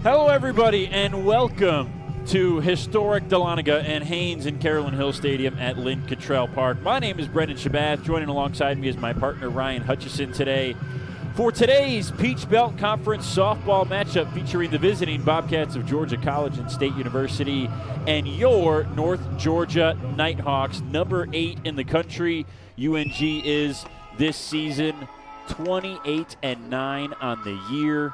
Hello, everybody, and welcome to historic Dahlonega and Haynes and Carolyn Hill Stadium at Lynn Cottrell Park. My name is Brendan Shabath. Joining alongside me is my partner, Ryan Hutchison, today for today's Peach Belt Conference softball matchup featuring the visiting Bobcats of Georgia College and State University and your North Georgia Nighthawks, number 8 in the country. UNG is this season 28-9 on the year,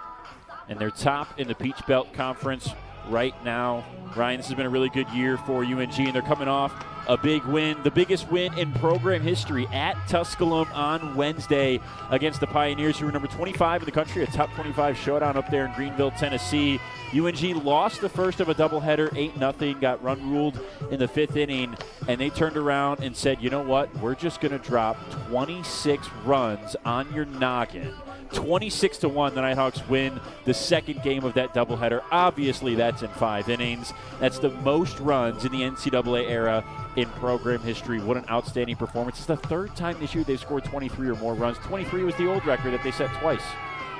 and they're top in the Peach Belt Conference right now. Ryan, this has been a really good year for UNG, and they're coming off a big win, the biggest win in program history at Tusculum on Wednesday against the Pioneers, who were number 25 in the country, a top 25 showdown up there in Greenville, Tennessee. UNG lost the first of a doubleheader, 8-0, got run ruled in the 5th inning, and they turned around and said, you know what, we're just going to drop 26 runs on your noggin. 26-1, the Nighthawks win the second game of that doubleheader. Obviously, that's in 5 innings. That's the most runs in the NCAA era in program history. What an outstanding performance. It's the third time this year they've scored 23 or more runs. 23 was the old record that they set twice.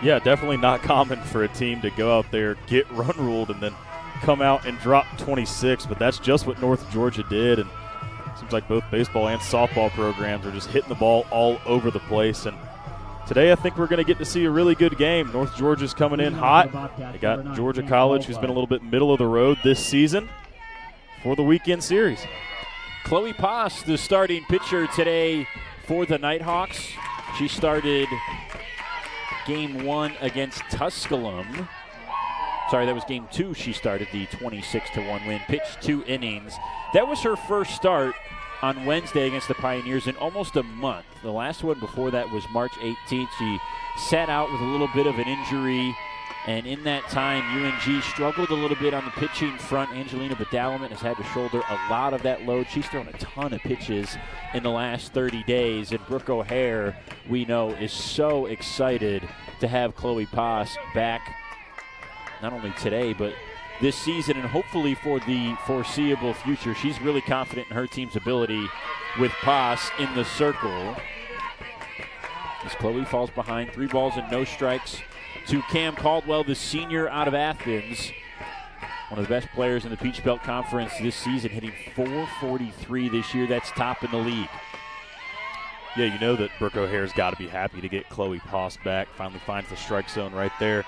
Yeah, definitely not common for a team to go out there, get run ruled, and then come out and drop 26, but that's just what North Georgia did, and it seems like both baseball and softball programs are just hitting the ball all over the place. And today I think we're going to get to see a really good game. North Georgia's coming in hot. They got Georgia College, who's been a little bit middle of the road this season, for the weekend series. Chloe Pass, the starting pitcher today for the Nighthawks. She started Game 1 against Tusculum. Sorry, that was Game 2. She started the 26-1 win, pitched 2 innings. That was her first start on Wednesday against the Pioneers in almost a month. The last one before that was March 18th. She sat out with a little bit of an injury, and in that time, UNG struggled a little bit on the pitching front. Angelina Badalaman has had to shoulder a lot of that load. She's thrown a ton of pitches in the last 30 days, and Brooke O'Hare, we know, is so excited to have Chloe Pass back, not only today, but this season and hopefully for the foreseeable future. She's really confident in her team's ability with Pass in the circle. As Chloe falls behind, 3 balls and no strikes to Cam Caldwell, the senior out of Athens. One of the best players in the Peach Belt Conference this season, hitting .443 this year. That's top in the league. Yeah, you know that Brooke O'Hare's got to be happy to get Chloe Pass back. Finally finds the strike zone right there.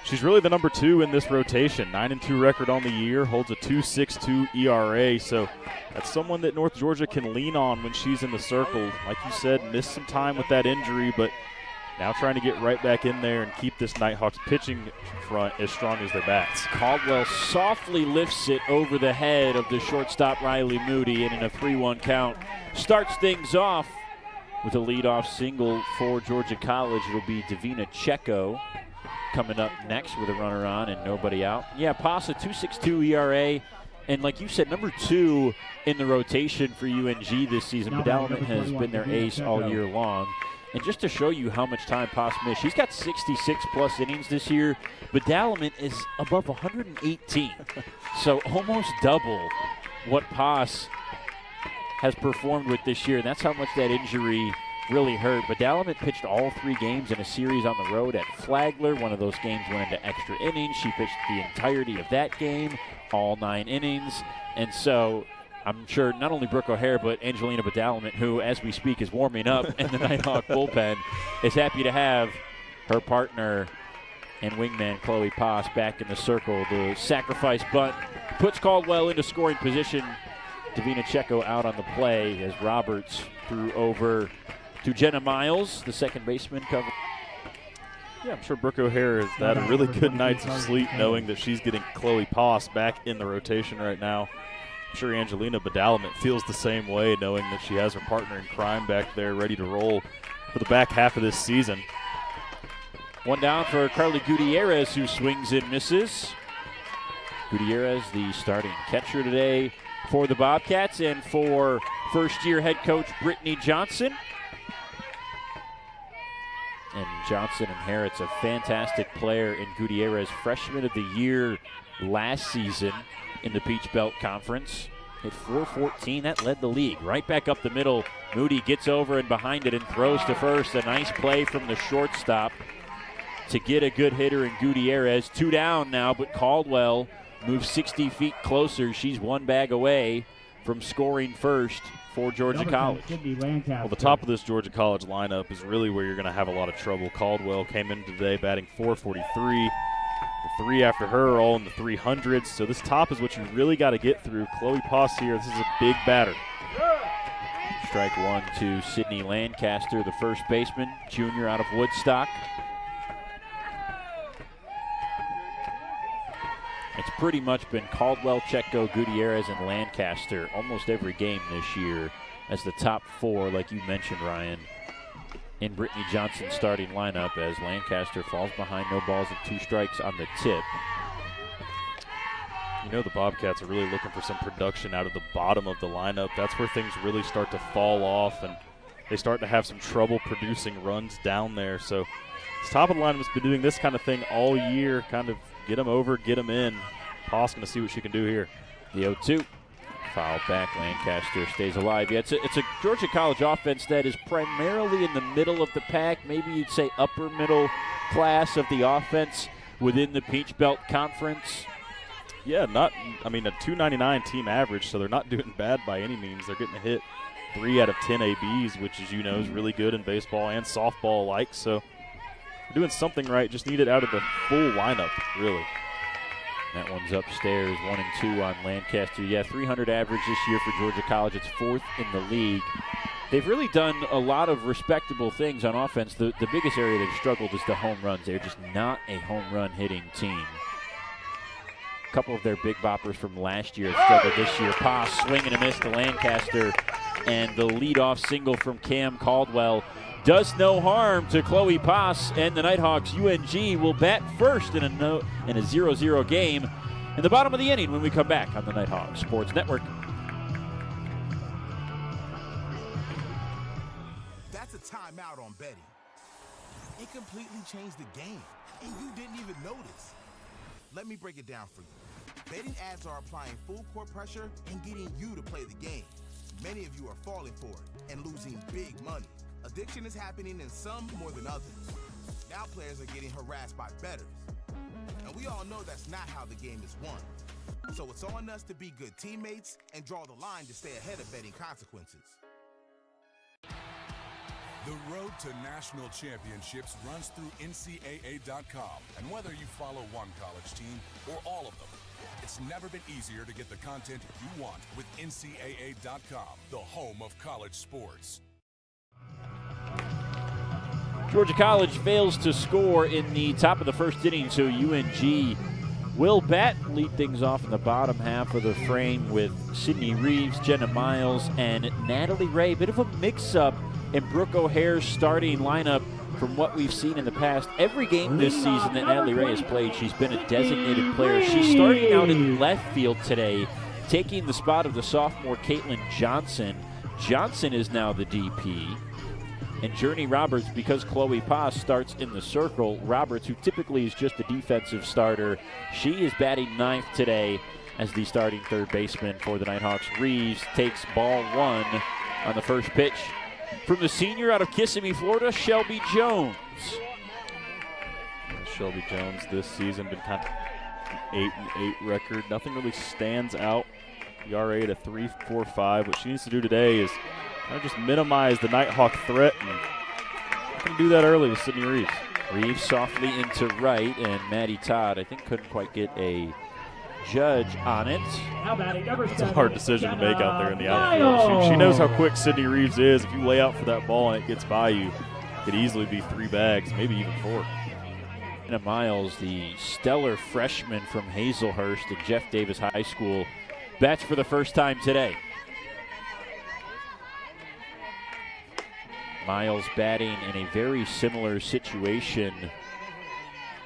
She's really the number 2 in this rotation. 9-2 record on the year, holds a 2.62 ERA. So that's someone that North Georgia can lean on when she's in the circle. Like you said, missed some time with that injury, but now trying to get right back in there and keep this Nighthawks pitching front as strong as their bats. Caldwell softly lifts it over the head of the shortstop Riley Moody, and in a 3-1 count starts things off with a leadoff single for Georgia College. It'll be Davina Checo coming up next with a runner on and nobody out. Yeah, Pasa, 2.62 ERA. And like you said, number 2 in the rotation for UNG this season. Badalaman has been their ace all year long. And just to show you how much time Pass missed, she's got 66-plus innings this year. Badalaman is above 118. So almost double what Pass has performed with this year. And that's how much that injury really hurt. Badalaman pitched all 3 games in a series on the road at Flagler. One of those games went into extra innings. She pitched the entirety of that game, all 9 innings. And so I'm sure not only Brooke O'Hare, but Angelina Badalaman, who, as we speak, is warming up in the Nighthawk bullpen, is happy to have her partner and wingman Chloe Pass back in the circle. The sacrifice bunt puts Caldwell into scoring position. Davina Checo out on the play as Roberts threw over to Jenna Miles, the second baseman. Yeah, I'm sure Brooke O'Hare has had a really good night's of sleep knowing that she's getting Chloe Pass back in the rotation right now. I'm sure Angelina Badalaman feels the same way, knowing that she has her partner in crime back there ready to roll for the back half of this season. One down for Carly Gutierrez, who swings and misses. Gutierrez, the starting catcher today for the Bobcats, and for first-year head coach Brittany Johnson. And Johnson inherits a fantastic player in Gutierrez, freshman of the year last season in the Peach Belt Conference. Hit .414, that led the league. Right back up the middle, Moody gets over and behind it and throws to first. A nice play from the shortstop to get a good hitter in Gutierrez. 2 down now, but Caldwell moves 60 feet closer. She's one bag away from scoring first for Georgia College. Well, the top of this Georgia College lineup is really where you're going to have a lot of trouble. Caldwell came in today batting .443. The 3 after her are all in the 300s. So this top is what you really got to get through. Chloe Poss here, this is a big batter. Strike one to Sydney Lancaster, the first baseman, junior out of Woodstock. It's pretty much been Caldwell, Chetko, Gutierrez, and Lancaster almost every game this year as the top 4, like you mentioned, Ryan, in Brittany Johnson's starting lineup as Lancaster falls behind, no balls and 2 strikes on the tip. You know the Bobcats are really looking for some production out of the bottom of the lineup. That's where things really start to fall off, and they start to have some trouble producing runs down there. So this top of the lineup has been doing this kind of thing all year, kind of get them over, get them in. Poss going to see what she can do here. The 0-2. Foul back, Lancaster stays alive. Yeah, it's a Georgia College offense that is primarily in the middle of the pack, maybe you'd say upper middle class of the offense within the Peach Belt Conference. Yeah, a 299 team average, so they're not doing bad by any means. They're getting a hit 3 out of 10 ABs, which, as you know, is really good in baseball and softball alike. So they're doing something right. Just need it out of the full lineup, really. That one's upstairs, 1 and 2 on Lancaster. Yeah, 300 average this year for Georgia College. It's 4th in the league. They've really done a lot of respectable things on offense. The biggest area they've struggled is the home runs. They're just not a home run hitting team. A couple of their big boppers from last year have struggled this year. Poss swing and a miss to Lancaster, and the leadoff single from Cam Caldwell does no harm to Chloe Poss, and the Nighthawks UNG will bat first in a 0-0 game in the bottom of the inning when we come back on the Nighthawks Sports Network. That's a timeout on betting. It completely changed the game, and you didn't even notice. Let me break it down for you. Betting ads are applying full court pressure and getting you to play the game. Many of you are falling for it and losing big money. Addiction is happening in some more than others. Now players are getting harassed by bettors. And we all know that's not how the game is won. So it's on us to be good teammates and draw the line to stay ahead of betting consequences. The road to national championships runs through NCAA.com. And whether you follow one college team or all of them, it's never been easier to get the content you want with NCAA.com, the home of college sports. Georgia College fails to score in the top of the first inning, so UNG will bat. Lead things off in the bottom half of the frame with Sydney Reeves, Jenna Miles, and Natalie Ray. Bit of a mix-up in Brooke O'Hare's starting lineup from what we've seen in the past. Every game this season that Natalie Ray has played, she's been a designated player. She's starting out in left field today, taking the spot of the sophomore Caitlin Johnson. Johnson is now the DP. And Journey Roberts, because Chloe Poss starts in the circle, Roberts, who typically is just a defensive starter, she is batting ninth today as the starting third baseman for the Nighthawks. Reeves takes ball 1 on the first pitch. From the senior out of Kissimmee, Florida, Shelby Jones. Shelby Jones this season been kind of 8-8 record. Nothing really stands out. ERA at a 3.45. What she needs to do today is just minimize the Nighthawk threat, and not going to do that early with Sydney Reeves. Reeves softly into right, and Maddie Todd, I think, couldn't quite get a judge on it. It's a hard decision to make out there in the outfield. She knows how quick Sydney Reeves is. If you lay out for that ball and it gets by you, it could easily be 3 bags, maybe even 4. Jenna Miles, the stellar freshman from Hazelhurst at Jeff Davis High School, bats for the first time today. Miles batting in a very similar situation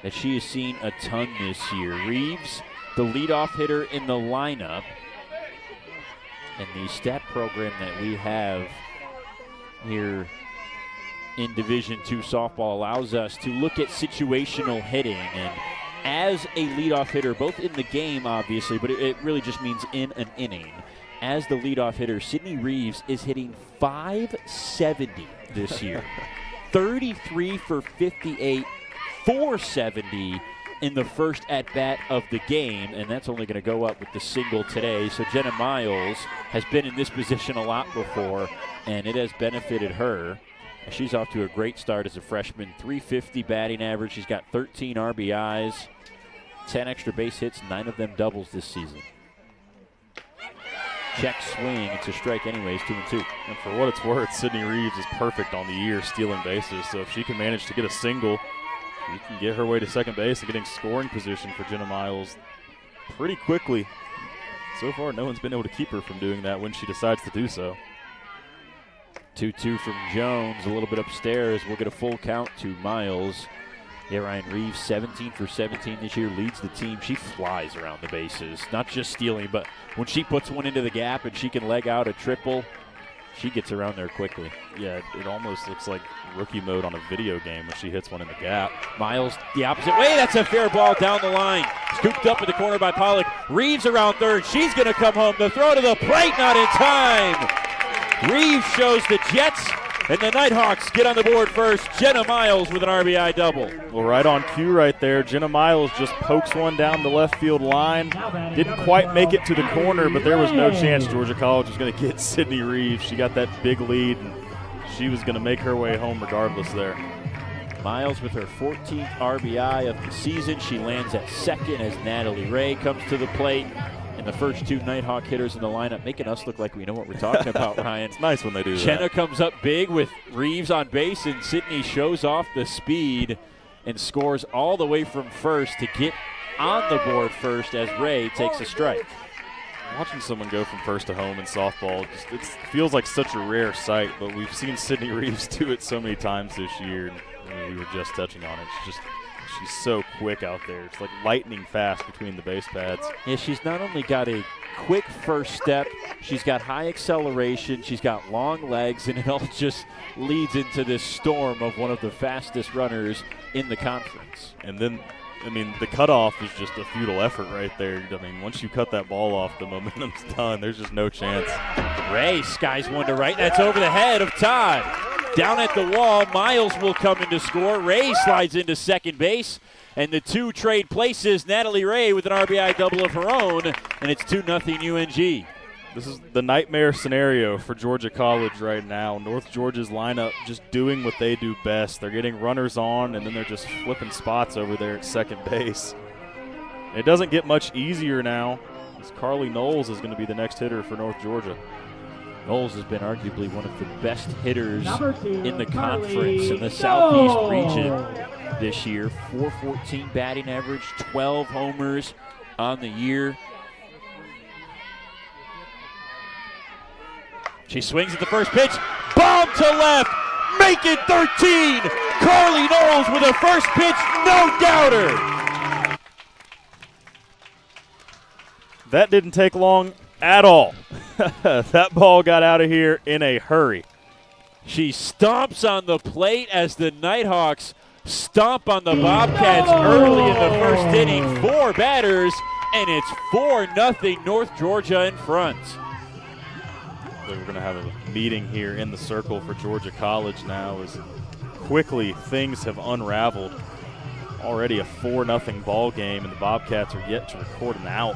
that she has seen a ton this year. Reeves, the leadoff hitter in the lineup. And the stat program that we have here in Division II softball allows us to look at situational hitting. And as a leadoff hitter, both in the game, obviously, but it really just means in an inning. As the leadoff hitter, Sydney Reeves is hitting .570 this year. 33 for 58, 470 in the first at-bat of the game, and that's only going to go up with the single today. So Jenna Miles has been in this position a lot before, and it has benefited her. She's off to a great start as a freshman. 350 batting average. She's got 13 RBIs, 10 extra base hits, 9 of them doubles this season. Check swing. It's a strike anyways, 2-2. And for what it's worth, Sydney Reeves is perfect on the year stealing bases. So if she can manage to get a single, you can get her way to second base and getting scoring position for Jenna Miles pretty quickly. So far, no one's been able to keep her from doing that when she decides to do so. 2-2 from Jones, a little bit upstairs. We'll get a full count to Miles. Yeah, Ryan Reeves, 17 for 17 this year, leads the team. She flies around the bases, not just stealing, but when she puts one into the gap and she can leg out a triple, she gets around there quickly. Yeah, it almost looks like rookie mode on a video game when she hits one in the gap. Miles the opposite way. That's a fair ball down the line. Scooped up in the corner by Pollock. Reeves around third. She's going to come home. The throw to the plate, not in time. Reeves shows the Jets, and the Nighthawks get on the board first. Jenna Miles with an RBI double. Well, right on cue right there. Jenna Miles just pokes one down the left field line. Didn't quite make it to the corner, but there was no chance Georgia College was going to get Sydney Reeves. She got that big lead, and she was going to make her way home regardless there. Miles with her 14th RBI of the season. She lands at second as Natalie Ray comes to the plate. And the first two Nighthawk hitters in the lineup, making us look like we know what we're talking about, Ryan. It's nice when they do that. Jenna comes up big with Reeves on base, and Sydney shows off the speed and scores all the way from first to get on the board first as Ray takes a strike. Watching someone go from first to home in softball, it feels like such a rare sight, but we've seen Sydney Reeves do it so many times this year. And we were just touching on it. She's so quick out there. It's like lightning fast between the base pads. Yeah, she's not only got a quick first step, she's got high acceleration, she's got long legs, and it all just leads into this storm of one of the fastest runners in the conference. And then, I mean, the cutoff is just a futile effort right there. I mean, once you cut that ball off, the momentum's done. There's just no chance. Ray skies one to right. That's over the head of Todd. Down at the wall, Miles will come in to score. Ray slides into second base, and the two trade places. Natalie Ray with an RBI double of her own, and it's 2-0 UNG. This is the nightmare scenario for Georgia College right now. North Georgia's lineup just doing what they do best. They're getting runners on, and then they're just flipping spots over there at second base. It doesn't get much easier now, as Carly Knowles is going to be the next hitter for North Georgia. Knowles has been arguably one of the best hitters in the conference in the Southeast region this year. 414 batting average, 12 homers on the year. She swings at the first pitch. Bomb to left. Make it 13. Carly Knowles with a first pitch, no doubter. That didn't take long at all. That ball got out of here in a hurry. She stomps on the plate as the Nighthawks stomp on the Bobcats early in the first inning. 4 batters, and it's 4-0 North Georgia in front. We're going to have a meeting here in the circle for Georgia College now as quickly things have unraveled. Already a 4-0 ball game, and the Bobcats are yet to record an out.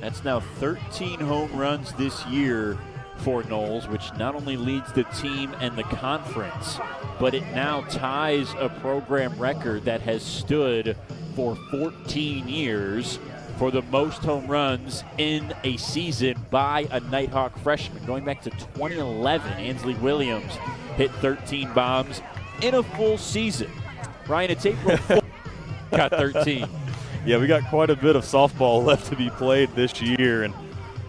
That's now 13 home runs this year for Knowles, which not only leads the team and the conference, but it now ties a program record that has stood for 14 years for the most home runs in a season by a Nighthawk freshman. Going back to 2011, Ansley Williams hit 13 bombs in a full season. Ryan, it's April 4th, got 13. Yeah, we got quite a bit of softball left to be played this year, and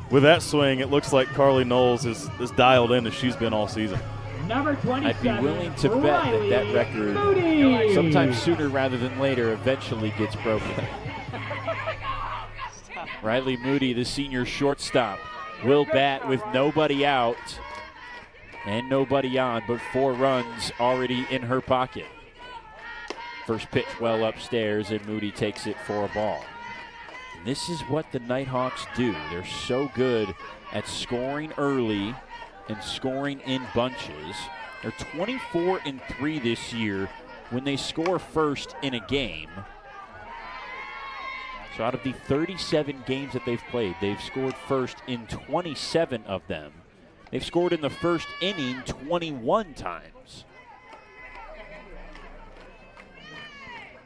with that swing, it looks like Carly Knowles is dialed in as she's been all season. Number 27, I'd be willing to bet that record, sometime sooner rather than later, eventually gets broken. Riley Moody, the senior shortstop, will bat with nobody out and nobody on, but 4 runs already in her pocket. First pitch well upstairs, and Moody takes it for a ball. And this is what the Nighthawks do. They're so good at scoring early and scoring in bunches. They're 24-3 this year when they score first in a game, so out of the 37 games that they've played, they've scored first in 27 of them. They've scored in the first inning 21 times.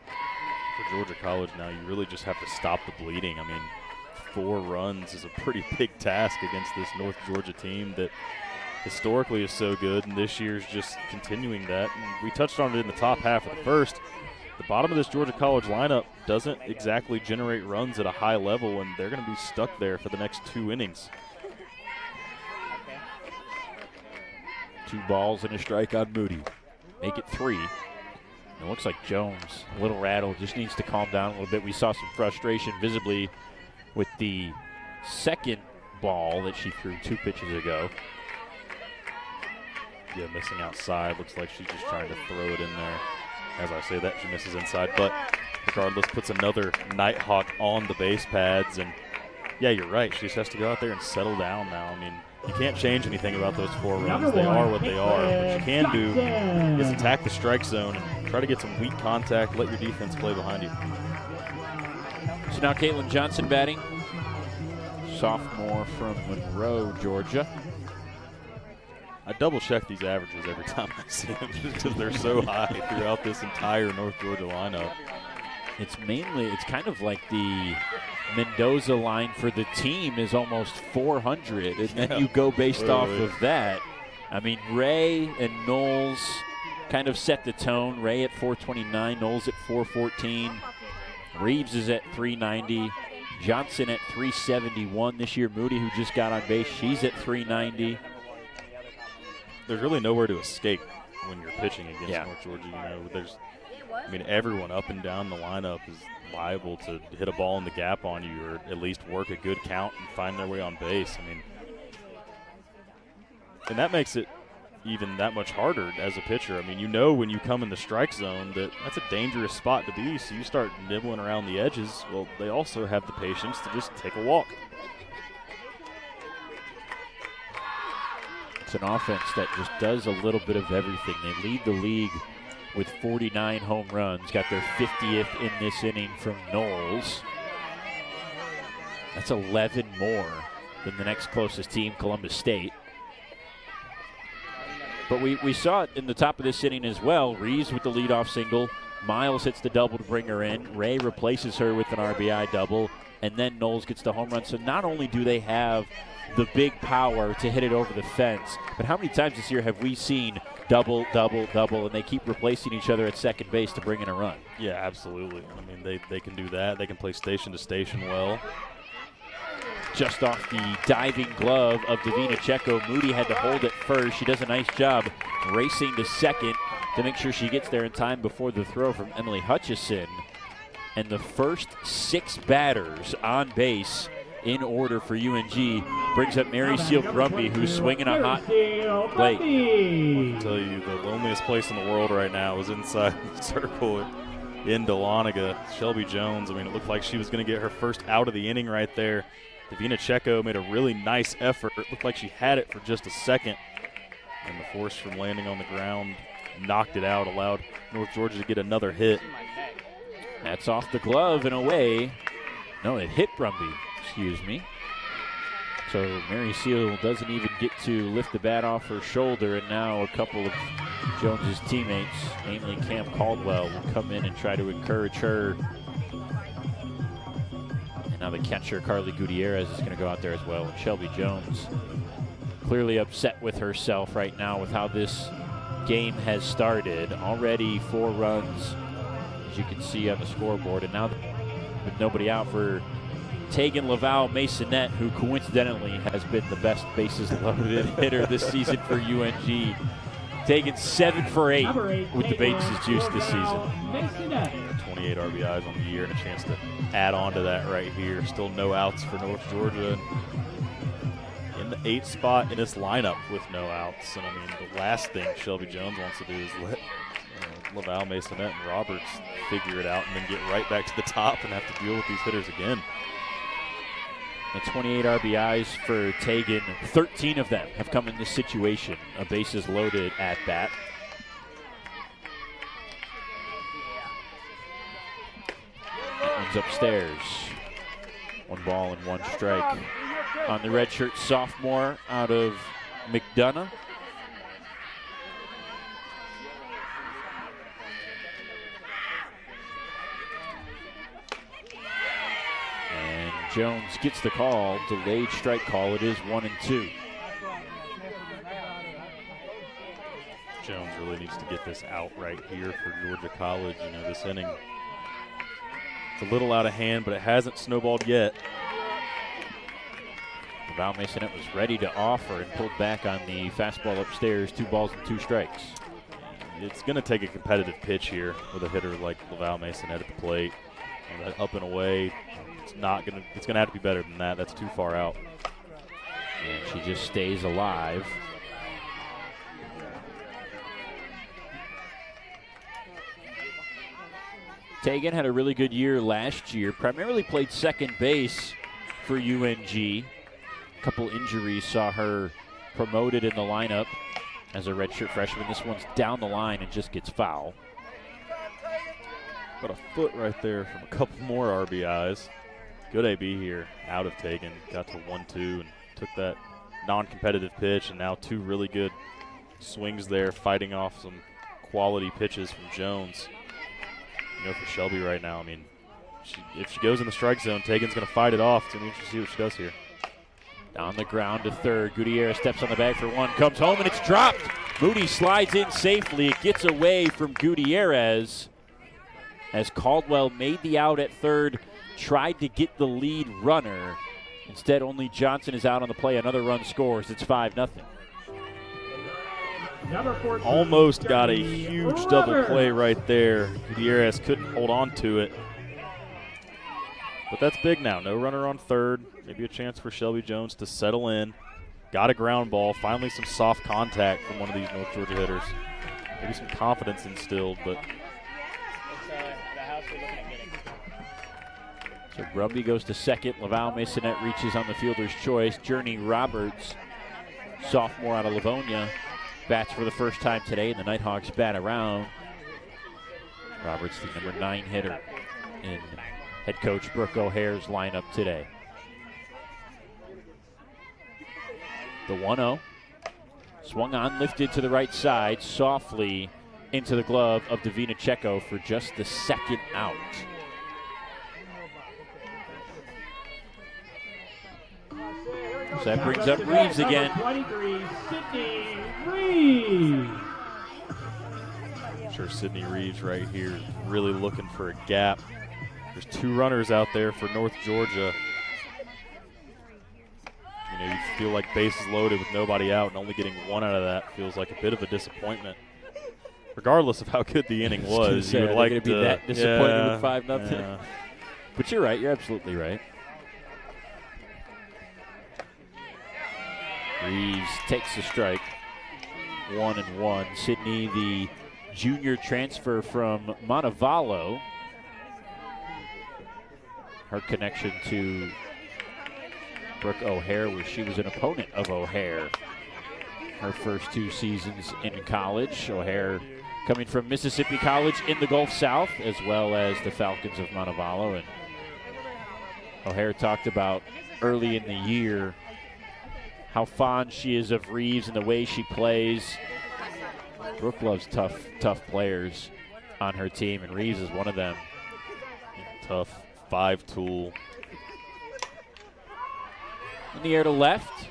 For Georgia College now, you really just have to stop the bleeding. I mean, 4 runs is a pretty big task against this North Georgia team that historically is so good, and this year's just continuing that. And we touched on it in the top half of the first. The bottom of this Georgia College lineup doesn't exactly generate runs at a high level, and they're going to be stuck there for the next 2 innings. 2 balls and a strike on Moody. Make it 3. It looks like Jones, a little rattled, just needs to calm down a little bit. We saw some frustration visibly with the second ball that she threw 2 pitches ago. Yeah, missing outside. Looks like she's just trying to throw it in there. As I say that, she misses inside. But regardless, puts another Nighthawk on the base pads. And, yeah, you're right. She just has to go out there and settle down now. I mean, you can't change anything about those 4 runs. They are what they are. What you can do is attack the strike zone and try to get some weak contact. Let your defense play behind you. So now Caitlin Johnson batting. Sophomore from Monroe, Georgia. I double-check these averages every time I see them just because they're so high throughout this entire North Georgia lineup. It's kind of like the Mendoza line for the team is almost 400, and then you go based off of that. I mean, Ray and Knowles kind of set the tone. Ray at 429, Knowles at 414. Reeves is at 390. Johnson at 371 this year. Moody, who just got on base, she's at 390. There's really nowhere to escape when you're pitching against North Georgia. You know, everyone up and down the lineup is liable to hit a ball in the gap on you, or at least work a good count and find their way on base. I mean, and that makes it even that much harder as a pitcher. I mean, you know when you come in the strike zone that's a dangerous spot to be, so you start nibbling around the edges. Well, they also have the patience to just take a walk. It's an offense that just does a little bit of everything. They lead the league with 49 home runs, got their 50th in this inning from Knowles. That's 11 more than the next closest team, Columbus State. But we saw it in the top of this inning as well. Reeves with the leadoff single. Miles hits the double to bring her in. Ray replaces her with an RBI double, and then Knowles gets the home run. So not only do they have the big power to hit it over the fence, but how many times this year have we seen double, double, double, and they keep replacing each other at second base to bring in a run? Yeah, absolutely. I mean, they can do that. They can play station to station well. Just off the diving glove of Davina Checo. Moody had to hold it first. She does a nice job racing to second to make sure she gets there in time before the throw from Emily Hutchison. And the first 6 batters on base in order for UNG brings up Mary Seal Grumpy, who's swinging a hot plate. I can tell you, the loneliest place in the world right now is inside the circle in Dahlonega. Shelby Jones, I mean, it looked like she was going to get her first out of the inning right there. Davina Checo made a really nice effort. It looked like she had it for just a second, and the force from landing on the ground knocked it out, allowed North Georgia to get another hit. That's off the glove and away. No, it hit Brumby, excuse me. So Mary Seal doesn't even get to lift the bat off her shoulder, and now a couple of Jones's teammates, namely Cam Caldwell, will come in and try to encourage her. And now the catcher, Carly Gutierrez, is going to go out there as well. And Shelby Jones clearly upset with herself right now with how this game has started. Already 4 runs, as you can see on the scoreboard. And now with nobody out for Tegan Laval Masonette, who coincidentally has been the best bases loaded hitter this season for UNG. Tegan 7 for 8 with the bases juiced this season. 28 RBIs on the year and a chance to add on to that right here. Still no outs for North Georgia. In the 8th spot in this lineup with no outs. And I mean, the last thing Shelby Jones wants to do is let Laval, Masonette, and Roberts figure it out and then get right back to the top and have to deal with these hitters again. The 28 RBIs for Tegan. 13 of them have come in this situation. A bases loaded at bat. Jones upstairs. 1 ball and 1 strike on the redshirt sophomore out of McDonough. And Jones gets the call, delayed strike call. It is 1-2. Jones really needs to get this out right here for Georgia College. You know, this inning, it's a little out of hand, but it hasn't snowballed yet. Val Masonette was ready to offer and pulled back on the fastball upstairs. 2 balls and 2 strikes. It's going to take a competitive pitch here with a hitter like Laval Masonette at the plate. And that up and away, it's going to have to be better than that. That's too far out. And she just stays alive. Tegan had a really good year last year, primarily played second base for UNG. A couple injuries saw her promoted in the lineup as a redshirt freshman. This one's down the line and just gets foul. Got a foot right there from a couple more RBIs. Good AB here, out of Tegan. Got to 1-2 and took that non-competitive pitch, and now 2 really good swings there, fighting off some quality pitches from Jones. You know, for Shelby right now, I mean, if she goes in the strike zone, Tegan's going to fight it off. It's going to be interesting to see what she does here. On the ground to third. Gutierrez steps on the bag for 1, comes home, and it's dropped. Moody slides in safely. It gets away from Gutierrez as Caldwell made the out at third, tried to get the lead runner. Instead, only Johnson is out on the play. Another run scores. It's 5-0. Almost got a huge double play right there. Gutierrez couldn't hold on to it. But that's big now. No runner on third. Maybe a chance for Shelby Jones to settle in. Got a ground ball. Finally some soft contact from one of these North Georgia hitters. Maybe some confidence instilled, but. So Brumby goes to second. Laval Masonette reaches on the fielder's choice. Journey Roberts, sophomore out of Livonia, bats for the first time today, and the Nighthawks bat around. Roberts, the number 9 hitter in head coach Brooke O'Hare's lineup today. The 1-0. Swung on, lifted to the right side, softly into the glove of Davina Checo for just the second out. So that brings up Reeves again. 23, Sydney Reeves. I'm sure Sydney Reeves right here is really looking for a gap. There's 2 runners out there for North Georgia. You know, you feel like bases loaded with nobody out, and only getting 1 out of that feels like a bit of a disappointment. Regardless of how good the inning was, you would like to be that disappointed with 5-0. Yeah. But you're right. You're absolutely right. Reeves takes the strike. 1-1. Sydney, the junior transfer from Montevallo. Her connection to Brooke O'Hare, where she was an opponent of O'Hare her first 2 seasons in college. O'Hare coming from Mississippi College in the Gulf South, as well as the Falcons of Montevallo. And O'Hare talked about early in the year how fond she is of Reeves and the way she plays. Brooke loves tough players on her team, and Reeves is one of them. Tough 5-tool. In the air to left.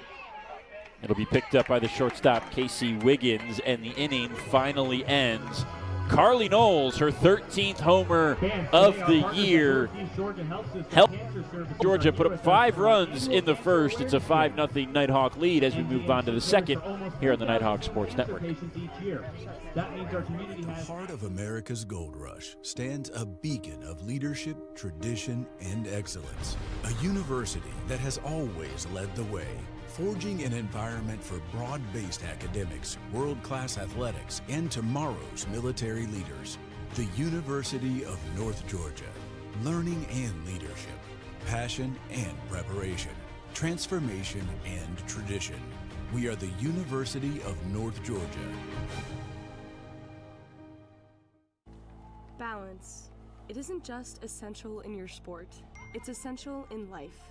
It'll be picked up by the shortstop, Casey Wiggins, and the inning finally ends. Carly Knowles, her 13th homer of the year, helped Georgia put up 5 runs in the first. It's a 5-0 Nighthawk lead as we move on to the second here on the Nighthawk Sports Network. The heart of America's gold rush stands a beacon of leadership, tradition, and excellence. A university that has always led the way, forging an environment for broad-based academics, world-class athletics, and tomorrow's military leaders. The University of North Georgia. Learning and leadership, passion and preparation, transformation and tradition. We are the University of North Georgia. Balance. It isn't just essential in your sport, it's essential in life,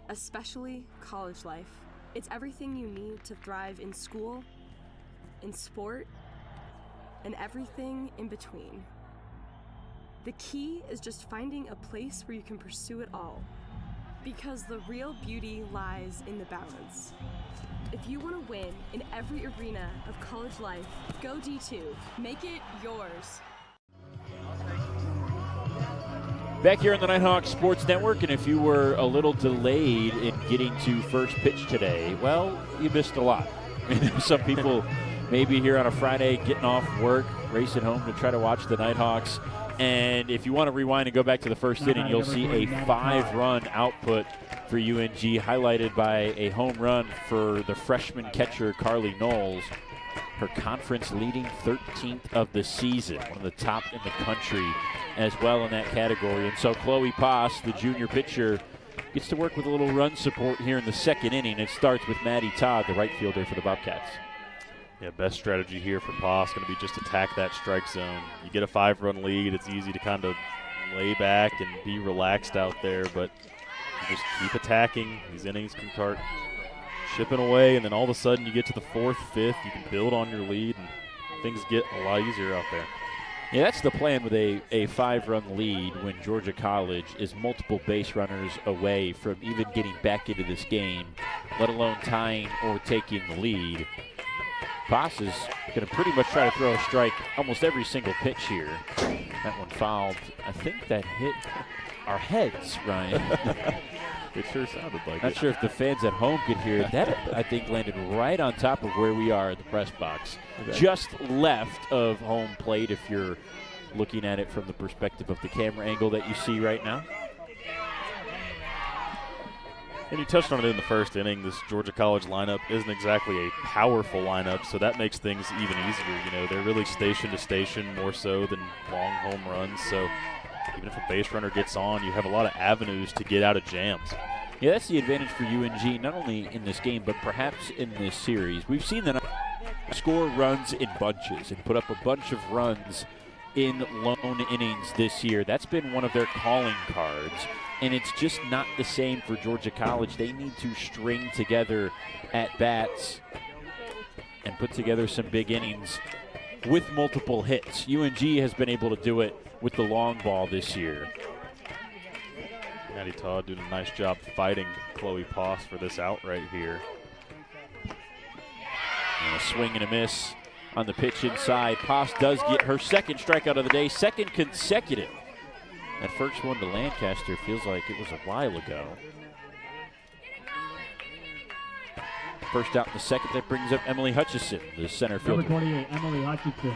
especially college life. It's everything you need to thrive in school, in sport, and everything in between. The key is just finding a place where you can pursue it all, because the real beauty lies in the balance. If you want to win in every arena of college life, go D2. Make it yours. Back here on the Nighthawk Sports Network, and if you were a little delayed in getting to first pitch today, well, you missed a lot. I mean, some people maybe here on a Friday getting off work, racing home to try to watch the Nighthawks. And if you want to rewind and go back to the first inning, you'll see a 5-run output for UNG, highlighted by a home run for the freshman catcher, Carly Knowles, her conference leading 13th of the season, one of the top in the country as well in that category. And so Chloe Poss, the junior pitcher, gets to work with a little run support here in the second inning. It starts with Maddie Todd, the right fielder for the Bobcats. Yeah, best strategy here for Poss going to be just attack that strike zone. You get a 5-run lead, it's easy to kind of lay back and be relaxed out there, but you just keep attacking. These innings can start chipping away, and then all of a sudden you get to the 4th, 5th, you can build on your lead, and things get a lot easier out there. Yeah, that's the plan with a 5-run lead when Georgia College is multiple base runners away from even getting back into this game, let alone tying or taking the lead. Poss is going to pretty much try to throw a strike almost every single pitch here. That one fouled. I think that hit our heads, Ryan. It sure sounded like it. Not sure if the fans at home could hear it. That, I think, landed right on top of where we are in the press box. Okay. Just left of home plate if you're looking at it from the perspective of the camera angle that you see right now. And you touched on it in the first inning. This Georgia College lineup isn't exactly a powerful lineup, so that makes things even easier. You know, they're really station to station more so than long home runs. So even if a base runner gets on, you have a lot of avenues to get out of jams. Yeah, that's the advantage for UNG, not only in this game, but perhaps in this series. We've seen them score runs in bunches and put up a bunch of runs in lone innings this year. That's been one of their calling cards. And it's just not the same for Georgia College. They need to string together at-bats and put together some big innings with multiple hits. UNG has been able to do it with the long ball this year. Maddie Todd doing a nice job fighting Chloe Poss for this out right here. And a swing and a miss on the pitch inside. Poss does get her second strikeout of the day, second consecutive. That first one to Lancaster feels like it was a while ago. First out in the second, that brings up Emily Hutchison, the center fielder. Number 28, Emily Hutchison.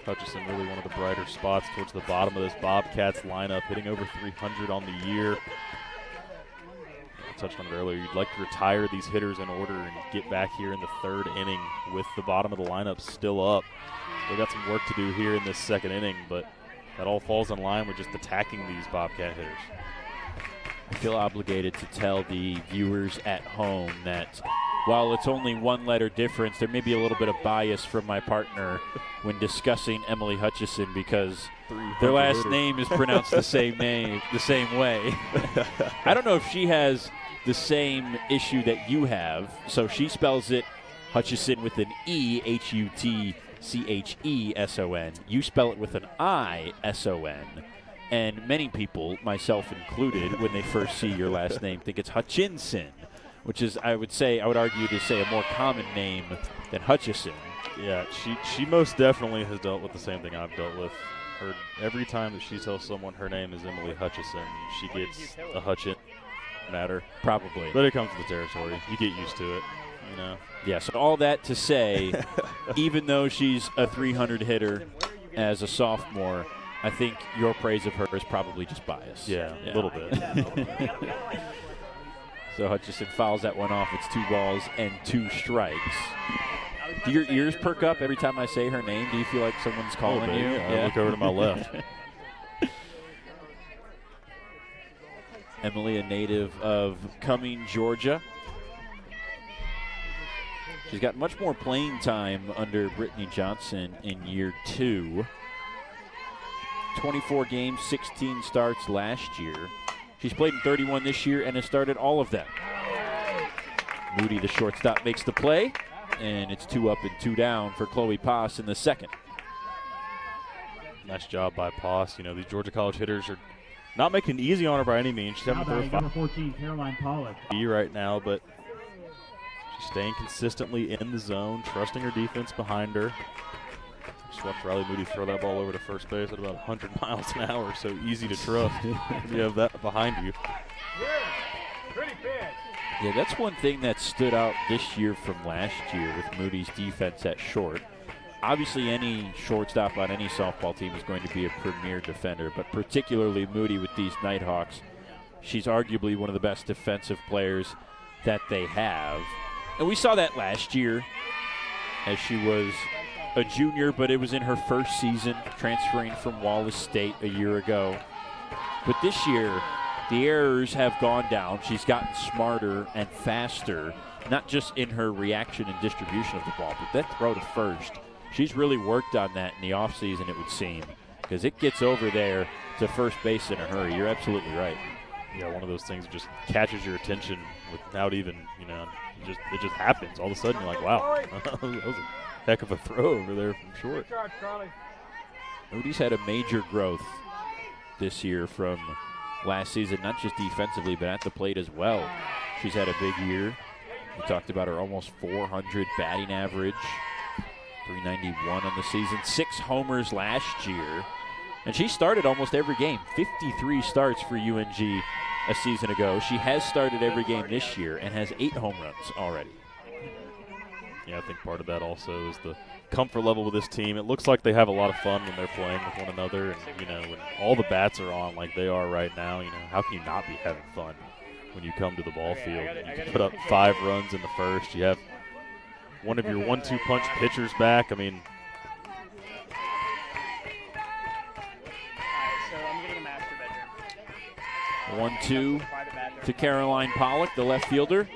Hutchison really one of the brighter spots towards the bottom of this Bobcats lineup, hitting over 300 on the year. I touched on it earlier. You'd like to retire these hitters in order and get back here in the third inning with the bottom of the lineup still up. Still got some work to do here in this second inning, but that all falls in line with just attacking these Bobcat hitters. I feel obligated to tell the viewers at home that while it's only one letter difference, there may be a little bit of bias from my partner when discussing Emily Hutchison because their last name is pronounced the same way. I don't know if she has the same issue that you have. So she spells it Hutchison with an E, Hutcheson. You spell it with an I, Son. And many people, myself included, when they first see your last name, think it's Hutchinson, which is, I would argue to say a more common name than Hutchison. Yeah, she most definitely has dealt with the same thing I've dealt with. Every time that she tells someone her name is Emily Hutchison, she gets a Hutchin matter. Probably. But it comes with the territory. You get used to it, you know. Yeah, so all that to say, even though she's a 300 hitter as a sophomore, I think your praise of her is probably just biased. Yeah. A little bit. So Hutchison fouls that one off. It's 2 balls and 2 strikes. Do your ears perk up every time I say her name? Do you feel like someone's calling you? Yeah. I look over to my left. Emily, a native of Cumming, Georgia. She's got much more playing time under Brittany Johnson in year 2. 24 games, 16 starts last year. She's played in 31 this year and has started all of them. Moody, the shortstop, makes the play, and it's 2 up and 2 down for Chloe Poss in the second. Nice job by Poss. You know, these Georgia College hitters are not making it easy on her by any means. She's having to throw number 14, Caroline Pollock. right now, but she's staying consistently in the zone, trusting her defense behind her. Just watch Riley Moody throw that ball over to first base at about 100 miles an hour. So easy to trust when you have that behind you. Yeah, that's one thing that stood out this year from last year with Moody's defense at short. Obviously, any shortstop on any softball team is going to be a premier defender, but particularly Moody with these Nighthawks, she's arguably one of the best defensive players that they have. And we saw that last year as she was a junior, but it was in her first season, transferring from Wallace State a year ago. But this year, the errors have gone down. She's gotten smarter and faster, not just in her reaction and distribution of the ball, but that throw to first. She's really worked on that in the offseason, it would seem, because it gets over there to first base in a hurry. You're absolutely right. Yeah, one of those things just catches your attention without even, you know, it just happens. All of a sudden, you're like, wow, that was a heck of a throw over there from short. Moody's had a major growth this year from last season, not just defensively, but at the plate as well. She's had a big year. We talked about her almost 400 batting average, 391 on the season, 6 homers last year. And she started almost every game, 53 starts for UNG a season ago. She has started every game this year and has 8 home runs already. Yeah, I think part of that also is the comfort level with this team. It looks like they have a lot of fun when they're playing with one another. And, you know, when all the bats are on like they are right now, you know, how can you not be having fun when you come to the ball field? You can put up 5 runs in the first. You have one of your 1-2 punch pitchers back. I mean, So I'm getting a master bedroom. 1-2 to Caroline Pollock, the left fielder.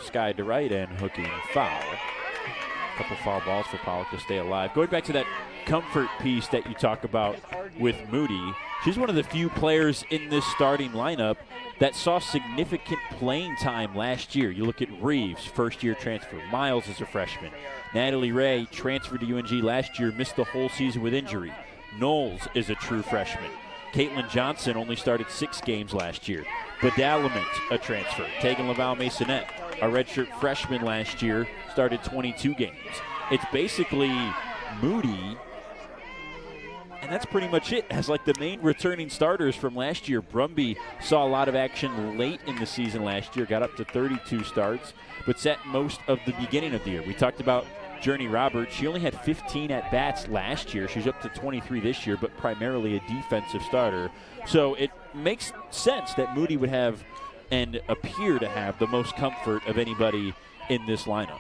Skied to right and hooking foul. A couple foul balls for Pollock to stay alive. Going back to that comfort piece that you talk about with Moody, she's one of the few players in this starting lineup that saw significant playing time last year. You look at Reeves, first-year transfer. Miles is a freshman. Natalie Ray transferred to UNG last year, missed the whole season with injury. Knowles is a true freshman. Caitlin Johnson only started 6 games last year. Badalament, a transfer. Tegan Laval-Masonette, a redshirt freshman last year, started 22 games. It's basically Moody, and that's pretty much it, as like the main returning starters from last year. Brumby saw a lot of action late in the season last year, got up to 32 starts, but sat most of the beginning of the year. We talked about Journey Roberts. She only had 15 at-bats last year. She's up to 23 this year, but primarily a defensive starter. So it makes sense that Moody would have and appear to have the most comfort of anybody in this lineup.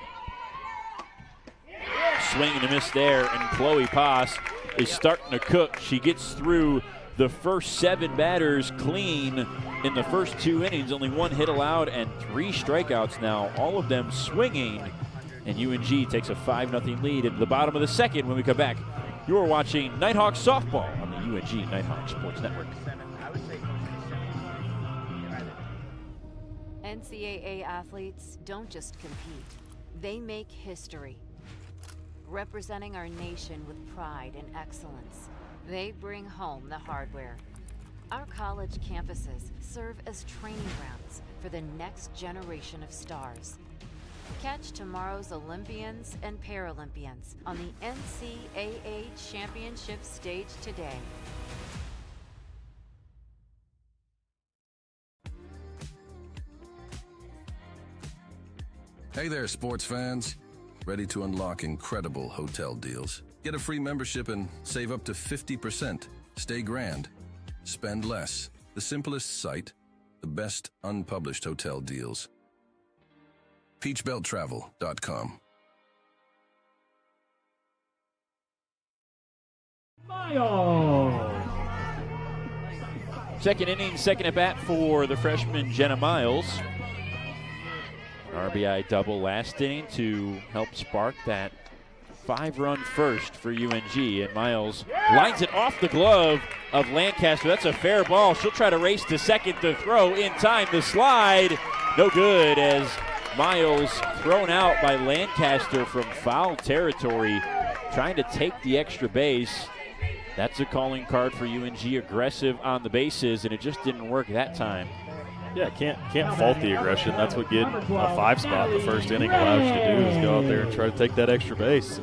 Swing and a miss there, and Chloe Poss is starting to cook. She gets through the first 7 batters clean in the first 2 innings. Only 1 hit allowed and 3 strikeouts now, all of them swinging. And UNG takes a 5-0 lead into the bottom of the second. When we come back, you're watching Nighthawk softball on the UNG Nighthawk Sports Network. NCAA athletes don't just compete, they make history. Representing our nation with pride and excellence, they bring home the hardware. Our college campuses serve as training grounds for the next generation of stars. Catch tomorrow's Olympians and Paralympians on the NCAA Championship stage today. Hey there, sports fans. Ready to unlock incredible hotel deals? Get a free membership and save up to 50%. Stay grand. Spend less. The simplest site, the best unpublished hotel deals. peachbelttravel.com. Miles. Second inning, second at bat for the freshman Jenna Miles. An RBI double last inning to help spark that 5-run first for UNG, and Miles lines it off the glove of Lancaster. That's a fair ball. She'll try to race to second to throw in time. The slide, no good, as Miles thrown out by Lancaster from foul territory, trying to take the extra base. That's a calling card for UNG, aggressive on the bases, and it just didn't work that time. Yeah, can't fault the aggression. That's what getting a 5 spot in the first inning allows you to do, is go out there and try to take that extra base.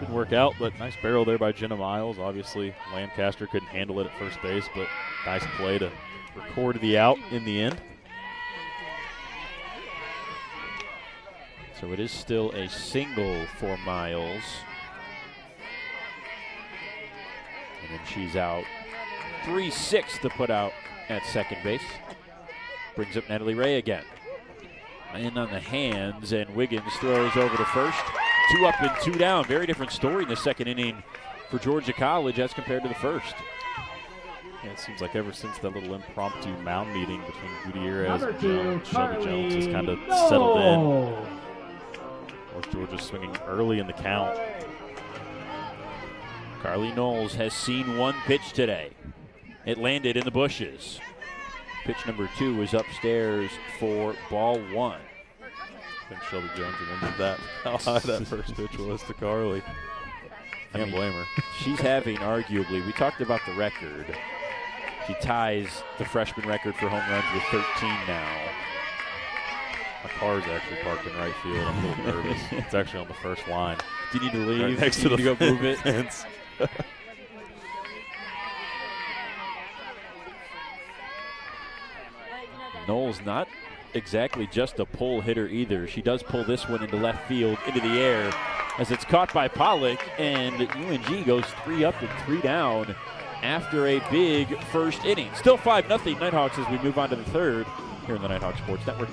Didn't work out, but nice barrel there by Jenna Miles. Obviously, Lancaster couldn't handle it at first base, but nice play to record the out in the end. So it is still a single for Miles. And then she's out. 3-6 to put out at second base. Brings up Natalie Ray again. In on the hands, and Wiggins throws over to first. 2 up and 2 down. Very different story in the second inning for Georgia College as compared to the first. Yeah, it seems like ever since that little impromptu mound meeting between Gutierrez and Jones, Shelby Jones has kind of settled in. Of course, Georgia's swinging early in the count. Carly Knowles has seen one pitch today. It landed in the bushes. Pitch number 2 is upstairs for ball 1. I think Shelby Jones remembered that, how high that first pitch was to Carly. Can't blame her. She's having, arguably, we talked about the record. She ties the freshman record for home runs with 13 now. My car's actually parked in right field. I'm a little nervous. It's actually on the first line. Do you need to leave? Right next to the go move it? Fence. Knowles not exactly just a pull hitter either. She does pull this one into left field, into the air, as it's caught by Pollock, and UNG goes 3 up and 3 down after a big first inning. Still 5-0 Nighthawks as we move on to the third here in the Nighthawk Sports Network.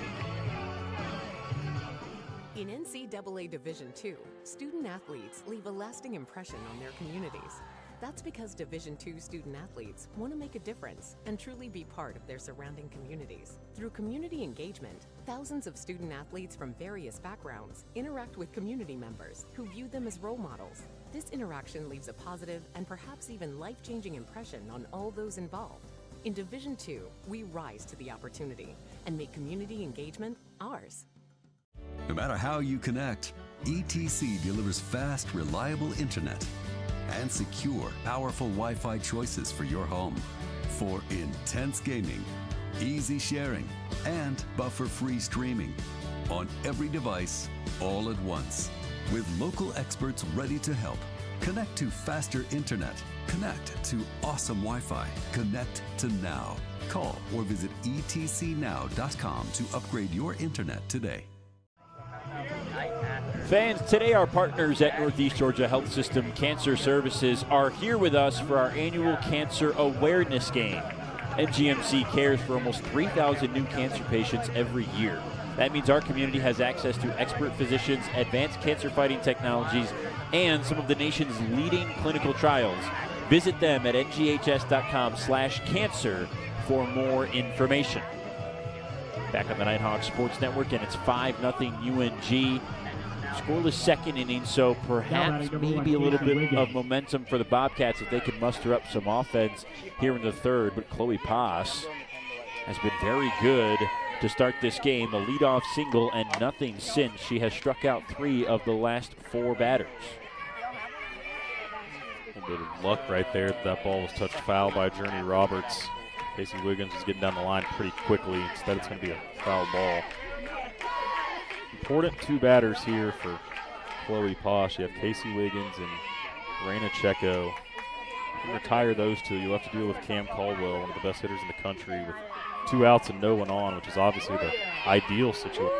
In NCAA Division II, student athletes leave a lasting impression on their communities. That's because Division II student athletes want to make a difference and truly be part of their surrounding communities. Through community engagement, thousands of student athletes from various backgrounds interact with community members who view them as role models. This interaction leaves a positive and perhaps even life-changing impression on all those involved. In Division II, we rise to the opportunity and make community engagement ours. No matter how you connect, ETC delivers fast, reliable internet and secure, powerful Wi-Fi choices for your home. For intense gaming, easy sharing, and buffer-free streaming on every device, all at once. With local experts ready to help. Connect to faster internet. Connect to awesome Wi-Fi. Connect to now. Call or visit etcnow.com to upgrade your internet today. Fans, today our partners at Northeast Georgia Health System Cancer Services are here with us for our annual Cancer Awareness Game. NGMC cares for almost 3,000 new cancer patients every year. That means our community has access to expert physicians, advanced cancer-fighting technologies, and some of the nation's leading clinical trials. Visit them at nghs.com/cancer for more information. Back on the Nighthawk Sports Network, and it's 5-0 UNG. Scoreless second inning, so perhaps maybe a little bit of momentum for the Bobcats if they can muster up some offense here in the third. But Chloe Pass has been very good to start this game. A leadoff single and nothing since. She has struck out 3 of the last 4 batters. A little bit of luck right there. That ball was touched foul by Journey Roberts. Casey Wiggins is getting down the line pretty quickly. Instead, it's going to be a foul ball. Important 2 batters here for Chloe Posh. You have Casey Wiggins and Raina Checo. You can retire those 2. You'll have to deal with Cam Caldwell, one of the best hitters in the country, with 2 outs and no one on, which is obviously the ideal situation.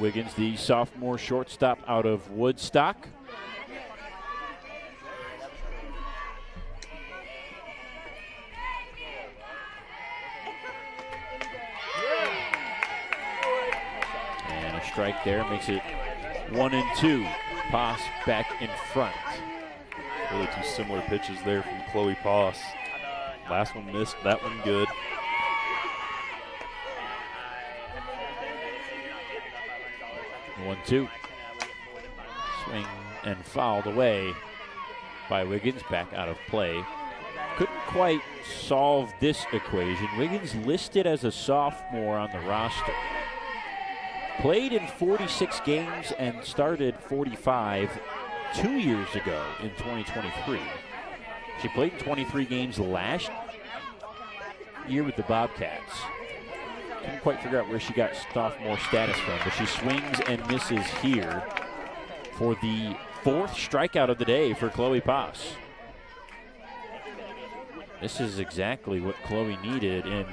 Wiggins, the sophomore shortstop out of Woodstock. Strike there makes it 1-2. Poss back in front. Really 2 similar pitches there from Chloe Poss. Last one missed, that one good. 1-2. Swing and fouled away by Wiggins, back out of play. Couldn't quite solve this equation. Wiggins listed as a sophomore on the roster. Played in 46 games and started 45 2 years ago in 2023. She played in 23 games last year with the Bobcats. Couldn't quite figure out where she got sophomore status from, but she swings and misses here for the 4th strikeout of the day for Chloe Pass. This is exactly what Chloe needed in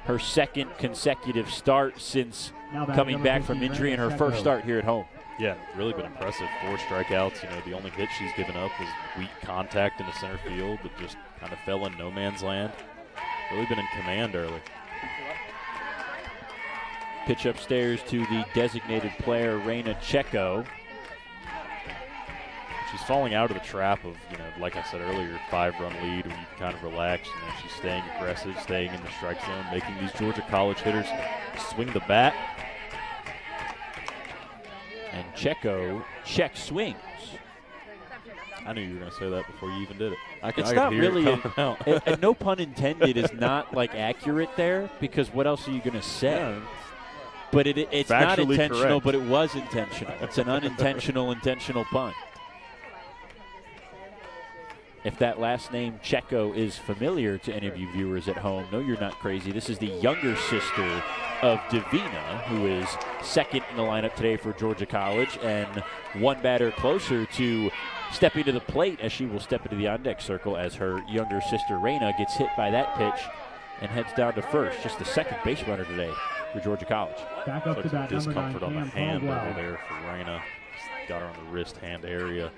her 2nd consecutive start since coming back from injury in her first start here at home. Yeah, really been impressive. 4 strikeouts. You know, the only hit she's given up was weak contact into center field, but just kind of fell in no man's land. Really been in command early. Pitch upstairs to the designated player, Reina Checo. She's falling out of the trap of, you know, like I said earlier, 5-run lead when you can kind of relax. You know, she's staying aggressive, staying in the strike zone, making these Georgia College hitters swing the bat. And Checo check swings. I knew you were going to say that before you even did it. It's not really, and no pun intended is not like accurate there, because what else are you going to say? Yeah. But it's not intentional, correct. But it was intentional. It's an unintentional, intentional pun. If that last name, Checo, is familiar to any of you viewers at home, no, you're not crazy. This is the younger sister of Davina, who is 2nd in the lineup today for Georgia College, and one batter closer to stepping to the plate, as she will step into the on-deck circle as her younger sister, Reina, gets hit by that pitch and heads down to first. Just the 2nd base runner today for Georgia College. Back up to bat, discomfort on the hand Caldwell. over there for Reina. Got her on the wrist hand area.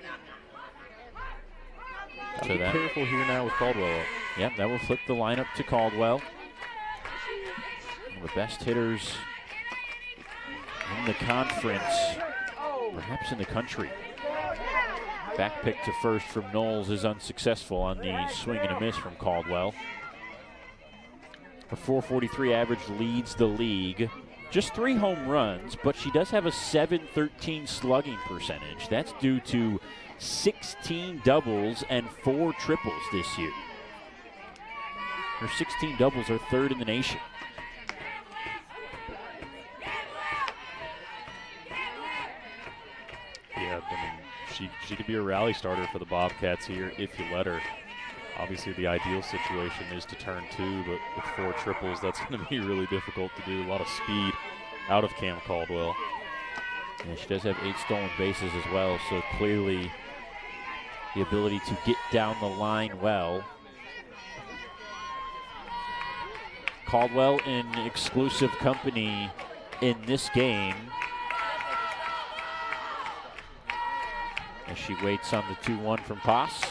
So be careful here now with Caldwell up. Yep, that will flip the lineup to Caldwell. One of the best hitters in the conference, perhaps in the country. Back pick to first from Knowles is unsuccessful on the swing and a miss from Caldwell. Her .443 average leads the league. Just 3 home runs, but she does have a .713 slugging percentage. That's due to 16 doubles and 4 triples this year. Her 16 doubles are 3rd in the nation. Yeah, I mean, she could be a rally starter for the Bobcats here if you let her. Obviously, the ideal situation is to turn 2, but with 4 triples, that's going to be really difficult to do. A lot of speed out of Cam Caldwell. And she does have 8 stolen bases as well, so clearly the ability to get down the line well. Caldwell in exclusive company in this game as she waits on the 2-1 from Pass.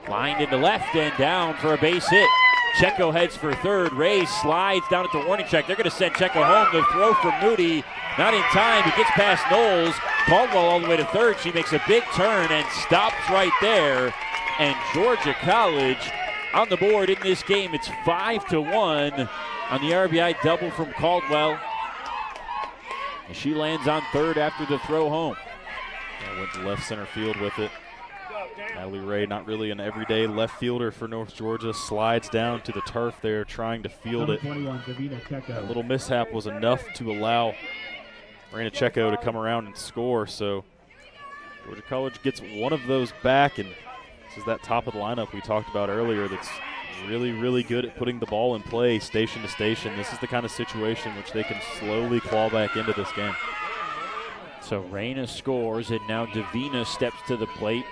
Lined into left and down for a base hit. Checo heads for 3rd. Ray slides down at the warning track. They're going to send Checo home. The throw from Moody, not in time. He gets past Knowles. Caldwell all the way to 3rd. She makes a big turn and stops right there. And Georgia College on the board in this game. It's 5-1 on the RBI double from Caldwell. And she lands on 3rd after the throw home. Yeah, went to left center field with it. Natalie Ray, not really an everyday left fielder for North Georgia, slides down to the turf there trying to field it. 21, Davina Checo. A little mishap was enough to allow Reina Checo to come around and score, so Georgia College gets one of those back, and this is that top of the lineup we talked about earlier that's really, really good at putting the ball in play station to station. This is the kind of situation which they can slowly claw back into this game. So Reina scores, and now Davina steps to the plate.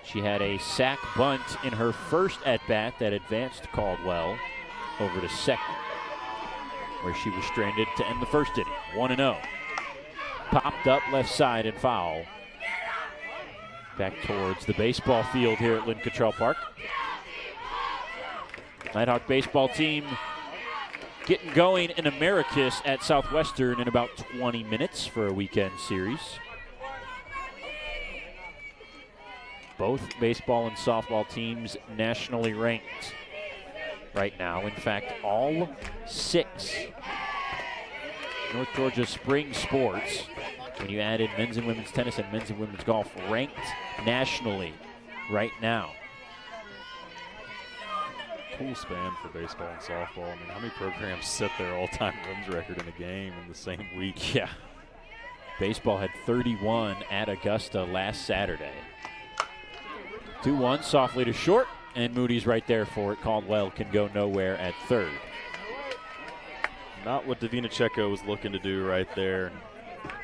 She had a sac bunt in her first at-bat that advanced Caldwell over to 2nd, where she was stranded to end the first inning, 1-0. Popped up left side and foul. Back towards the baseball field here at Lynn Cottrell Park. Nighthawk baseball team getting going in Americus at Southwestern in about 20 minutes for a weekend series. Both baseball and softball teams nationally ranked right now. In fact, all 6 North Georgia spring sports, when you add in men's and women's tennis and men's and women's golf, ranked nationally right now. Cool span for baseball and softball. I mean, how many programs set their all-time runs record in a game in the same week? Yeah. Baseball had 31 at Augusta last Saturday. 2-1, softly to short, and Moody's right there for it. Caldwell can go nowhere at third. Not what Davina Checo was looking to do right there.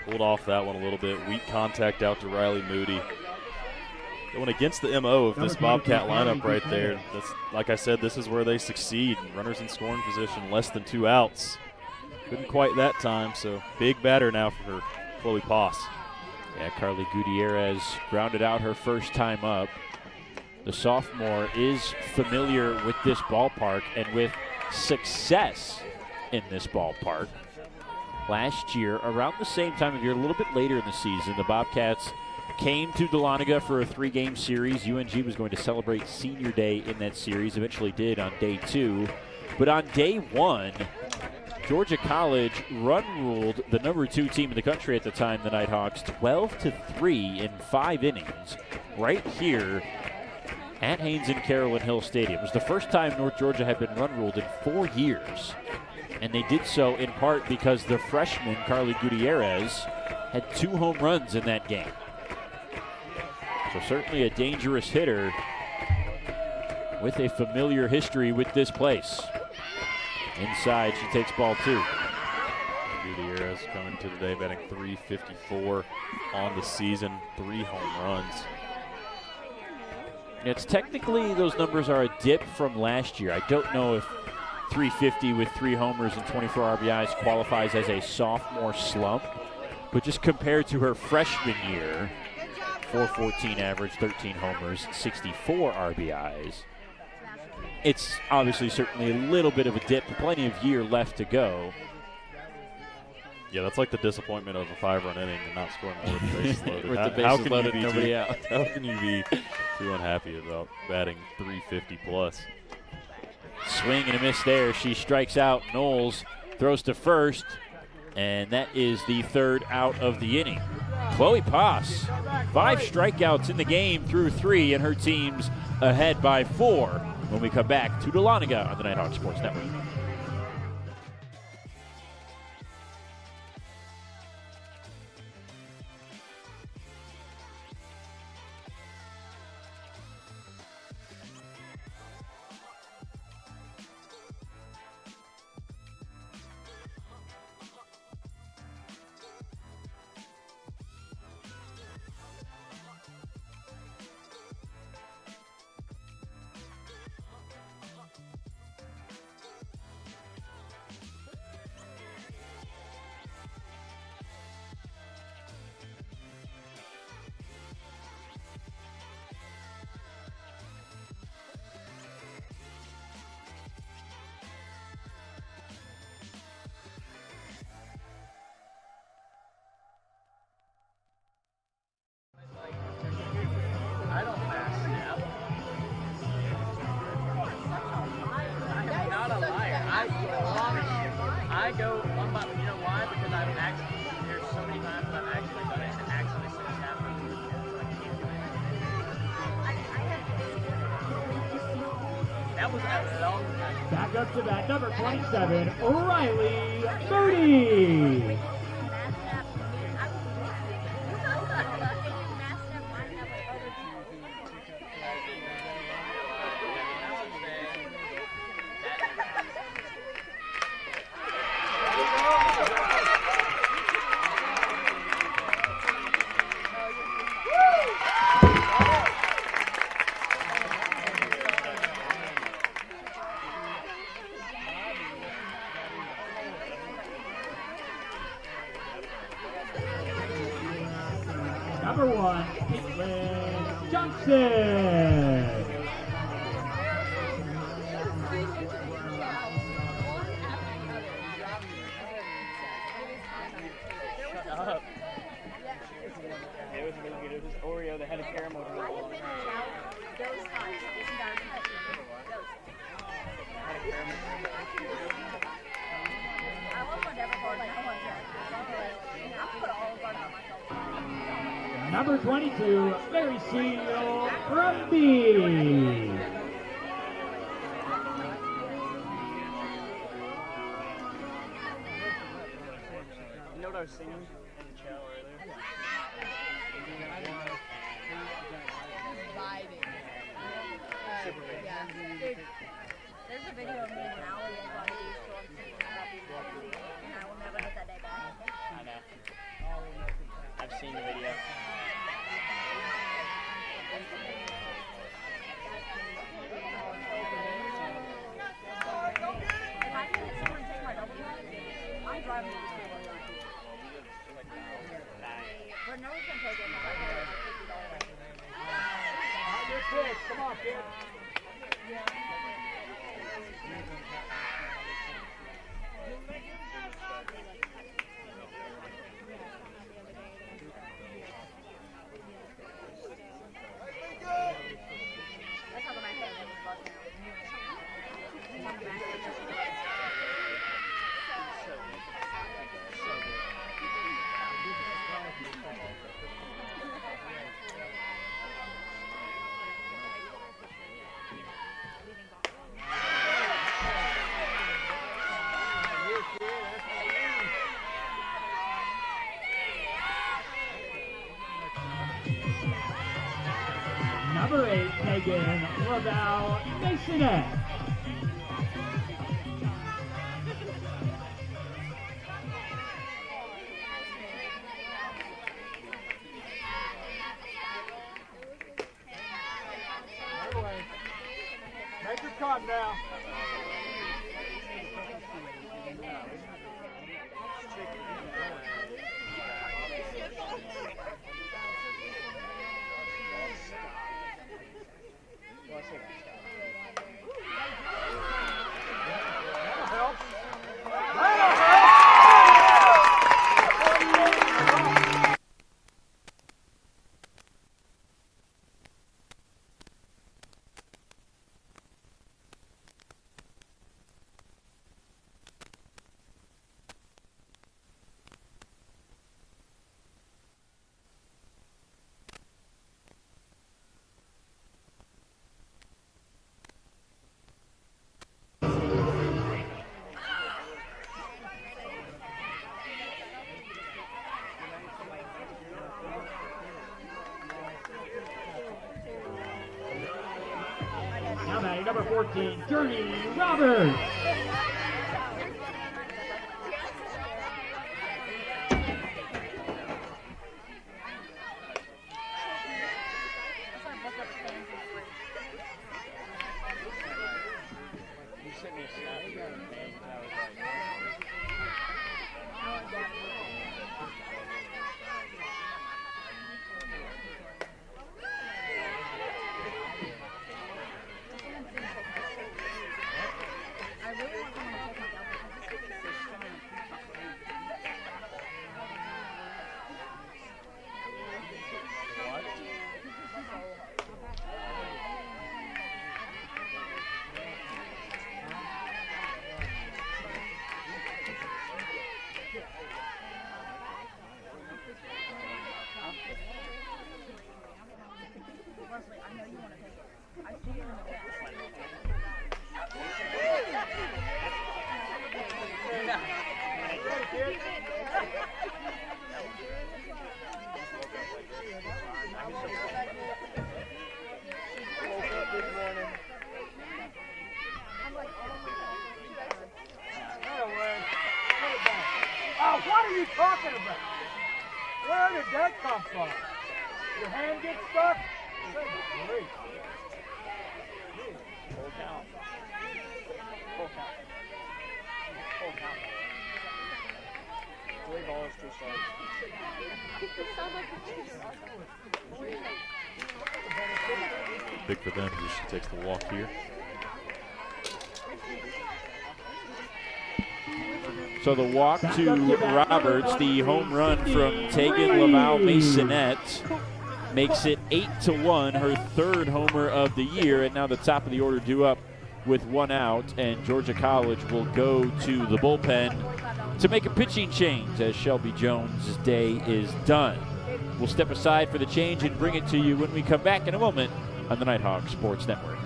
Pulled off that one a little bit. Weak contact out to Riley Moody. Going against the MO of this Bobcat lineup right there. That's, like I said, this is where they succeed. Runners in scoring position, less than 2 outs. Couldn't quite that time, so big batter now for Chloe Poss. Yeah, Carly Gutierrez grounded out her first time up. The sophomore is familiar with this ballpark and with success in this ballpark. Last year, around the same time of year, a little bit later in the season, the Bobcats came to Dahlonega for a 3-game series. UNG was going to celebrate senior day in that series, eventually did on day 2. But on day 1, Georgia College run-ruled the number 2 team in the country at the time, the Nighthawks, 12-3 in 5 innings right here at Haynes and Carolyn Hill Stadium. It was the first time North Georgia had been run-ruled in 4 years. And they did so in part because the freshman, Carly Gutierrez, had 2 home runs in that game. So certainly a dangerous hitter with a familiar history with this place. Inside, she takes ball 2. Gutierrez coming to today, batting .354 on the season, 3 home runs. It's technically, those numbers are a dip from last year. I don't know if 350 with 3 homers and 24 RBIs qualifies as a sophomore slump, but just compared to her freshman year, 414 average, 13 homers, 64 RBIs. It's obviously certainly a little bit of a dip, plenty of year left to go. Yeah, that's like the disappointment of a 5-run inning and not scoring more with the bases loaded. With the bases loaded, nobody out. How can you be too unhappy about batting .350 plus? Swing and a miss there. She strikes out. Knowles throws to first, and that is the 3rd out of the inning. Chloe Poss, 5 strikeouts in the game through 3, and her team's ahead by 4 when we come back to Dahlonega on the Nighthawk Sports Network. I go one by, you know why? Because I've actually, there's so many times I've actually done it and actually said it's happened. So I can't do it. That was a long time. Back up to bat, number 27, Riley Moody. Number 1, Caitlin Johnson. Shut up. It was really good. It was Oreo that had a caramel roll on it. I want whatever. I want Number 22, Mary Seal from B. You know what I was singing in the shower earlier? There's a video of me and Allie on these and I will never get that day back. I know. I've seen the video. If I can get someone to take my W, I'm driving to the school. But no one can take it. Your pitch. Come on, kid. That's how the man says it was buzzing. Number 8, Megan Laval Masonette. Make your cut now. Now batting number 14, Journey Roberts. You sent me a snap of that, man, and I was like, I really want someone to take my W. Leslie, I know you want to take it. I see you in the back. Oh, what are you talking about? Where did that come from? Your hand gets stuck? Good grief. full count. Full count. Full count. 3 balls, 2 strikes. Big for them. She takes the walk here. So the walk to Roberts, the home run from Tegan Laval Masonette, makes it 8-1, her 3rd homer of the year, and now the top of the order due up with 1 out, and Georgia College will go to the bullpen to make a pitching change as Shelby Jones' day is done. We'll step aside for the change and bring it to you when we come back in a moment on the Nighthawk Sports Network.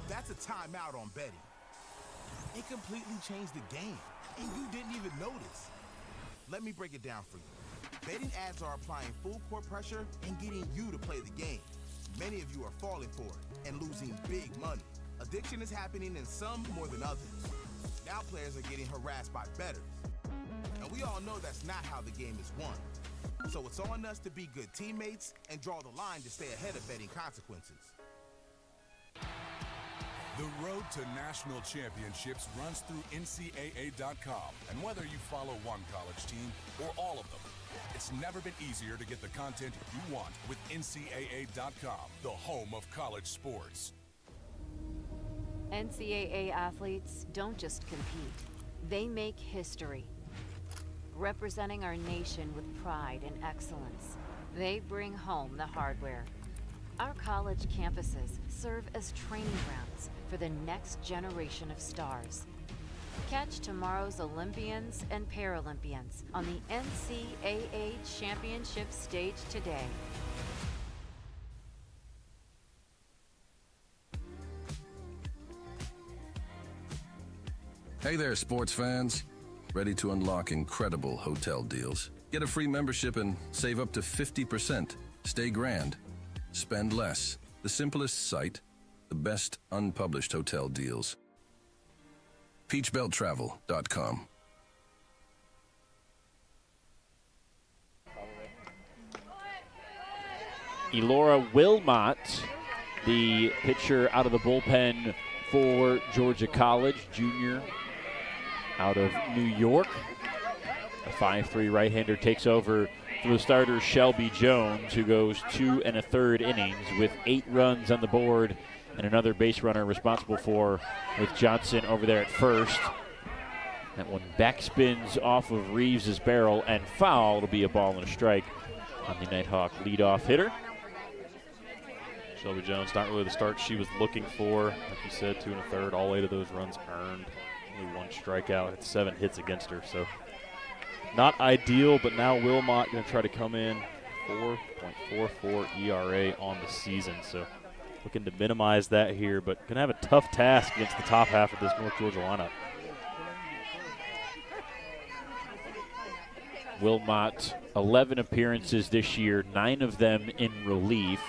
That's a timeout on betting. It completely changed the game, and you didn't even notice. Let me break it down for you. Betting ads are applying full court pressure and getting you to play the game. Many of you are falling for it and losing big money. Addiction is happening in some more than others. Now players are getting harassed by bettors. And we all know that's not how the game is won. So it's on us to be good teammates and draw the line to stay ahead of betting consequences. The road to national championships runs through NCAA.com. And whether you follow one college team or all of them, it's never been easier to get the content you want with NCAA.com, the home of college sports. NCAA athletes don't just compete, they make history. Representing our nation with pride and excellence, they bring home the hardware. Our college campuses serve as training grounds for the next generation of stars. Catch tomorrow's Olympians and Paralympians on the NCAA Championship stage today. Hey there, sports fans. Ready to unlock incredible hotel deals? Get a free membership and save up to 50%. Stay grand. Spend less. The simplest site, the best unpublished hotel deals. peachbelttravel.com. Elora Wilmot, the pitcher out of the bullpen for Georgia College, junior out of New York. A 5-3 right-hander takes over for the starter Shelby Jones, who goes 2 1/3 innings with 8 runs on the board and another base runner responsible for with Johnson over there at first. That one backspins off of Reeves' barrel and foul. It'll be a ball and a strike on the Nighthawk leadoff hitter. Shelby Jones, not really the start she was looking for. Like you said, 2 1/3, all 8 of those runs earned. Only 1 strikeout, had 7 hits against her. So not ideal, but now Wilmot going to try to come in. 4.44 ERA on the season. So looking to minimize that here, but going to have a tough task against the top half of this North Georgia lineup. Wilmot, 11 appearances this year, 9 of them in relief.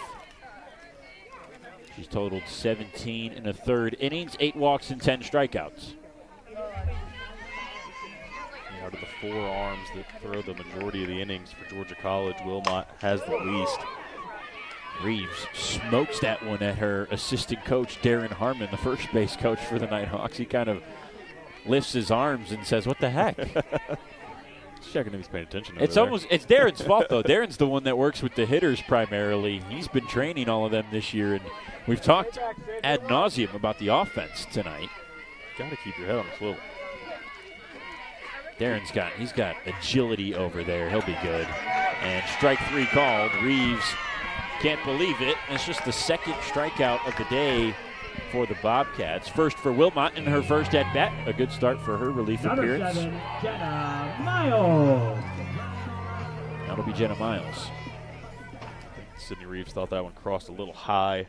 She's totaled 17 1/3 innings, 8 walks and 10 strikeouts. Out of the 4 arms that throw the majority of the innings for Georgia College, Wilmot has the least. Reeves smokes that one at her assistant coach, Darren Harmon, the first base coach for the Nighthawks. He kind of lifts his arms and says, "What the heck?" Just checking if he's paying attention. It's Darren's fault, though. Darren's the one that works with the hitters primarily. He's been training all of them this year, and we've talked ad nauseum about the offense tonight. Got to keep your head on the swivel. Darren's got agility over there. He'll be good. And strike 3 called. Reeves can't believe it. It's just the second strikeout of the day for the Bobcats. First for Wilmot in her first at-bat. A good start for her relief Number appearance. 7, Jenna Miles. That'll be Jenna Miles. I think Sydney Reeves thought that one crossed a little high.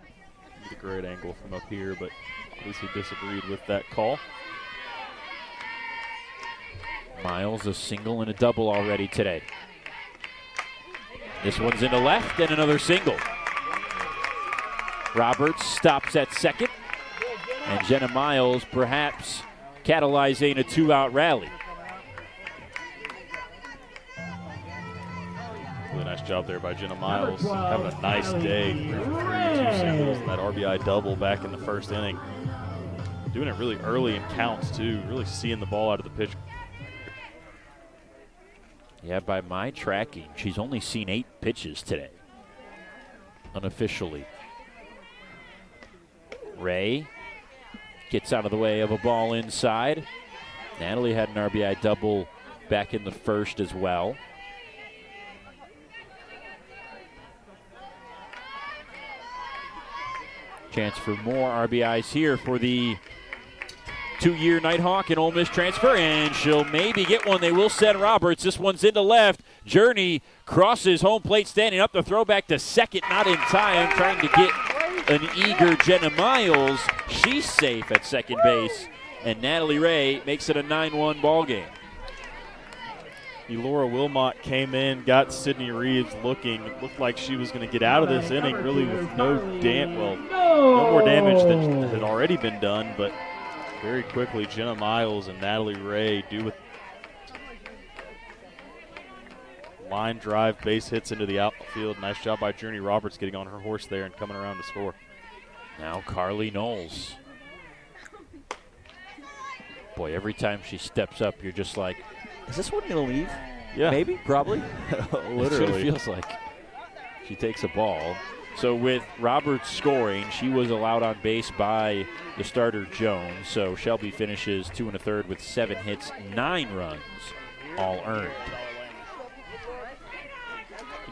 Get a great angle from up here, but at least he disagreed with that call. Miles, a single and a double already today. This one's into left and another single. Roberts stops at second, and Jenna Miles perhaps catalyzing a 2-out rally. Really nice job there by Jenna Miles. Having a nice day. 3 for 3, 2 singles, and that RBI double back in the first inning. Doing it really early in counts, too. Really seeing the ball out of the pitch. Yeah, by my tracking, she's only seen 8 pitches today, unofficially. Ray gets out of the way of a ball inside. Natalie had an RBI double back in the first as well. Chance for more RBIs here for the 2-year Nighthawk and Ole Miss transfer, and she'll maybe get one. They will send Roberts. This one's into left. Journey crosses home plate, standing up. The throwback to second, not in time, trying to get an eager Jenna Miles. She's safe at second base, and Natalie Ray makes it a 9-1 ball game. Elora Wilmot came in, got Sydney Reeves looking. It looked like she was going to get out of this inning really with no more damage than had already been done, but very quickly Jenna Miles and Natalie Ray do with line drive, base hits into the outfield. Nice job by Journey Roberts getting on her horse there and coming around to score. Now Carly Knowles. Boy, every time she steps up, you're just like, is this one going to leave? Yeah. Maybe, probably. Literally. That's what it feels like. She takes a ball. So with Roberts scoring, she was allowed on base by the starter Jones. So Shelby finishes 2 1/3 with 7 hits, 9 runs, all earned.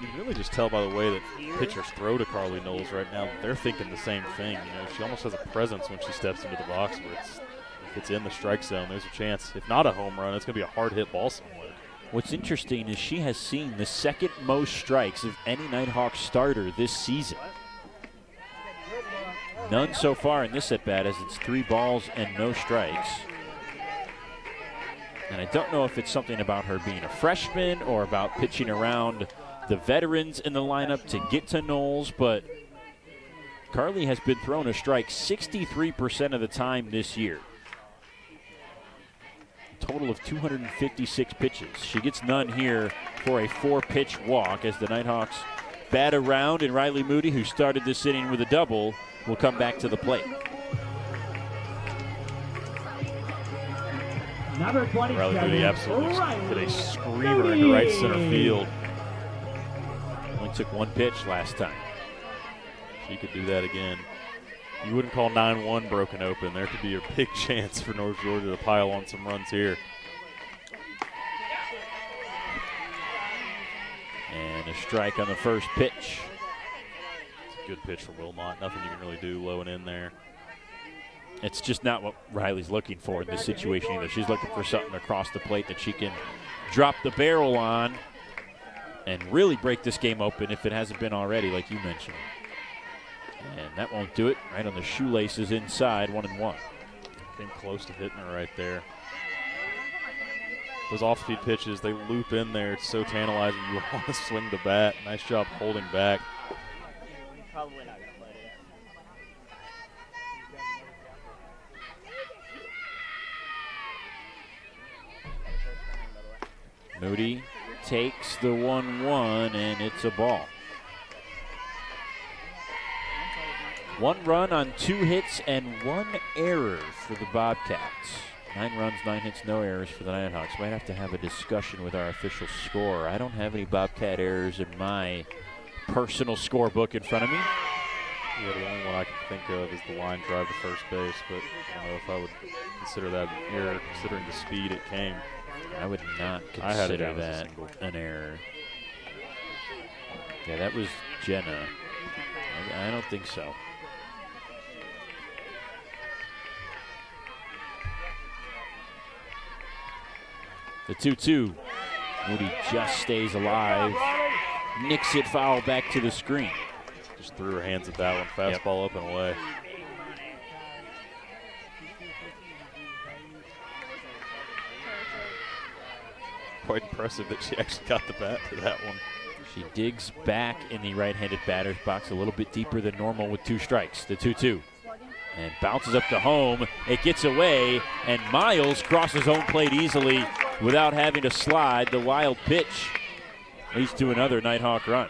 You can really just tell by the way that pitchers throw to Carly Knowles right now. They're thinking the same thing. You know, she almost has a presence when she steps into the box where if it's in the strike zone, there's a chance. If not a home run, it's going to be a hard hit ball somewhere. What's interesting is she has seen the second most strikes of any Nighthawk starter this season. None so far in this at-bat, as it's 3 balls and no strikes. And I don't know if it's something about her being a freshman or about pitching around the veterans in the lineup to get to Knowles, but Carly has been thrown a strike 63% of the time this year. Total of 256 pitches. She gets none here for a 4-pitch walk as the Nighthawks bat around, and Riley Moody, who started this inning with a double, will come back to the plate. Riley Moody absolutely hit a screamer into right center field. Only took 1 pitch last time. She could do that again. You wouldn't call 9-1 broken open. There could be a big chance for North Georgia to pile on some runs here. And a strike on the first pitch. It's a good pitch for Wilmot. Nothing you can really do low and in there. It's just not what Riley's looking for in this situation either. She's looking for something across the plate that she can drop the barrel on and really break this game open if it hasn't been already, like you mentioned. And that won't do it. Right on the shoelaces inside, 1-1. Came close to hitting her right there. Those off-speed pitches, they loop in there. It's so tantalizing. You want to swing the bat. Nice job holding back. Probably not going to play it. Moody takes the 1-1, and it's a ball. 1 run on 2 hits and 1 error for the Bobcats. 9 runs, 9 hits, no errors for the Nighthawks. Might have to have a discussion with our official scorer. I don't have any Bobcat errors in my personal scorebook in front of me. Yeah, the only one I can think of is the line drive to first base, but I don't know if I would consider that an error considering the speed it came. I would not I had it consider down as a that single. an error. Yeah, that was Jenna. I don't think so. The 2-2. Moody just stays alive. Nicks it foul back to the screen. Just threw her hands at that one. Fastball up and away. Quite impressive that she actually got the bat to that one. She digs back in the right-handed batter's box a little bit deeper than normal with 2 strikes. The 2-2. And bounces up to home. It gets away, and Miles crosses home plate easily without having to slide. The wild pitch leads to another Nighthawk run.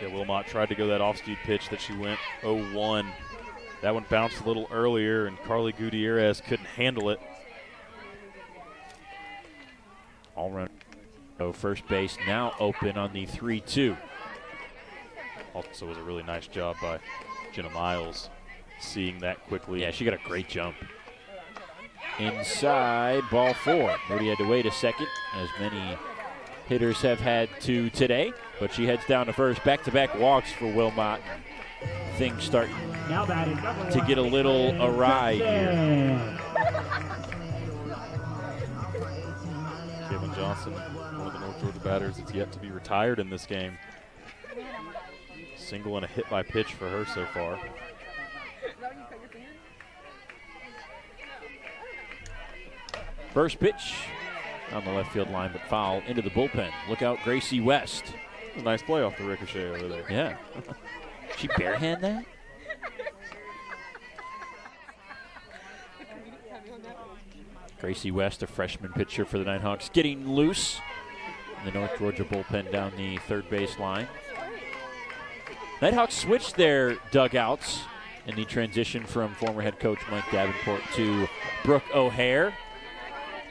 Yeah, Wilmot tried to go that off-speed pitch that she went 0-1. That one bounced a little earlier, and Carly Gutierrez couldn't handle it. All run. So first base now open on the 3-2. Also was a really nice job by Jenna Miles seeing that quickly. Yeah, she got a great jump. Inside, ball 4. Moody had to wait a second, as many hitters have had to today, but she heads down to first. Back-to-back walks for Wilmot. Things start to get a little awry here. Kevin Johnson, one of the North Georgia batters that's yet to be retired in this game. Single and a hit by pitch for her so far. First pitch on the left field line, but foul into the bullpen. Look out, Gracie West. A nice play off the ricochet over there. Yeah. She barehand that? Gracie West, a freshman pitcher for the Nighthawks, getting loose in the North Georgia bullpen down the third base line. Nighthawks switched their dugouts in the transition from former head coach Mike Davenport to Brooke O'Hare.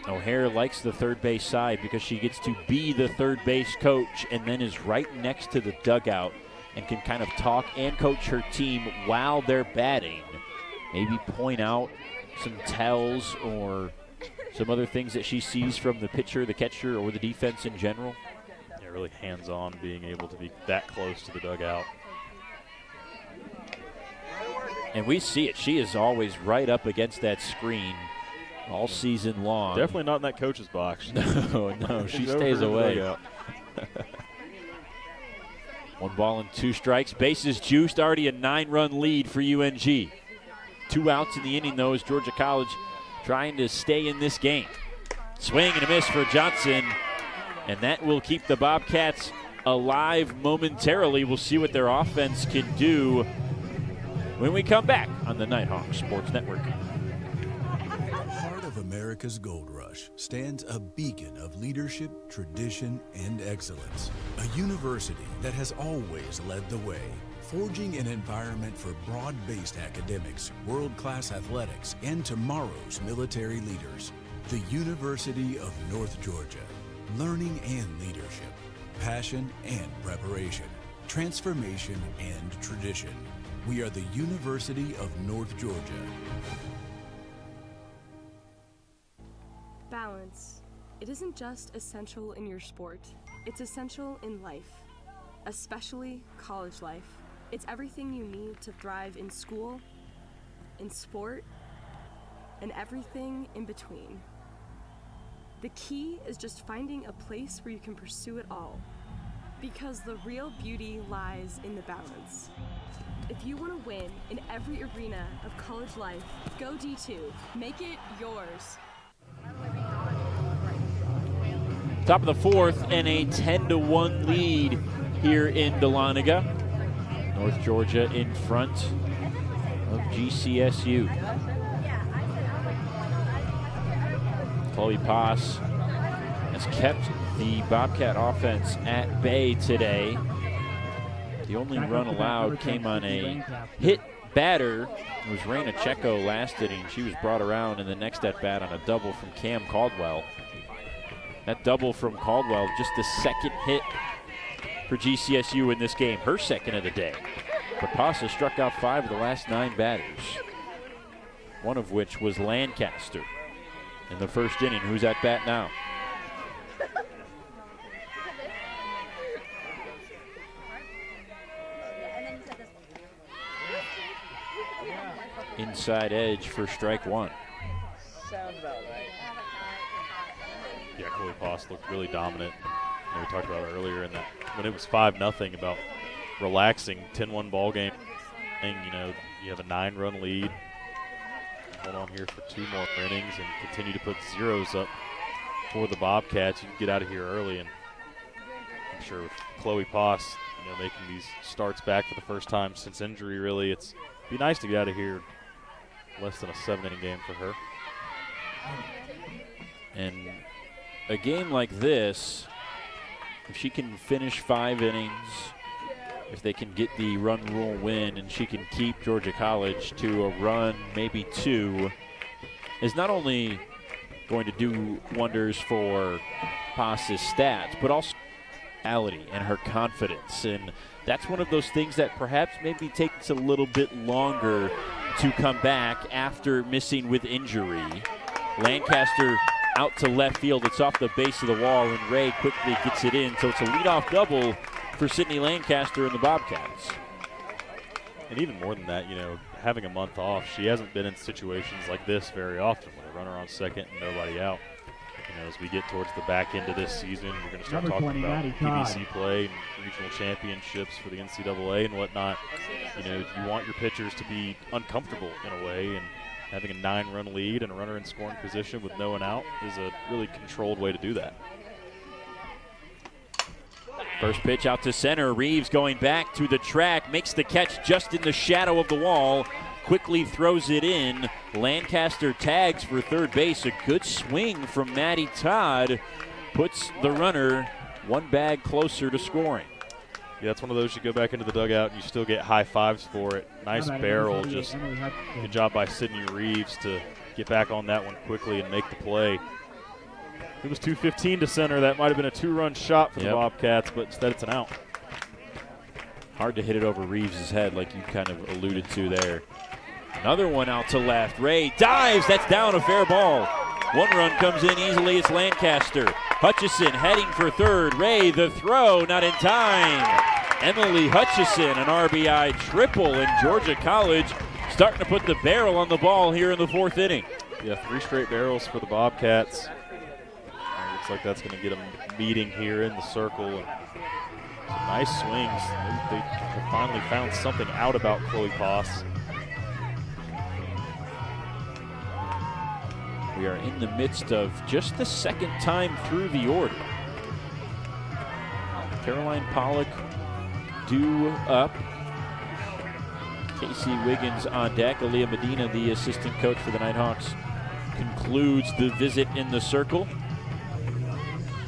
O'Hare likes the third base side because she gets to be the third base coach and then is right next to the dugout and can kind of talk and coach her team while they're batting. Maybe point out some tells or some other things that she sees from the pitcher, the catcher, or the defense in general. Yeah, really hands-on, being able to be that close to the dugout. And we see it. She is always right up against that screen all season long. Definitely not in that coach's box. No, she stays away. 1 ball and 2 strikes. Bases juiced, already a 9-run lead for UNG. 2 outs in the inning, though, as Georgia College trying to stay in this game. Swing and a miss for Johnson, and that will keep the Bobcats alive momentarily. We'll see what their offense can do when we come back on the Nighthawk Sports Network. Heart of America's Gold Rush stands a beacon of leadership, tradition, and excellence. A university that has always led the way, forging an environment for broad-based academics, world-class athletics, and tomorrow's military leaders. The University of North Georgia. Learning and leadership, passion and preparation, transformation and tradition. We are the University of North Georgia. Balance. It isn't just essential in your sport, it's essential in life, especially college life. It's everything you need to thrive in school, in sport, and everything in between. The key is just finding a place where you can pursue it all, because the real beauty lies in the balance. If you want to win in every arena of college life, go D2. Make it yours. Top of the fourth and a 10-1 lead here in Dahlonega. North Georgia in front of GCSU. Chloe Poss has kept the Bobcat offense at bay today. The only run allowed came on a hit batter. It was Raina Checo last inning. She was brought around in the next at-bat on a double from Cam Caldwell. That double from Caldwell, just the second hit for GCSU in this game, her second of the day. But Poss has struck out 5 of the last 9 batters, one of which was Lancaster in the first inning, who's at bat now. Inside edge for strike 1. Sounds about right. Yeah, Chloe Poss looked really dominant. And we talked about it earlier in that when it was 5-0 about relaxing 10-1 ball game. And, you know, you have a 9-run lead. Hold on here for 2 more innings and continue to put zeros up for the Bobcats. You can get out of here early, and I'm sure with Chloe Poss, you know, making these starts back for the first time since injury, really, it'd be nice to get out of here. Less than a 7-inning game for her. And a game like this, if she can finish 5 innings, if they can get the run rule win and she can keep Georgia College to a run, maybe 2, is not only going to do wonders for Poss's stats, but also reality and her confidence. And that's one of those things that perhaps maybe takes a little bit longer to come back after missing with injury. Lancaster out to left field. It's off the base of the wall, and Ray quickly gets it in. So it's a leadoff double for Sydney Lancaster and the Bobcats. And even more than that, you know, having a month off, she hasn't been in situations like this very often with a runner on second and nobody out. You know, as we get towards the back end of this season, we're going to start talking about PBC play and regional championships for the NCAA and whatnot. You know, you want your pitchers to be uncomfortable in a way, and having a 9-run lead and a runner in scoring position with no one out is a really controlled way to do that. First pitch out to center. Reeves going back to the track, makes the catch just in the shadow of the wall, quickly throws it in. Lancaster tags for third base. A good swing from Maddie Todd puts the runner one bag closer to scoring. Yeah, that's one of those you go back into the dugout and you still get high fives for it. Nice barrel. Just good job by Sydney Reeves to get back on that one quickly and make the play. It was 2:15 to center. That might have been a 2-run shot for the Bobcats, but instead it's an out. Hard to hit it over Reeves' head like you kind of alluded to there. Another one out to left. Ray dives. That's down, a fair ball. One run comes in easily. It's Lancaster. Hutchison heading for third. Ray, the throw, not in time. Emily Hutchison, an RBI triple in Georgia College, starting to put the barrel on the ball here in the fourth inning. Yeah, 3 straight barrels for the Bobcats. Looks like that's going to get them meeting here in the circle. And some nice swings. They finally found something out about Chloe Poss. We are in the midst of just the second time through the order. Caroline Pollock due up. Casey Wiggins on deck. Aaliyah Medina, the assistant coach for the Nighthawks, concludes the visit in the circle.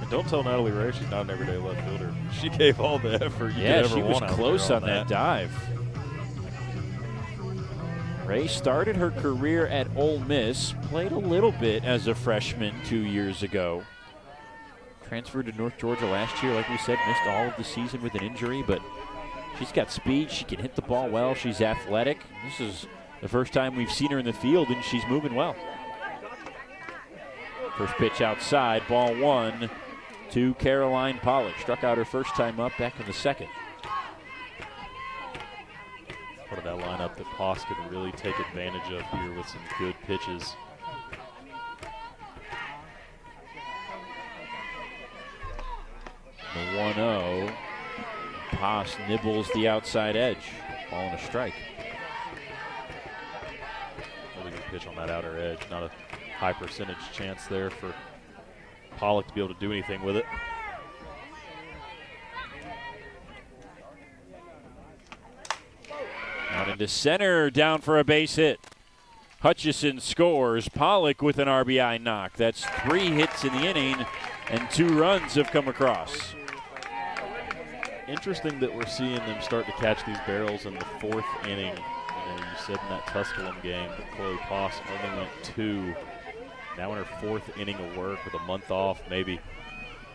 And don't tell Natalie Ray she's not an everyday left fielder. She gave all the effort you could ever she was want out close there on that dive. Ray started her career at Ole Miss, played a little bit as a freshman 2 years ago. Transferred to North Georgia last year, like we said, missed all of the season with an injury, but she's got speed, she can hit the ball well, she's athletic. This is the first time we've seen her in the field, and she's moving well. First pitch outside, ball 1 to Caroline Pollock. Struck out her first time up back in the second. Part of that lineup that Poss could really take advantage of here with some good pitches. The 1-0. Poss nibbles the outside edge. Ball and a strike. Really good pitch on that outer edge. Not a high percentage chance there for Pollock to be able to do anything with it. Out into center, down for a base hit. Hutchison scores. Pollock with an RBI knock. That's 3 hits in the inning, and 2 runs have come across. Interesting that we're seeing them start to catch these barrels in the 4th inning. You said in that Tusculum game that Chloe Poss only went 2. Now in her 4th inning of work with a month off, maybe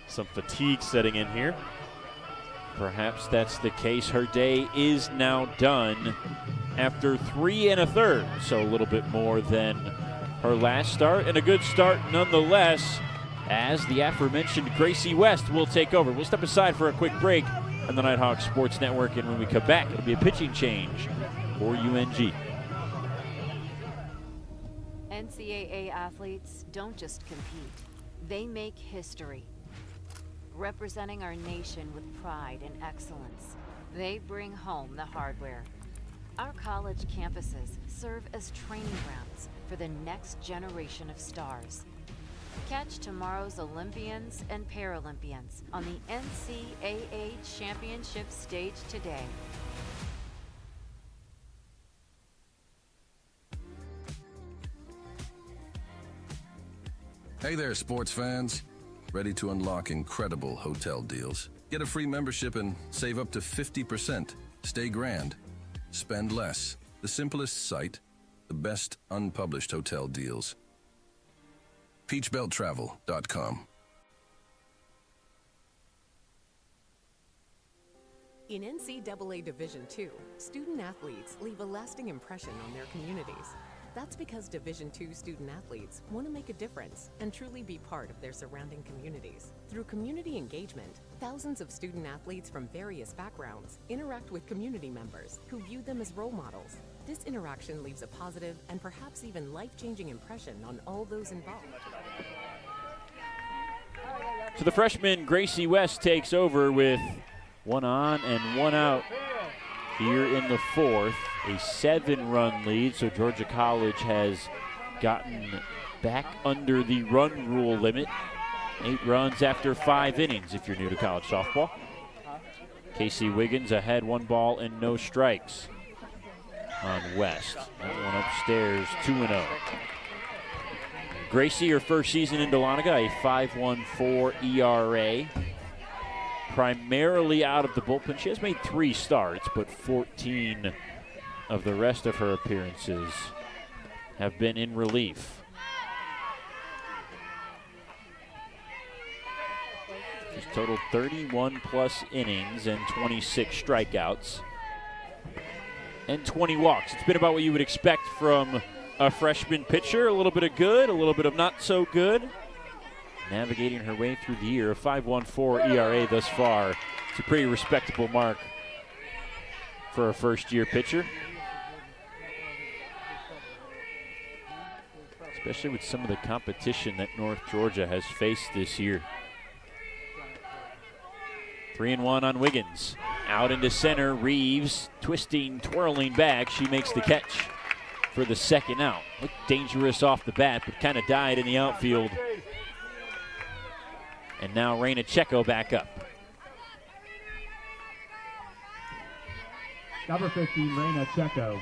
some fatigue setting in here. Perhaps that's the case. Her day is now done after 3 1/3, so a little bit more than her last start, and a good start nonetheless, as the aforementioned Gracie West will take over. We'll step aside for a quick break on the Nighthawk Sports Network, and when we come back, it'll be a pitching change for UNG. NCAA athletes don't just compete, they make history. Representing our nation with pride and excellence, they bring home the hardware. Our college campuses serve as training grounds for the next generation of stars. Catch tomorrow's Olympians and Paralympians on the NCAA Championship stage today. Hey there, sports fans. Ready to unlock incredible hotel deals? Get a free membership and save up to 50%. Stay grand. Spend less. The simplest site, the best unpublished hotel deals. peachbelttravel.com. In NCAA Division II, student athletes leave a lasting impression on their communities. That's because Division II student athletes want to make a difference and truly be part of their surrounding communities. Through community engagement, thousands of student athletes from various backgrounds interact with community members who view them as role models. This interaction leaves a positive and perhaps even life-changing impression on all those involved. So the freshman Gracie West takes over with one on and one out here in the fourth. A 7-run lead, so Georgia College has gotten back under the run rule limit. 8 runs after 5 innings if you're new to college softball. Casey Wiggins ahead, 1 ball and no strikes on West. That one upstairs, 2-0. Gracie, her first season in Dahlonega, a 5.14 ERA. Primarily out of the bullpen. She has made 3 starts, but 14 of the rest of her appearances have been in relief. She's totaled 31-plus innings and 26 strikeouts and 20 walks. It's been about what you would expect from a freshman pitcher. A little bit of good, a little bit of not so good. Navigating her way through the year, a 5.14 ERA thus far. It's a pretty respectable mark for a first-year pitcher. Especially with some of the competition that North Georgia has faced this year. 3-1 on Wiggins. Out into center, Reeves twisting, twirling back. She makes the catch for the second out. Looked dangerous off the bat, but kind of died in the outfield. And now Reina Checo back up. Number 15, Reina Checo.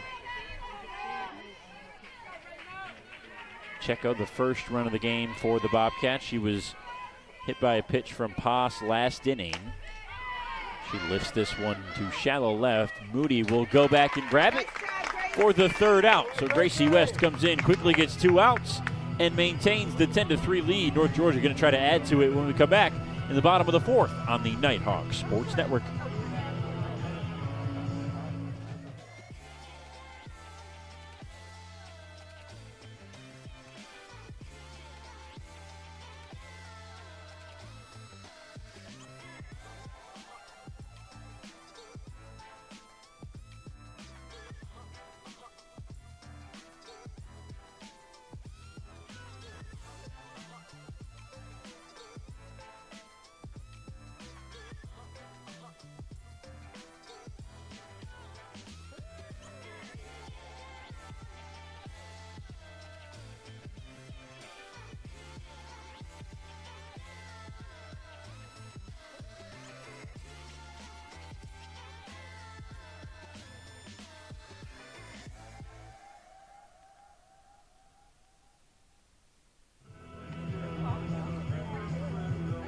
Checo, the first run of the game for the Bobcats. She was hit by a pitch from Poss last inning. She lifts this one to shallow left. Moody will go back and grab it for the third out. So Gracie West comes in, quickly gets 2 outs, and maintains the 10-3 lead. North Georgia going to try to add to it when we come back in the bottom of the fourth on the Nighthawk Sports Network.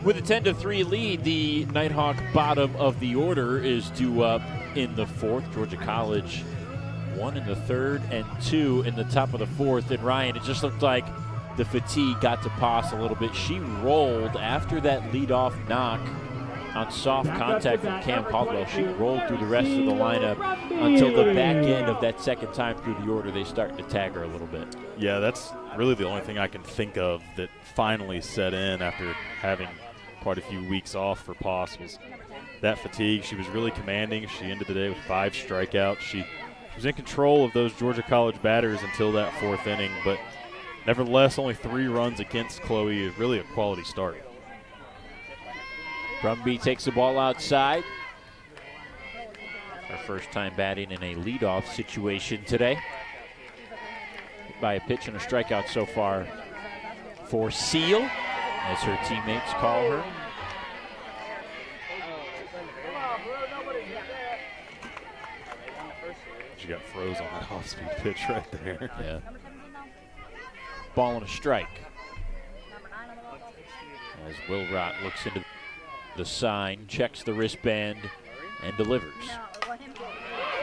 With a 10-3 lead, the Nighthawk bottom of the order is due up in the fourth. Georgia College 1 in the third and 2 in the top of the fourth. And Ryan, it just looked like the fatigue got to Poss a little bit. She rolled after that leadoff knock on soft contact from Cam Caldwell. She rolled through the rest of the lineup until the back end of that second time through the order. They started to tag her a little bit. Yeah, that's really the only thing I can think of that finally set in after having quite a few weeks off for Poss was that fatigue. She was really commanding. She ended the day with 5 strikeouts. She was in control of those Georgia College batters until that 4th inning, but nevertheless, only 3 runs against Chloe. Really a quality start. Brumby takes the ball outside. Her first time batting in a leadoff situation today. Hit by a pitch and a strikeout so far for Seal, as her teammates call her. She got froze on that off-speed pitch right there. Yeah. Ball and a strike. As Wilrott looks into the sign, checks the wristband, and delivers.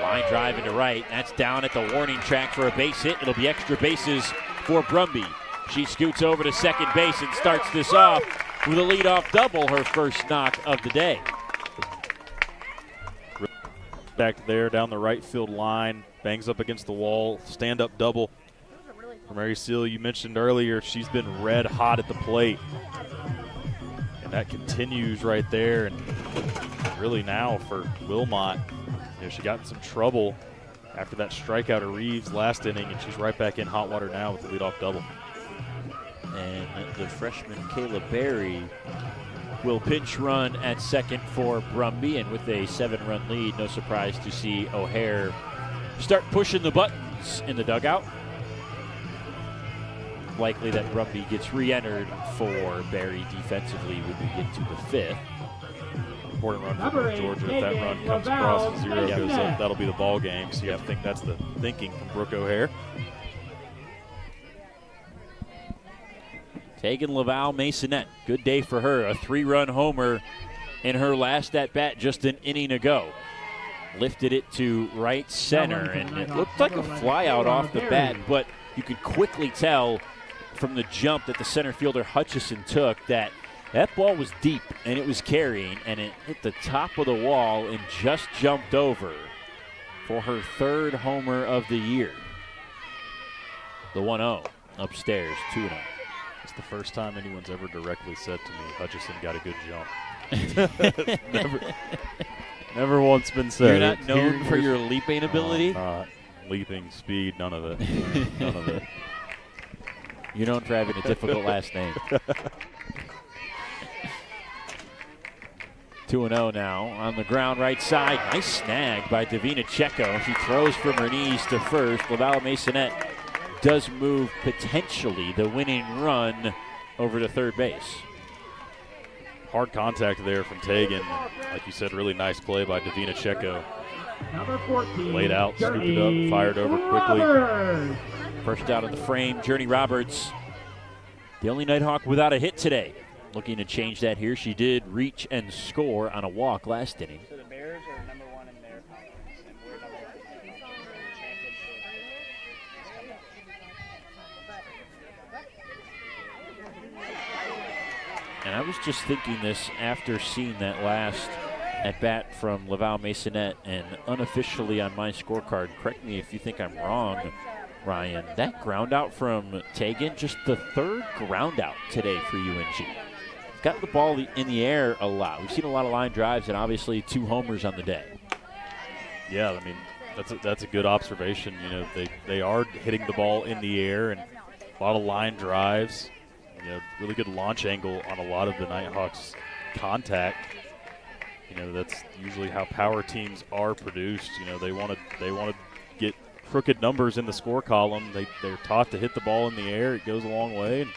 Line drive into right. That's down at the warning track for a base hit. It'll be extra bases for Brumby. She scoots over to second base and starts this off with a leadoff double, her first knock of the day. Back there down the right field line, bangs up against the wall, stand-up double. Mary Seal, you mentioned earlier, she's been red hot at the plate. And that continues right there. And really now for Wilmot, she got in some trouble after that strikeout of Reeves last inning, and she's right back in hot water now with the leadoff double. And the freshman Kayla Berry will pinch run at second for Brumby, and with a 7-run lead, no surprise to see O'Hare start pushing the buttons in the dugout. Likely that Brumby gets re-entered for Berry defensively when we get to the 5th. Important run for North Georgia. If that run comes across and 0 goes up, that'll be the ball game. So you have to think that's the thinking from Brooke O'Hare. Tegan Laval Masonette, good day for her. A 3-run homer in her last at-bat just an inning ago. Lifted it to right center, and it looked like a flyout off the bat, but you could quickly tell from the jump that the center fielder Hutchison took that ball was deep and it was carrying, and it hit the top of the wall and just jumped over for her 3rd homer of the year. The 1-0 upstairs, 2-0. It's the first time anyone's ever directly said to me, Hutchison got a good jump. Never once been said. You're not known for your leaping ability? Not leaping, speed, none of it. None of it. You're known for having a difficult last name. 2-0 now on the ground right side. Nice snag by Davina Checo. She throws from her knees to first. Laval Masonette does move potentially the winning run over to third base. Hard contact there from Tegan. Like you said, really nice play by Davina Checo. Number 14. Laid out, scooped it up, fired over quickly. First out of the frame, Journey Roberts. The only Nighthawk without a hit today. Looking to change that here. She did reach and score on a walk last inning. So the Bears are number 1 in their conference, and we're number 1 in the championship. And I was just thinking this after seeing that last at-bat from Laval Masonette, and unofficially on my scorecard, correct me if you think I'm wrong, Ryan, that ground out from Tegan, just the 3rd ground out today for UNG. Got the ball in the air a lot. We've seen a lot of line drives and obviously 2 homers on the day. Yeah, I mean, that's a good observation. You know, they are hitting the ball in the air and a lot of line drives. You know, really good launch angle on a lot of the Nighthawks' contact. You know, that's usually how power teams are produced. You know, they want to get crooked numbers in the score column. They're taught to hit the ball in the air. It goes a long way and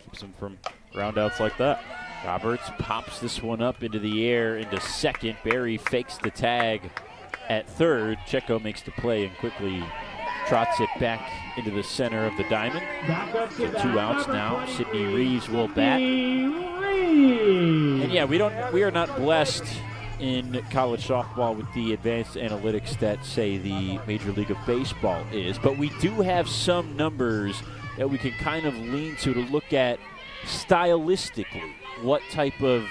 keeps them from ground outs like that. Roberts pops this one up into the air into second. Berry fakes the tag at third. Checo makes the play and quickly trots it back into the center of the diamond. So 2 outs now. Sydney Reeves will bat. And yeah, we are not blessed in college softball with the advanced analytics that say the Major League of Baseball is, but we do have some numbers that we can kind of lean to look at stylistically what type of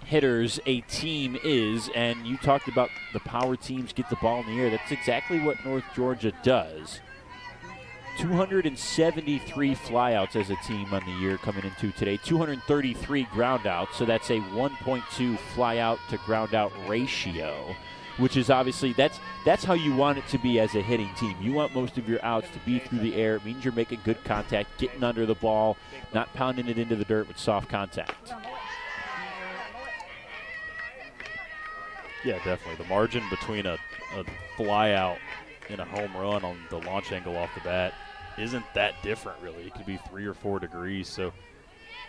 hitters a team is. And you talked about the power teams get the ball in the air. That's exactly what North Georgia does. 273 flyouts as a team on the year coming into today. 233 groundouts, so that's a 1.2 flyout to groundout ratio, which is obviously that's how you want it to be as a hitting team. You want most of your outs to be through the air. It means you're making good contact, getting under the ball, not pounding it into the dirt with soft contact. Yeah, definitely. The margin between a flyout and a home run on the launch angle off the bat isn't that different, really. It could be 3 or 4 degrees. So,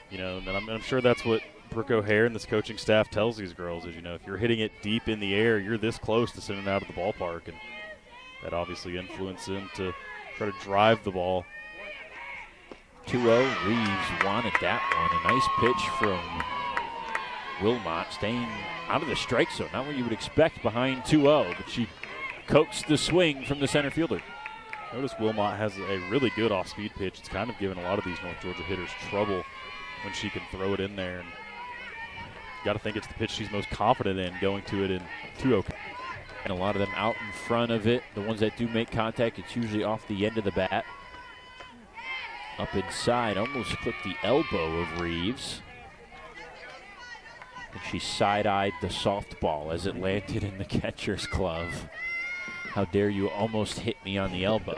you know, and I'm sure that's what Brooke O'Hare and this coaching staff tells these girls is, you know, if you're hitting it deep in the air, you're this close to sending it out of the ballpark. And that obviously influences them to try to drive the ball. 2-0, Reeves wanted that one. A nice pitch from Wilmot, staying out of the strike zone. Not what you would expect behind 2-0, but she coaxed the swing from the center fielder. Notice Wilmot has a really good off-speed pitch. It's kind of given a lot of these North Georgia hitters trouble when she can throw it in there. And you got to think it's the pitch she's most confident in, going to it in 2-0. And a lot of them out in front of it. The ones that do make contact, it's usually off the end of the bat. Up inside, almost clipped the elbow of Reeves. And she side-eyed the softball as it landed in the catcher's glove. How dare you almost hit me on the elbow.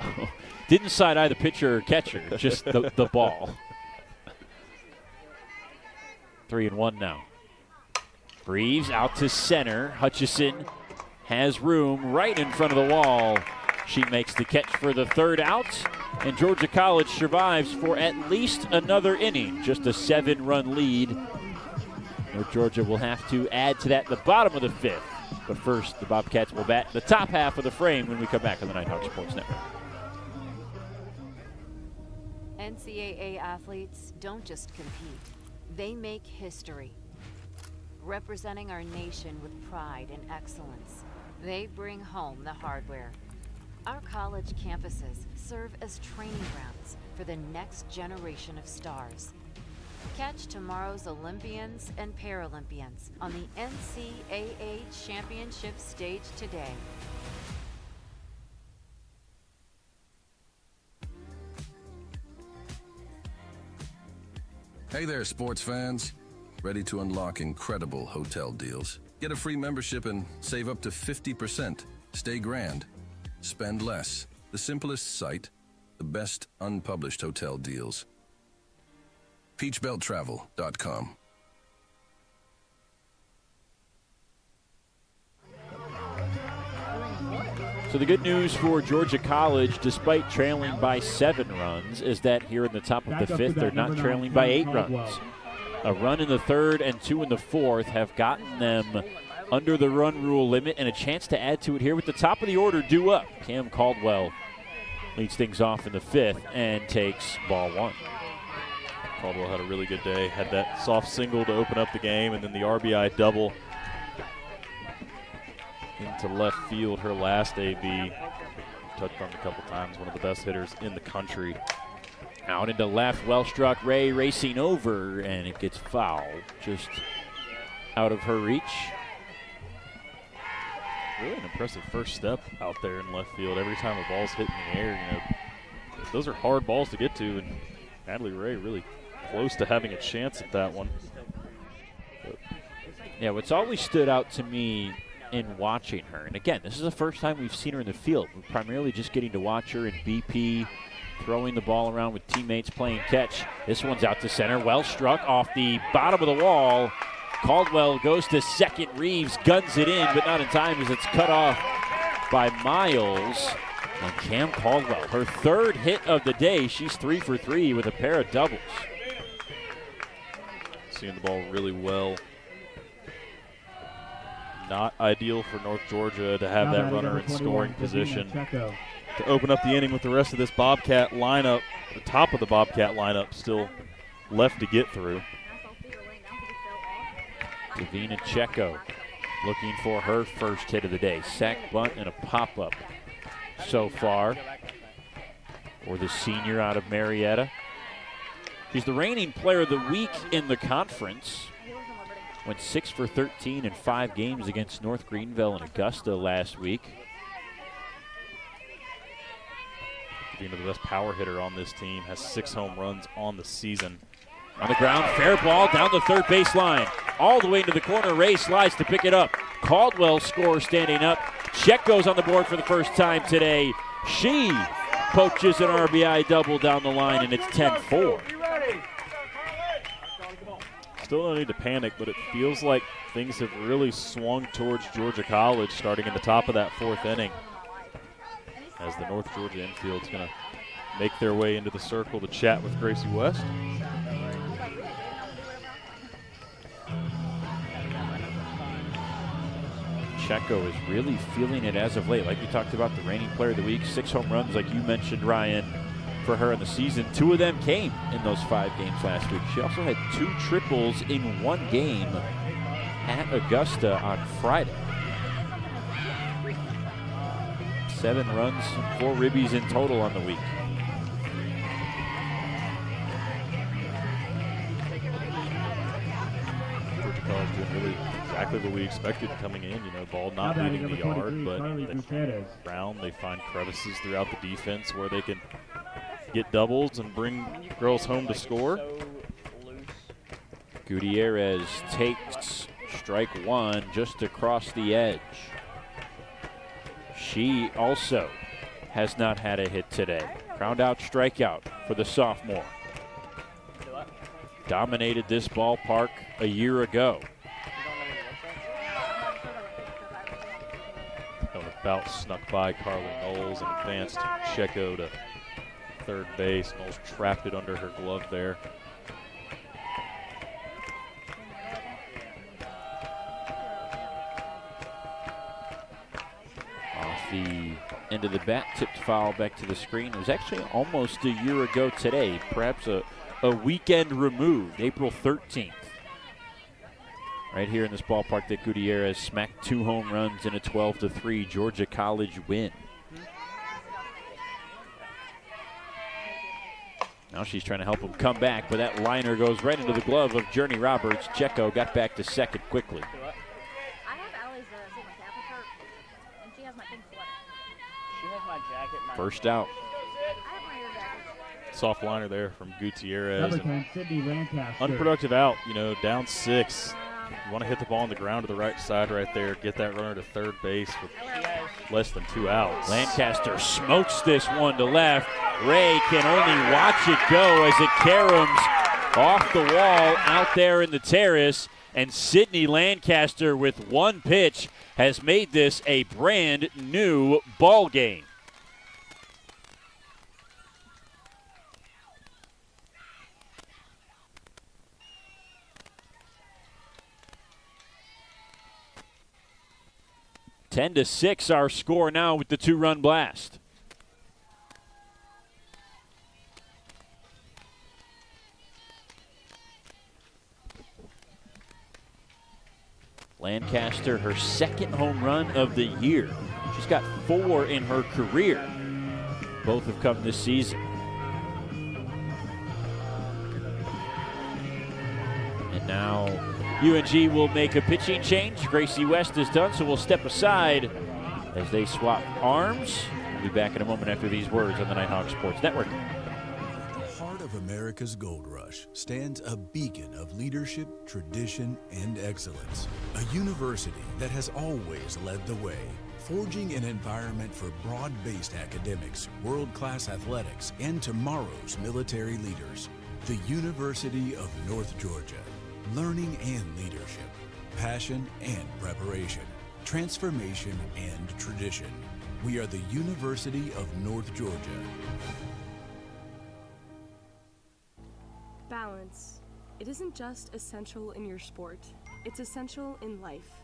Didn't side-eye the pitcher or catcher, just the ball. 3-1 now. Reeves out to center. Hutchison has room right in front of the wall. She makes the catch for the third out, and Georgia College survives for at least another inning. Just a 7-run lead. North Georgia will have to add to that at the bottom of the fifth. But first, the Bobcats will bat the top half of the frame when we come back on the Nighthawk Sports Network. NCAA athletes don't just compete, they make history. Representing our nation with pride and excellence, they bring home the hardware. Our college campuses serve as training grounds for the next generation of stars. Catch tomorrow's Olympians and Paralympians on the NCAA Championship stage today. Hey there, sports fans. Ready to unlock incredible hotel deals? Get a free membership and save up to 50%. Stay grand. Spend less. The simplest site, the best unpublished hotel deals. peachbeltravel.com. So the good news for Georgia College, despite trailing by 7 runs, is that here in the top of the fifth, they're not trailing by 8 runs. A run in the third and 2 in the fourth have gotten them under the run rule limit, and a chance to add to it here with the top of the order due up. Cam Caldwell leads things off in the fifth and takes ball 1. Caldwell had a really good day. Had that soft single to open up the game, and then the RBI double into left field. Her last AB, touched on it a couple times, one of the best hitters in the country. Out into left, well struck. Ray racing over, and it gets foul, just out of her reach. Really an impressive first step out there in left field. Every time a ball's hit in the air, those are hard balls to get to, and Natalie Ray really close to having a chance at that one. Yeah, what's always stood out to me in watching her, and again, this is the first time we've seen her in the field. We're primarily just getting to watch her in BP, throwing the ball around with teammates playing catch. This one's out to center, well struck off the bottom of the wall. Caldwell goes to second. Reeves guns it in, but not in time as it's cut off by Miles. And Cam Caldwell, her third hit of the day. She's 3 for 3 with a pair of doubles. Seeing the ball really well. Not ideal for North Georgia to have that runner in scoring position to open up the inning with the rest of this Bobcat lineup. The top of the Bobcat lineup still left to get through. Davina Checo looking for her first hit of the day. Sack bunt and a pop-up so far for the senior out of Marietta. She's the reigning player of the week in the conference. Went 6 for 13 in 5 games against North Greenville and Augusta last week. Being the best power hitter on this team, has 6 home runs on the season. On the ground, fair ball down the third baseline. All the way into the corner, Ray slides to pick it up. Caldwell scores standing up. Check goes on the board for the first time today. She poaches an RBI double down the line, and it's 10-4. Still don't need to panic, but it feels like things have really swung towards Georgia College starting in the top of that 4th inning, as the North Georgia infield's going to make their way into the circle to chat with Gracie West. Checo is really feeling it as of late. Like we talked about, the reigning player of the week, 6 home runs, like you mentioned, Ryan, for her in the season. 2 of them came in those 5 games last week. She also had 2 triples in 1 game at Augusta on Friday. 7 runs, 4 ribbies in total on the week. Georgia College doing really exactly what we expected coming in. You know, ball not leaving the yard, but around they find crevices throughout the defense where they can get doubles and bring girls home to score. Gutierrez takes strike one just across the edge. She also has not had a hit today. Ground out strikeout for the sophomore. Dominated this ballpark a year ago. About snuck by Carly Knowles and advanced Checo to third base. Knowles trapped it under her glove there. Off the end of the bat, tipped foul back to the screen. It was actually almost a year ago today, perhaps a weekend removed, April 13th. Right here in this ballpark that Gutierrez smacked 2 home runs in a 12-3 Georgia College win. Now she's trying to help him come back, but that liner goes right into the glove of Journey Roberts. Checo got back to second quickly. I have Allie's Sigma Kappa shirt, and she has my pink sweater. She has my jacket. First out. I have my ear jacket. Soft liner there from Gutierrez. Number 10, Sydney Lancaster. Unproductive out, you know, down 6. You want to hit the ball on the ground to the right side right there, get that runner to third base with less than 2 outs. Lancaster smokes this one to left. Ray can only watch it go as it caroms off the wall out there in the terrace. And Sydney Lancaster with one pitch has made this a brand new ball game. Ten to 6 our score now with the 2-run blast. Lancaster, her second home run of the year. She's got 4 in her career. Both have come this season. And now UNG will make a pitching change. Gracie West is done, so we'll step aside as they swap arms. We'll be back in a moment after these words on the Nighthawk Sports Network. At the heart of America's gold rush stands a beacon of leadership, tradition, and excellence. A university that has always led the way, forging an environment for broad-based academics, world-class athletics, and tomorrow's military leaders. The University of North Georgia. Learning and leadership, passion and preparation, transformation and tradition. We are the University of North Georgia. Balance. It isn't just essential in your sport, it's essential in life,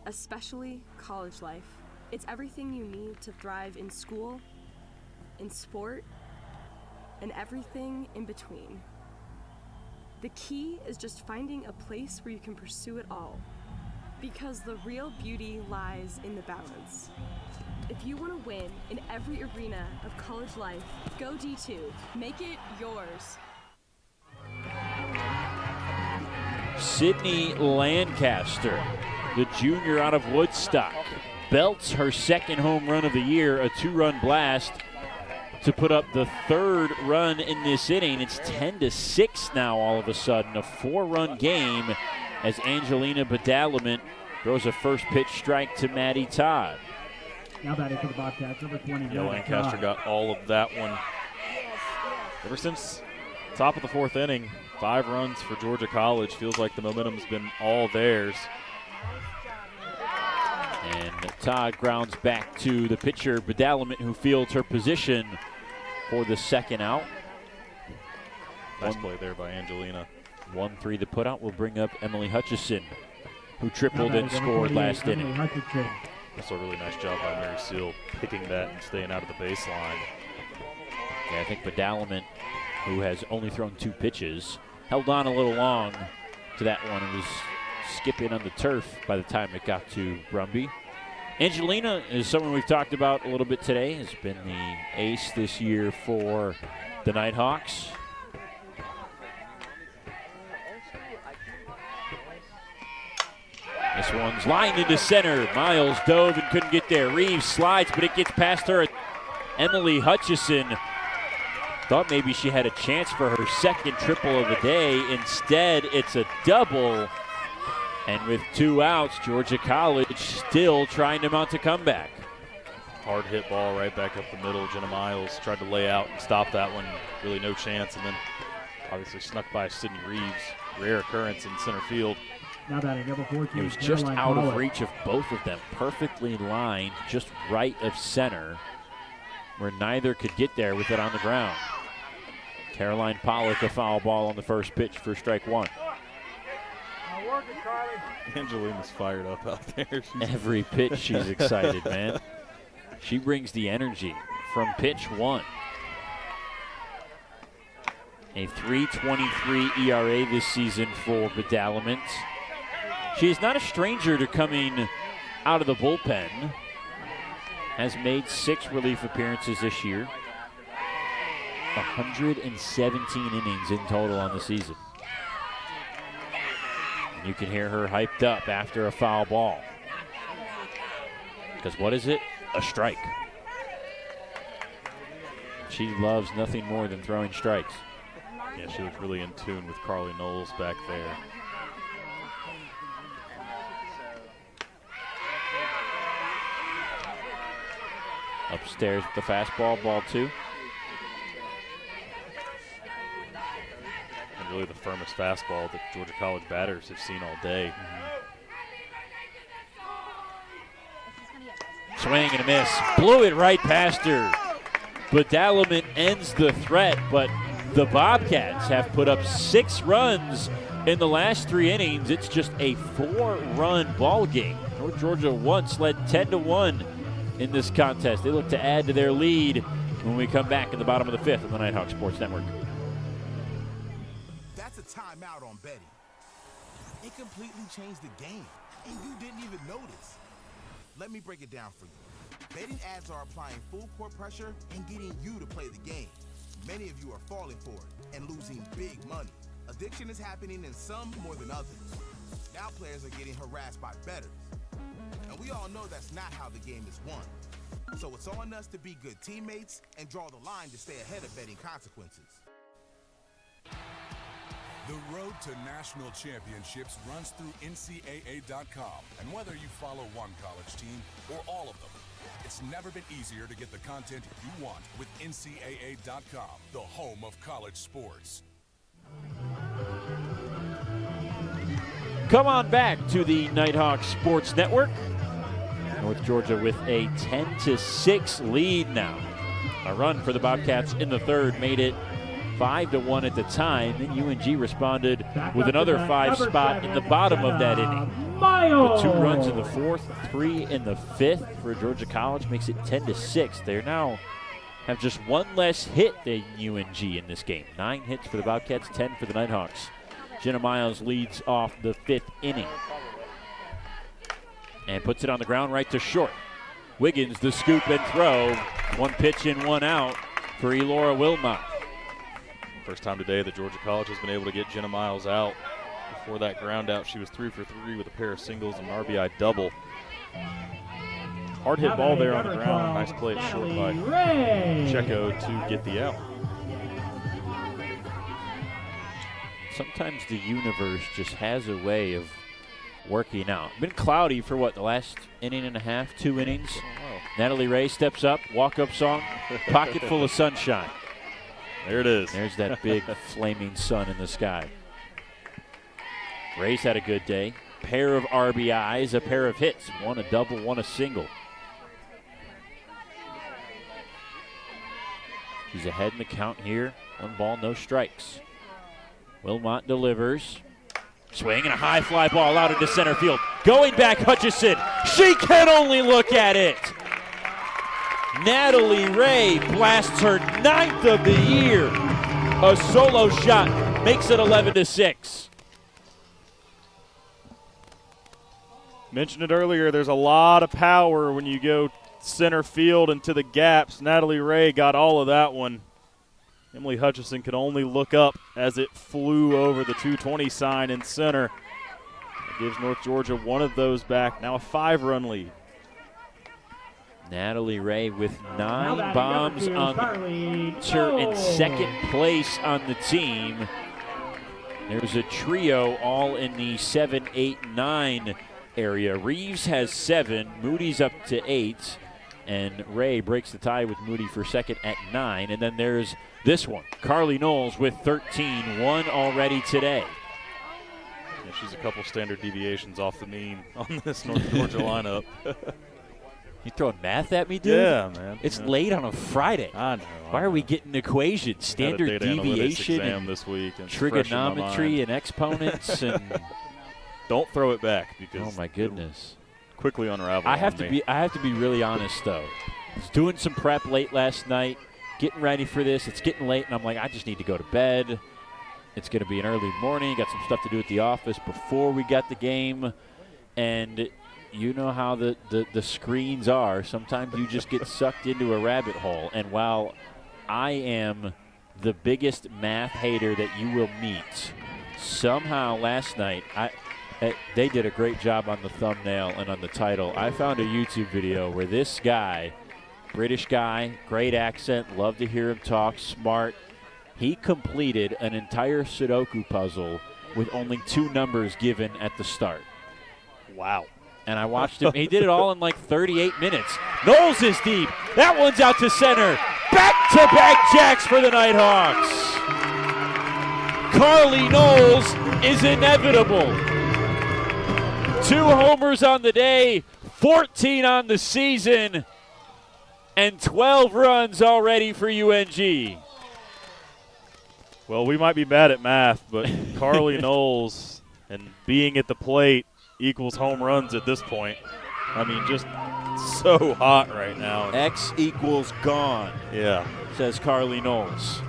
especially college life. It's everything you need to thrive in school, in sport, and everything in between. The key is just finding a place where you can pursue it all, because the real beauty lies in the balance. If you want to win in every arena of college life, go D2. Make it yours. Sydney Lancaster, the junior out of Woodstock, belts her second home run of the year, a 2-run blast to put up the 3rd run in this inning. It's 10 to 6 now all of a sudden, a 4-run game as Angelina Badalament throws a first pitch strike to Maddie Todd. Now batting for the Bobcats, number 20. Yeah, Lancaster got all of that one. Ever since top of the 4th inning, 5 runs for Georgia College. Feels like the momentum's been all theirs. And Todd grounds back to the pitcher, Badalament, who fields her position for the second out. Nice play there by Angelina. 1-3 the putout will bring up Emily Hutchison, who tripled and scored last inning. Also a really nice job by Mary Seal picking that and staying out of the baseline. Yeah, I think Badalament, who has only thrown 2 pitches, held on a little long to that one and was skipping on the turf by the time it got to Brumby. Angelina is someone we've talked about a little bit today, has been the ace this year for the Nighthawks. This one's lined into center. Miles dove and couldn't get there. Reeves slides, but it gets past her. Emily Hutchison thought maybe she had a chance for her second triple of the day. Instead, it's a double. And with 2 outs, Georgia College still trying to mount a comeback. Hard hit ball right back up the middle. Jenna Miles tried to lay out and stop that one. Really no chance. And then obviously snuck by Sydney Reeves. Rare occurrence in center field. Now batting number 14. It was just out of reach of both of them. Perfectly lined, just right of center, where neither could get there with it on the ground. Caroline Pollock, a foul ball on the first pitch for strike 1. Angelina's fired up out there. Every pitch she's excited, man. She brings the energy from pitch 1. A 3.23 ERA this season for Badalament. She is not a stranger to coming out of the bullpen. Has made 6 relief appearances this year. 117 innings in total on the season. And you can hear her hyped up after a foul ball. Because what is it? A strike. She loves nothing more than throwing strikes. Yeah, she looked really in tune with Carly Knowles back there. Upstairs with the fastball, ball 2. And really the firmest fastball that Georgia College batters have seen all day. Swing and a miss. Blew it right past her. Badalament ends the threat, but the Bobcats have put up 6 runs in the last 3 innings. It's just a 4-run ball game. North Georgia once led 10-1 in this contest. They look to add to their lead when we come back in the bottom of the 5th on the Nighthawk Sports Network. That's a timeout on Betty. It completely changed the game, and you didn't even notice. Let me break it down for you. Betting ads are applying full court pressure and getting you to play the game. Many of you are falling for it and losing big money. Addiction is happening in some more than others. Now players are getting harassed by bettors. And we all know that's not how the game is won. So it's on us to be good teammates and draw the line to stay ahead of betting consequences. The road to national championships runs through NCAA.com. And whether you follow one college team or all of them, it's never been easier to get the content you want with NCAA.com, the home of college sports. Come on back to the Nighthawk Sports Network. North Georgia with a 10-6 lead now. A run for the Bobcats in the 3rd made it 5-1 at the time. Then UNG responded with another 5 spot in the bottom of that inning. But 2 runs in the 4th, 3 in the 5th for Georgia College makes it 10-6. They now have just 1 less hit than UNG in this game. 9 hits for the Bobcats, 10 for the Nighthawks. Jenna Miles leads off the 5th inning and puts it on the ground right to short. Wiggins the scoop and throw. 1 pitch in, 1 out for Elora Wilmot. First time today that Georgia College has been able to get Jenna Miles out. Before that ground out, she was 3 for 3 with a pair of singles and an RBI double. Hard hit ball there on the ground. Nice play at short by Checo to get the out. Sometimes the universe just has a way of working out. Been cloudy for what, the last inning and a half, 2 innings? Natalie Ray steps up, walk-up song, pocket full of sunshine. There it is. There's that big flaming sun in the sky. Ray's had a good day. Pair of RBIs, a pair of hits. 1 a double, 1 a single. She's ahead in the count here. 1 ball, no strikes. Wilmot delivers. Swing and a high fly ball out into center field. Going back, Hutchison. She can only look at it. Natalie Ray blasts her 9th of the year. A solo shot makes it 11-6. Mentioned it earlier, there's a lot of power when you go center field into the gaps. Natalie Ray got all of that one. Emily Hutchison could only look up as it flew over the 220 sign in center. gives North Georgia one of those back. Now a 5-run lead. Natalie Ray with 9 bombs on in second place on the team. There's a trio all in the 7, 8, 9 area. Reeves has 7, Moody's up to 8, and Ray breaks the tie with Moody for second at 9. And then there's this one, Carly Knowles with 13, 1 already today. Yeah, she's a couple standard deviations off the mean on this North Georgia lineup. You throwing math at me, dude? Yeah, man. It's late on a Friday. I know. Why are we getting equations? Standard deviation and this week and trigonometry and exponents and don't throw it back because oh my goodness, quickly unravel. I have to be really honest though. I was doing some prep late last night, getting ready for this. It's getting late, and I'm like, I just need to go to bed. It's going to be an early morning. Got some stuff to do at the office before we got the game, and you know how the screens are. Sometimes you just get sucked into a rabbit hole. And while I am the biggest math hater that you will meet, somehow last night they did a great job on the thumbnail and on the title. I found a YouTube video where this guy, British guy, great accent, love to hear him talk, smart. He completed an entire Sudoku puzzle with only 2 numbers given at the start. Wow. And I watched him. He did it all in like 38 minutes. Knowles is deep. That one's out to center. Back-to-back jacks for the Nighthawks. Carly Knowles is inevitable. 2 homers on the day, 14 on the season, and 12 runs already for UNG. Well, we might be bad at math, but Carly Knowles and being at the plate equals home runs at this point. I mean, just so hot right now. X equals gone. Yeah. Says Carly Knowles.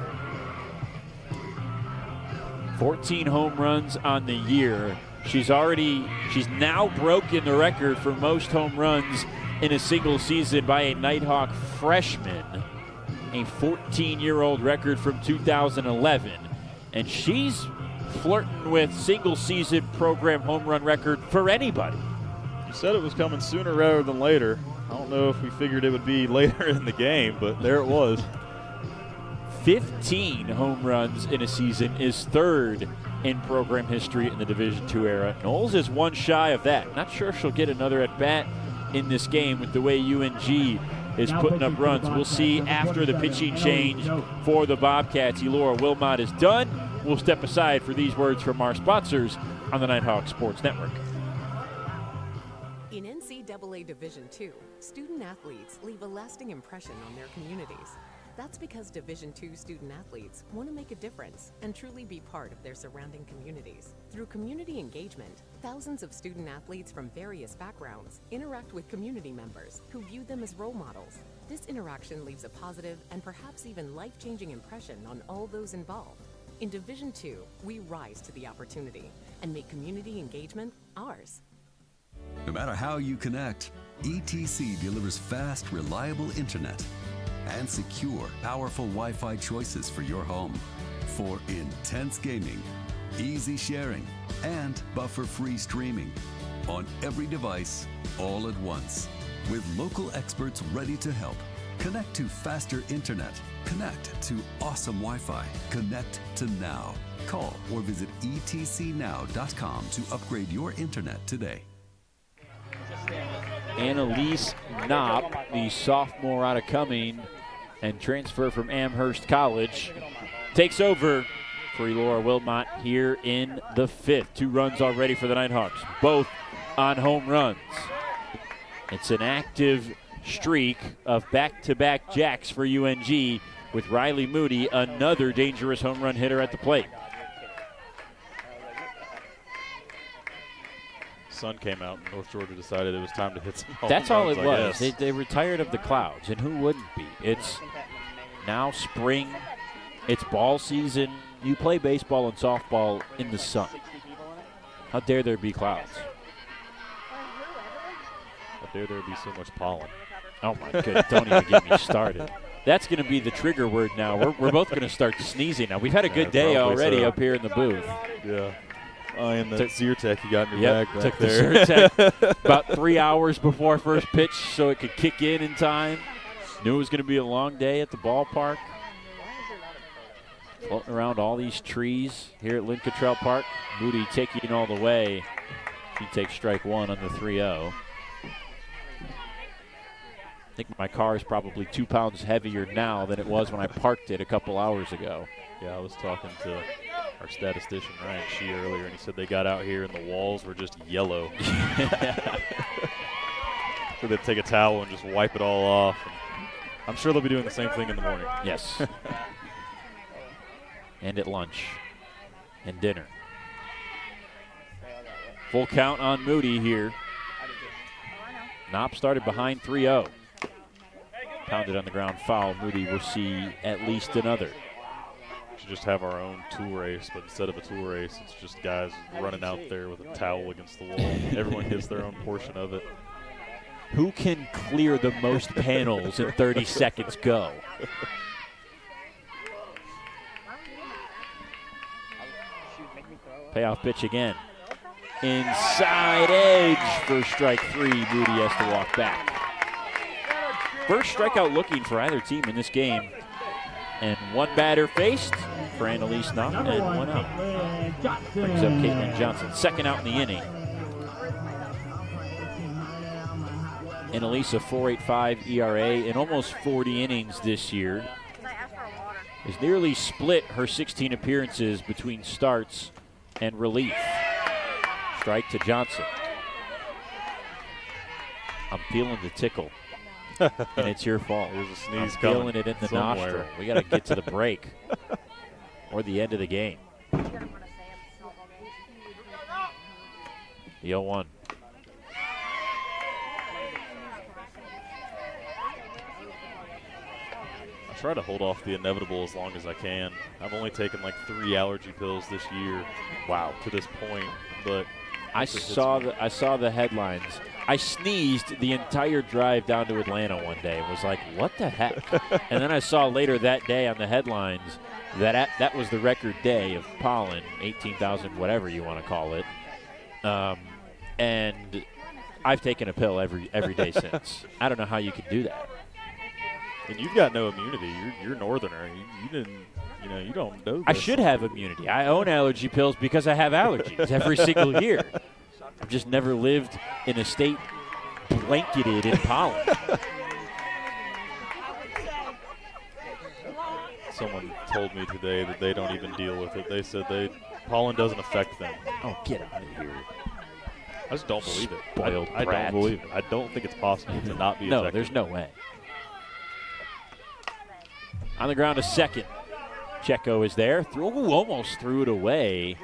14 home runs on the year. She's now broken the record for most home runs in a single season by a Nighthawk freshman, a 14-year-old record from 2011. And she's flirting with single-season program home run record for anybody. You said it was coming sooner rather than later. I don't know if we figured it would be later in the game, but there it was. 15 home runs in a season is 3rd in program history in the Division II era. Knowles is 1 shy of that. Not sure she'll get another at-bat in this game with the way UNG is putting up runs. We'll see after the pitching change for the Bobcats. Elora Wilmot is done. We'll step aside for these words from our sponsors on the Nighthawk Sports Network. In NCAA Division II, student athletes leave a lasting impression on their communities. That's because Division II student athletes want to make a difference and truly be part of their surrounding communities. Through community engagement, thousands of student athletes from various backgrounds interact with community members who view them as role models. This interaction leaves a positive and perhaps even life-changing impression on all those involved. In Division II, we rise to the opportunity and make community engagement ours. No matter how you connect, ETC delivers fast, reliable internet and secure, powerful Wi-Fi choices for your home. For intense gaming, easy sharing, and buffer-free streaming on every device, all at once. With local experts ready to help. Connect to faster internet. Connect to awesome Wi-Fi. Connect to now. Call or visit etcnow.com to upgrade your internet today. Annalise Knopp, the sophomore out of Cumming and transfer from Amherst College, takes over for Elora Wilmot here in the 5th. 2 runs already for the Nighthawks, both on home runs. It's an active streak of back-to-back jacks for UNG with Riley Moody, another dangerous home run hitter at the plate. Sun came out and North Georgia decided it was time to hit some home That's all runs, it was. They were tired of the clouds, and who wouldn't be? It's now spring. It's ball season. You play baseball and softball in the sun. How dare there be clouds? How dare there be so much pollen? Oh, my goodness. Don't even get me started. That's going to be the trigger word now. We're both going to start sneezing now. We've had a good day already up here in the booth. Yeah. Oh, and the Zyrtec you got in your bag back took there. the Zyrtec about 3 hours before first pitch so it could kick in time. Knew it was going to be a long day at the ballpark. Floating around all these trees here at Lynn Cottrell Park. Moody taking all the way. He takes strike one on the 3-0. I think my car is probably 2 pounds heavier now than it was when I parked it a couple hours ago. Yeah, I was talking to our statistician, Ryan Shee, earlier, and he said they got out here and the walls were just yellow. So they'd take a towel and just wipe it all off. And I'm sure they'll be doing the same thing in the morning. Yes. And at lunch and dinner. Full count on Moody here. Knopp started behind 3-0. Pounded on the ground foul. Moody will see at least another. Should just have our own tool race, but instead of a tool race, it's just guys running out there with a towel against the wall. Everyone gets their own portion of it. Who can clear the most panels in 30 seconds? Go. Payoff pitch again. Inside edge for strike three. Moody has to walk back. First strikeout looking for either team in this game. And one batter faced for Annalise Knopp, and one out. Brings up Caitlin Johnson. Second out in the inning. Annalise, a 4.85 ERA in almost 40 innings this year. Has nearly split her 16 appearances between starts and relief. Strike to Johnson. I'm feeling the tickle. And it's your fault. There's a sneeze I'm coming feeling it in the somewhere. nostril. We got to get to the break or the end of the game. The 0-1. I try to hold off the inevitable as long as I can. I've only taken like 3 allergy pills this year. Wow, to this point, but I saw the headlines. I sneezed the entire drive down to Atlanta one day and was like, what the heck? And then I saw later that day on the headlines that was the record day of pollen, 18,000, whatever you want to call it. And I've taken a pill every day since. I don't know how you can do that. And you've got no immunity. You're northerner. You don't know this. I should have immunity. I own allergy pills because I have allergies every single year. I've just never lived in a state blanketed in pollen. Someone told me today that they don't even deal with it. They said pollen doesn't affect them. Oh, get out of here. I just don't believe it. Spoiled I brat. don't believe it. I don't think it's possible to not be No, affected. there's no way. On the ground to second. Checo is there. Almost threw it away.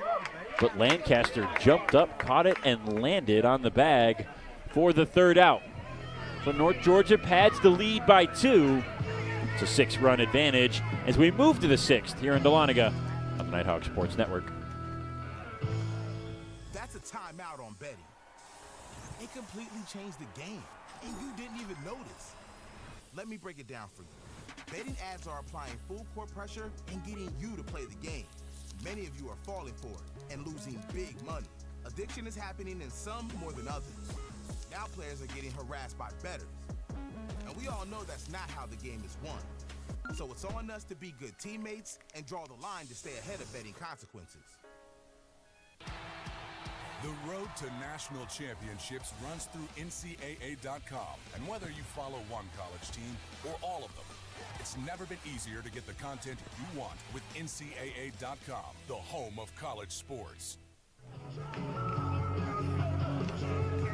But Lancaster jumped up, caught it, and landed on the bag for the third out. So North Georgia pads the lead by 2. It's a 6-run advantage as we move to the 6th here in Dahlonega on the Nighthawk Sports Network. That's a timeout on Betty. It completely changed the game, and you didn't even notice. Let me break it down for you. Betting ads are applying full court pressure and getting you to play the game. Many of you are falling for it and losing big money. Addiction is happening in some more than others. Now players are getting harassed by bettors. And we all know that's not how the game is won. So it's on us to be good teammates and draw the line to stay ahead of betting consequences. The road to national championships runs through NCAA.com. And whether you follow one college team or all of them, it's never been easier to get the content you want with NCAA.com, the home of college sports.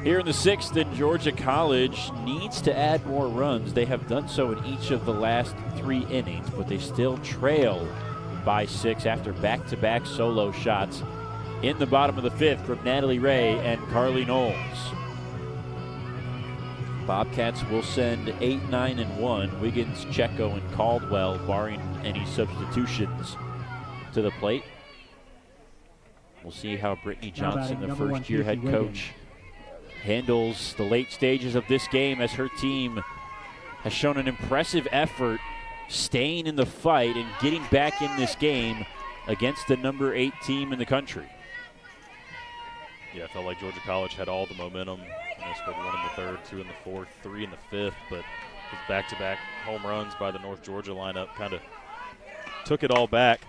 Here in the 6th, and Georgia College needs to add more runs. They have done so in each of the last 3 innings, but they still trail by 6 after back-to-back solo shots in the bottom of the 5th from Natalie Ray and Carly Knowles. Bobcats will send 8, 9, and 1. Wiggins, Checo, and Caldwell, barring any substitutions, to the plate. We'll see how Brittany Johnson, the first-year head coach, handles the late stages of this game as her team has shown an impressive effort staying in the fight and getting back in this game against the number 8 team in the country. Yeah, I felt like Georgia College had all the momentum. Scored 1 in the third, 2 in the fourth, 3 in the fifth, but his back-to-back home runs by the North Georgia lineup kind of took it all back.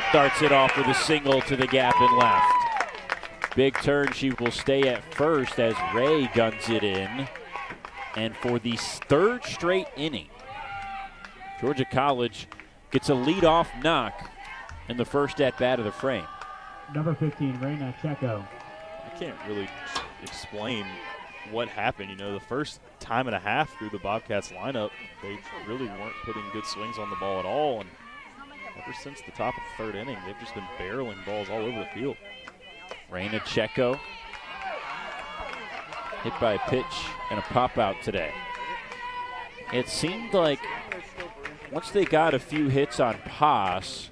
Starts it off with a single to the gap and left. Big turn. She will stay at first as Ray guns it in. And for the third straight inning, Georgia College gets a leadoff knock in the first at-bat of the frame. Number 15, Reina Checo. I can't really explain what happened. The first time and a half through the Bobcats lineup, they really weren't putting good swings on the ball at all. And ever since the top of the third inning, they've just been barreling balls all over the field. Reina Checo hit by a pitch and a pop-out today. It seemed like once they got a few hits on Pass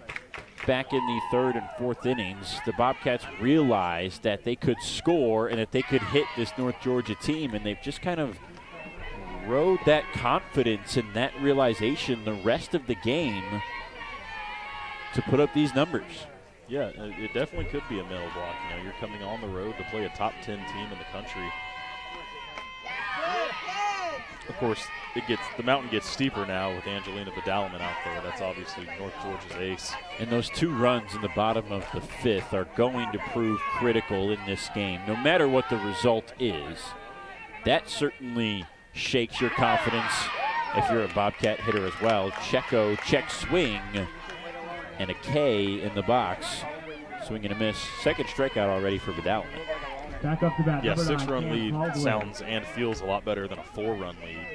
back in the third and fourth innings, the Bobcats realized that they could score and that they could hit this North Georgia team, and they've just kind of rode that confidence and that realization the rest of the game to put up these numbers. Yeah, it definitely could be a mental block. You're coming on the road to play a top 10 team in the country. Of course, the mountain gets steeper now with Angelina Badalaman out there. That's obviously North Georgia's ace. And those 2 runs in the bottom of the fifth are going to prove critical in this game. No matter what the result is, that certainly shakes your confidence if you're a Bobcat hitter as well. Checo, check swing, and a K in the box. Swing and a miss. Second strikeout already for Badalaman. Back up to bat. Yeah, Number 6-run 9, lead Caldwell. sounds and feels a lot better than a 4-run lead.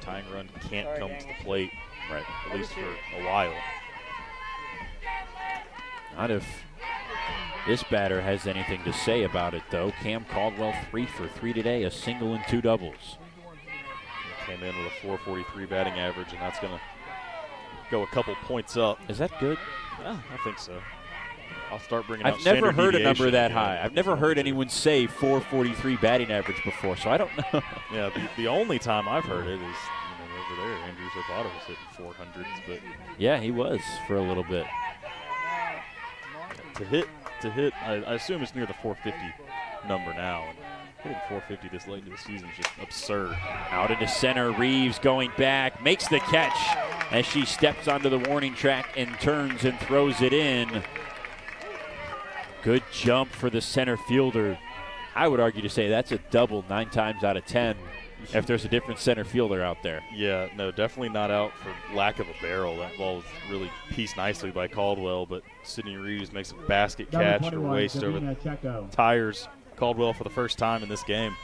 Tying run can't come to the plate, right? At least for a while. Not if this batter has anything to say about it, though. Cam Caldwell 3 for 3 today, a single and 2 doubles. Came in with a 443 batting average, and that's going to go a couple points up. Is that good? Yeah, I think so. I'll start bringing out I've never heard a number that deviation, high. I've never heard anyone say 443 batting average before, so I don't know. Yeah, the only time I've heard it is over there. Andrew Zapata was hitting 400s, but yeah, he was for a little bit. To hit, I assume it's near the 450 number now. And hitting 450 this late into the season is just absurd. Out into center, Reeves going back, makes the catch as she steps onto the warning track and turns and throws it in. Good jump for the center fielder. I would argue to say that's a double 9 times out of 10 if there's a different center fielder out there. Yeah, no, definitely not out for lack of a barrel. That ball was really pieced nicely by Caldwell, but Sydney Reeves makes a basket catch to waste over the tires. Caldwell for the first time in this game.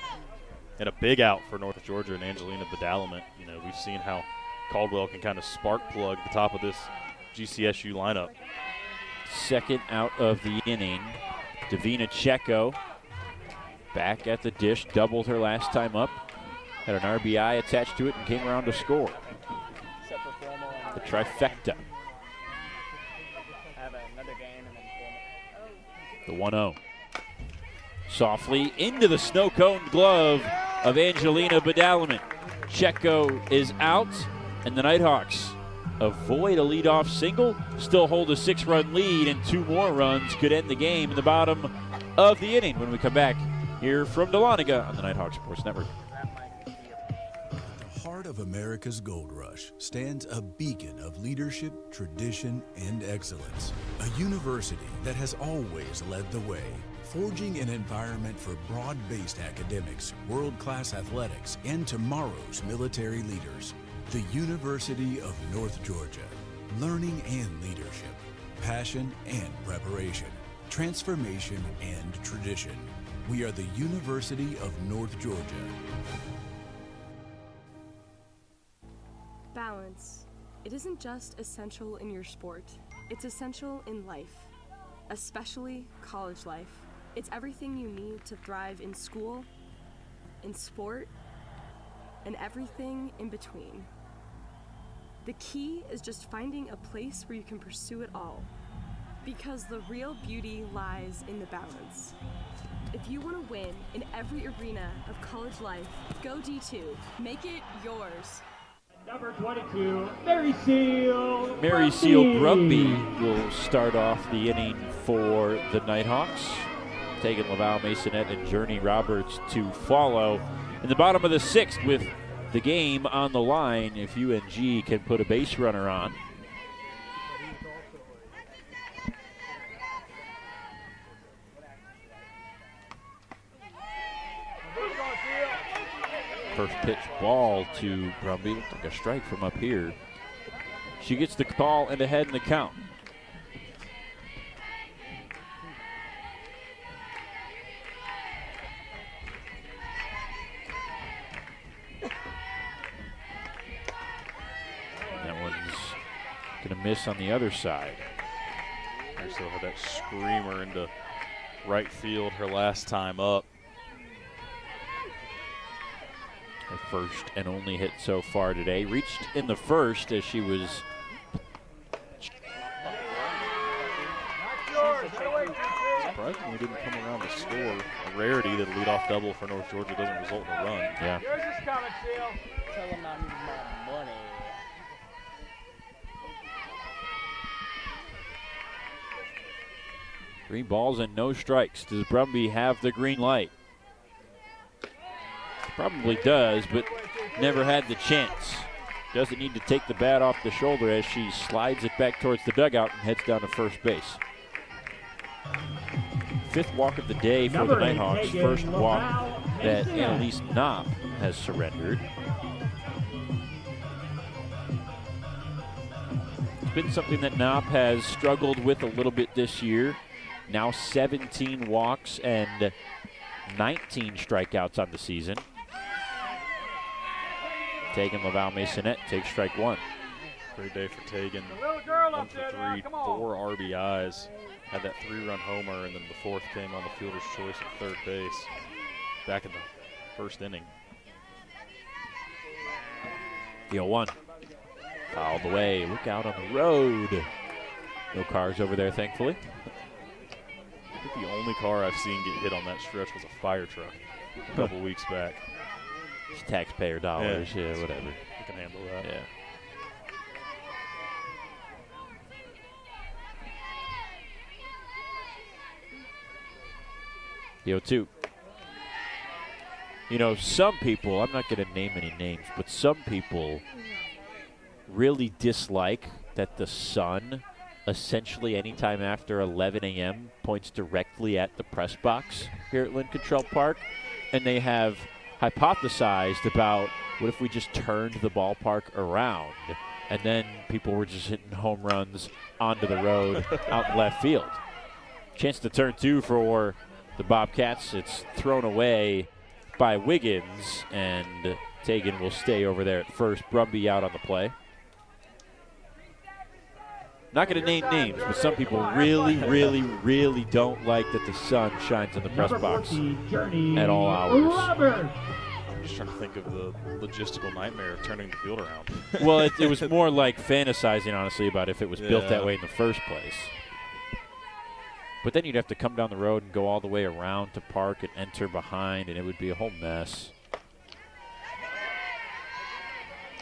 And a big out for North Georgia and Angelina Badalaman. We've seen how Caldwell can kind of spark plug the top of this GCSU lineup. Second out of the inning. Davina Checo back at the dish, doubled her last time up. Had an RBI attached to it and came around to score. The trifecta. The 1-0. Softly into the snow-coned glove of Angelina Badalaman. Checo is out, and the Nighthawks avoid a leadoff single, still hold a 6-run lead, and 2 more runs could end the game in the bottom of the inning when we come back here from Dahlonega on the Nighthawk Sports Network. At the heart of America's gold rush stands a beacon of leadership, tradition, and excellence. A university that has always led the way, forging an environment for broad-based academics, world-class athletics, and tomorrow's military leaders. The University of North Georgia. Learning and leadership, passion and preparation, transformation and tradition. We are the University of North Georgia. Balance. It isn't just essential in your sport, it's essential in life, especially college life. It's everything you need to thrive in school, in sport, and everything in between. The key is just finding a place where you can pursue it all, because the real beauty lies in the balance. If you want to win in every arena of college life, go D2. Make it yours. Number 22, Mary Seal. Mary Seal Brumby will start off the inning for the Nighthawks. Tegan Laval, Masonette, and Journey Roberts to follow. In the bottom of the 6th, with the game on the line, if UNG can put a base runner on. First pitch ball to Brumby. Looked like a strike from up here. She gets the call and ahead in the count. That one's going to miss on the other side. I still had that screamer into right field her last time up. Her first and only hit so far today. Reached in the first as she was surprisingly didn't come around to score. A rarity that a leadoff double for North Georgia doesn't result in a run. Yeah. Yours is coming, Seal. Tell them I need my money. Three balls and no strikes. Does Brumby have the green light? Probably does, but never had the chance. Doesn't need to take the bat off the shoulder as she slides it back towards the dugout and heads down to first base. 5th walk of the day for the Nighthawks. First walk that Annalise Knopp has surrendered. It's been something that Knopp has struggled with a little bit this year. Now 17 walks and 19 strikeouts on the season. Tegan Laval Masonette takes strike 1. Great day for Tegan. 1 Little girl for 3, 4 RBIs. Had that 3-run homer, and then the 4th came on the fielder's choice at third base. Back in the first inning. The 0-1. Fouled away. Look out on the road. No cars over there, thankfully. I think the only car I've seen get hit on that stretch was a fire truck a couple weeks back. It's taxpayer dollars. Yeah, whatever. You can handle that. Yeah. The 0-2. You know, some people, I'm not going to name any names, but some people really dislike that the sun, essentially anytime after 11 a.m., points directly at the press box here at Lynn Cottrell Park. And they have hypothesized about what if we just turned the ballpark around and then people were just hitting home runs onto the road out in left field. Chance to turn 2 for the Bobcats. It's thrown away by Wiggins, and Tegan will stay over there at first. Brumby out on the play. Not going to name names, but some people really, really, really don't like that the sun shines on the press box at all hours. I'm just trying to think of the logistical nightmare of turning the field around. Well, it was more like fantasizing, honestly, about if it was built that way in the first place. But then you'd have to come down the road and go all the way around to park and enter behind, and it would be a whole mess.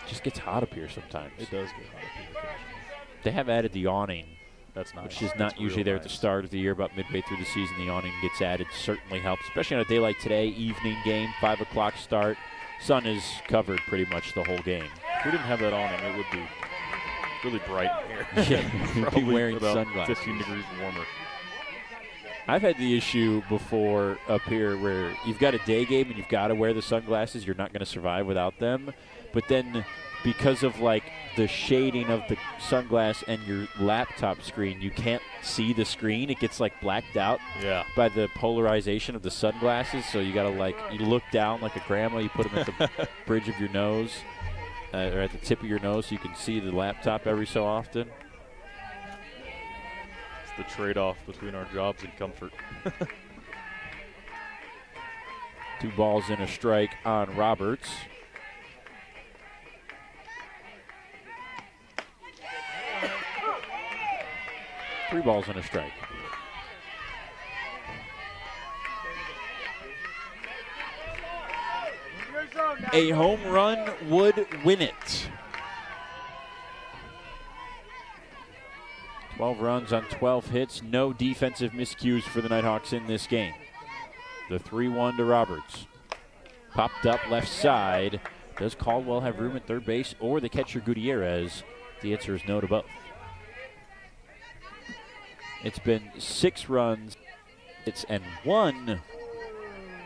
It just gets hot up here sometimes. It does get hot up here. They have added the awning. That's nice. Which is not usually there at the start of the year. About midway through the season, the awning gets added. Certainly helps, especially on a day like today, evening game, 5 o'clock start. Sun is covered pretty much the whole game. If we didn't have that awning, it would be really bright in here. Yeah, you'd Probably be wearing about sunglasses. 15 degrees warmer. I've had the issue before up here where you've got a day game and you've got to wear the sunglasses. You're not going to survive without them. But then because of like the shading of the sunglass and your laptop screen, you can't see the screen. It gets like blacked out by the polarization of the sunglasses. So you got to you look down like a grandma. You put them at the bridge of your nose or at the tip of your nose so you can see the laptop every so often. The trade-off between our jobs and comfort. 2 balls and a strike on Roberts. Three balls and a strike. A home run would win it. 12 runs on 12 hits. No defensive miscues for the Nighthawks in this game. The 3-1 to Roberts. Popped up left side. Does Caldwell have room at third base or the catcher Gutierrez? The answer is no to both. It's been 6 runs. It's and 1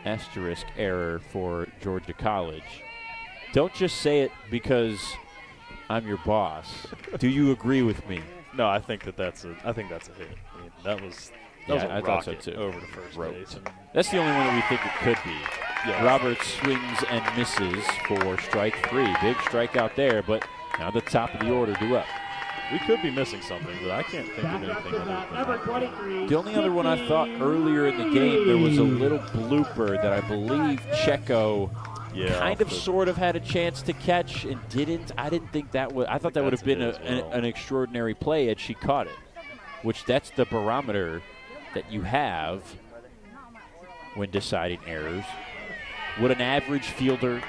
asterisk error for Georgia College. Don't just say it because I'm your boss. Do you agree with me? No, I think that's a hit. I mean, that was a rocket over the first base. That's the only one that we think it could be. Yes. Roberts swings and misses for strike 3. Big strikeout there, but now the top of the order due up. We could be missing something, but I can't think of anything other than Number 23. The only other one I thought earlier in the game, there was a little blooper that I believe Checo kind of sort of had a chance to catch and didn't. I didn't think that would. I thought that would have been an extraordinary play had she caught it, which that's the barometer that you have when deciding errors. Would an average fielder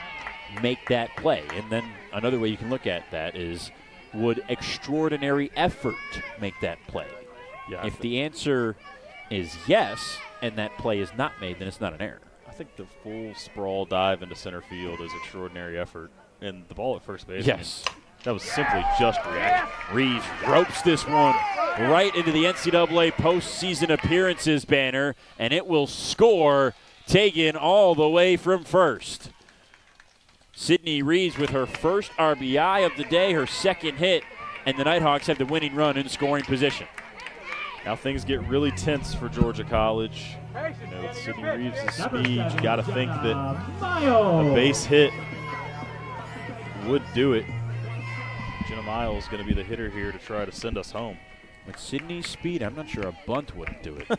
make that play? And then another way you can look at that is, would extraordinary effort make that play? Yeah, if the answer is yes, and that play is not made, then it's not an error. I think the full sprawl dive into center field is extraordinary effort. And the ball at first base, yes, I mean, that was simply just reaction. Reeves ropes this one right into the NCAA postseason appearances banner, and it will score Tegan all the way from first. Sydney Reeves with her first RBI of the day, her second hit, and the Nighthawks have the winning run in scoring position. Now things get really tense for Georgia College. You know, with Sydney Reeves' speed, you got to think that a base hit would do it. Jenna Miles is going to be the hitter here to try to send us home. With Sydney's speed, I'm not sure a bunt wouldn't do it.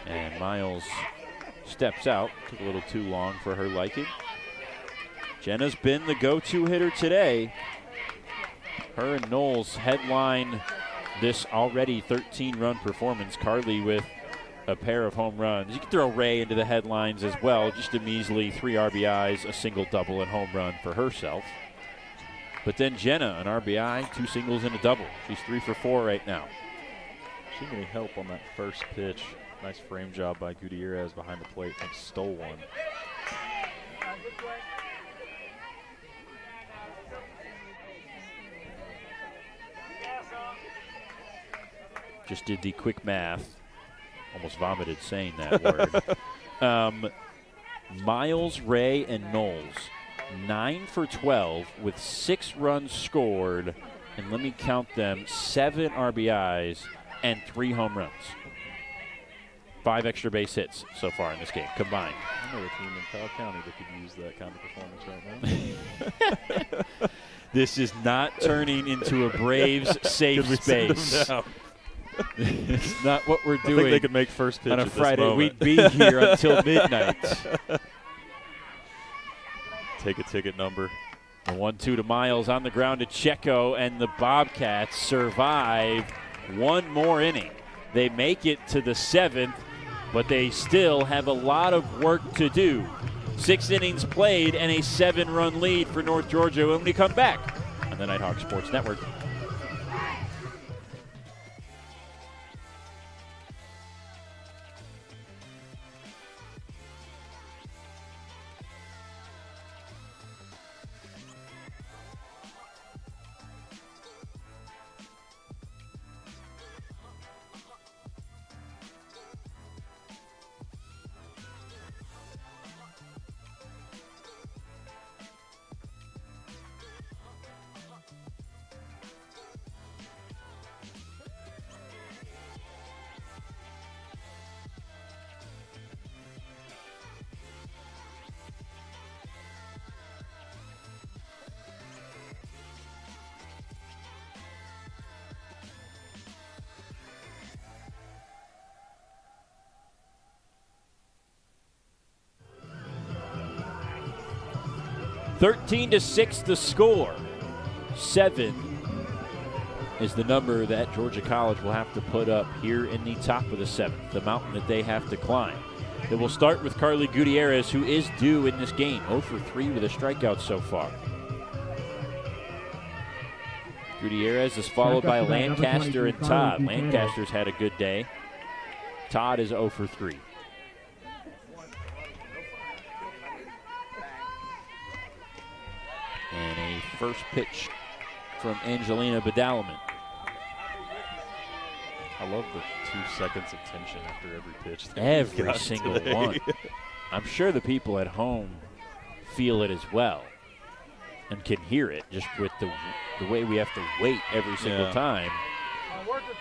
And Miles steps out. Took a little too long for her liking. Jenna's been the go-to hitter today. Her and Knowles headline this already 13-run performance. Carly with a pair of home runs. You can throw Ray into the headlines as well. Just a measly 3 RBIs, a single, double, and home run for herself. But then Jenna, an RBI, 2 singles, and a double. She's 3 for 4 right now. She didn't need help on that first pitch. Nice frame job by Gutierrez behind the plate and stole one. Just did the quick math. Almost vomited saying that word. Miles, Ray, and Knowles, 9 for 12 with 6 runs scored, and let me count them, 7 RBIs and 3 home runs. 5 extra base hits so far in this game combined. I know a team in Cobb County that could use that kind of performance right now. This is not turning into a Braves safe space. It's not what we're doing. I think they could make first pitch on a at Friday. This moment. We'd be here until midnight. Take a ticket number. The 1-2 to Miles on the ground to Checo, and the Bobcats survive one more inning. They make it to the 7th, but they still have a lot of work to do. 6 innings played and a 7-run lead for North Georgia when we come back on the Nighthawk Sports Network. (13-6) the score. 7 is the number that Georgia College will have to put up here in the top of the 7th, the mountain that they have to climb. It will start with Carly Gutierrez, who is due in this game, 0 for 3 with a strikeout so far. Gutierrez is followed by Lancaster and Todd. Lancaster's had a good day. Todd is 0 for 3. And a first pitch from Angelina Badalaman. I love the 2 seconds of tension after every pitch. Every single one. I'm sure the people at home feel it as well and can hear it just with the way we have to wait every single time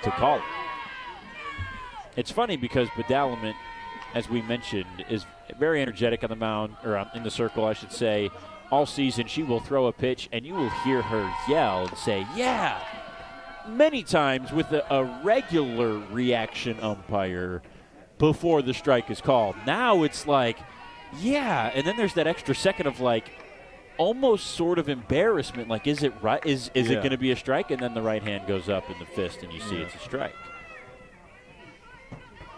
to call it. It's funny because Badalaman, as we mentioned, is very energetic on the mound, or in the circle, I should say. All season, she will throw a pitch, and you will hear her yell and say, yeah, many times with a regular reaction umpire before the strike is called. Now it's like, yeah, and then there's that extra second of like almost sort of embarrassment, like is it right? Is it going to be a strike? And then the right hand goes up in the fist, and you see it's a strike.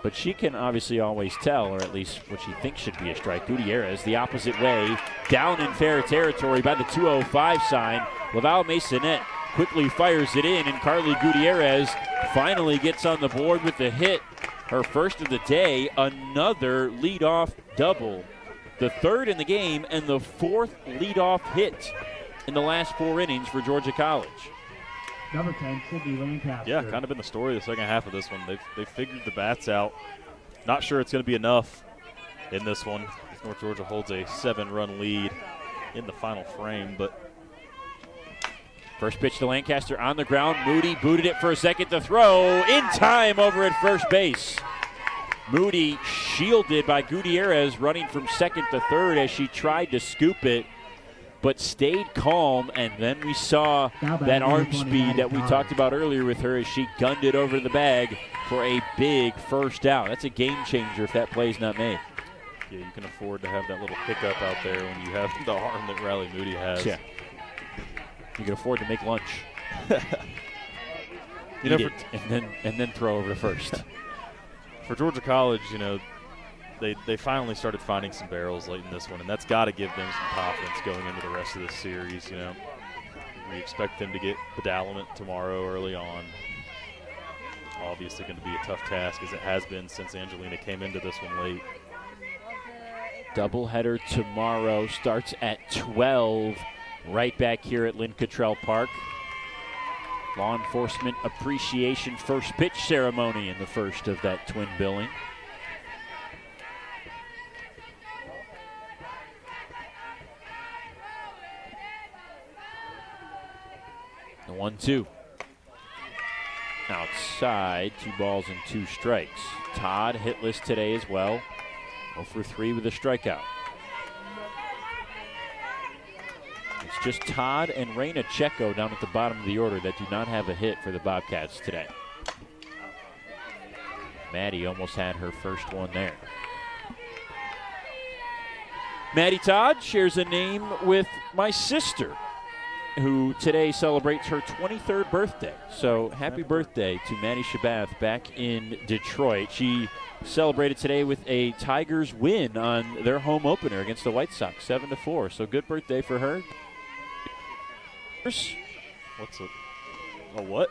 But she can obviously always tell, or at least what she thinks should be a strike. Gutierrez the opposite way, down in fair territory by the 205 sign. Laval Masonette quickly fires it in, and Carly Gutierrez finally gets on the board with the hit. Her first of the day, another leadoff double. The third in the game and the fourth leadoff hit in the last 4 innings for Georgia College. Number 10, Sydney Lancaster. Yeah, kind of been the story of the second half of this one. They've figured the bats out. Not sure it's going to be enough in this one. North Georgia holds a 7-run lead in the final frame, but first pitch to Lancaster on the ground. Moody booted it for a second to throw in time over at first base. Moody shielded by Gutierrez running from second to third as she tried to scoop it, but stayed calm, and then we saw that arm speed that we talked about earlier with her as she gunned it over the bag for a big first out. That's a game changer if that play's not made. Yeah, you can afford to have that little hiccup out there when you have the arm that Riley Moody has. Yeah. You can afford to make lunch. and then throw over to first. For Georgia College, they finally started finding some barrels late in this one, and that's got to give them some confidence going into the rest of this series. We expect them to get Badalaman tomorrow early on. Obviously going to be a tough task, as it has been since Angelina came into this one late. Doubleheader tomorrow starts at 12, right back here at Lynn Cottrell Park. Law Enforcement Appreciation first pitch ceremony in the first of that twin billing. The 1-2. Outside, 2 balls and 2 strikes. Todd hitless today as well. 0 for 3 with a strikeout. It's just Todd and Reina Checo down at the bottom of the order that do not have a hit for the Bobcats today. Maddie almost had her first one there. Maddie Todd shares a name with my sister, who today celebrates her 23rd birthday. So happy birthday to Maddie Shabath back in Detroit. She celebrated today with a Tigers win on their home opener against the White Sox, 7-4. So good birthday for her. What's a what?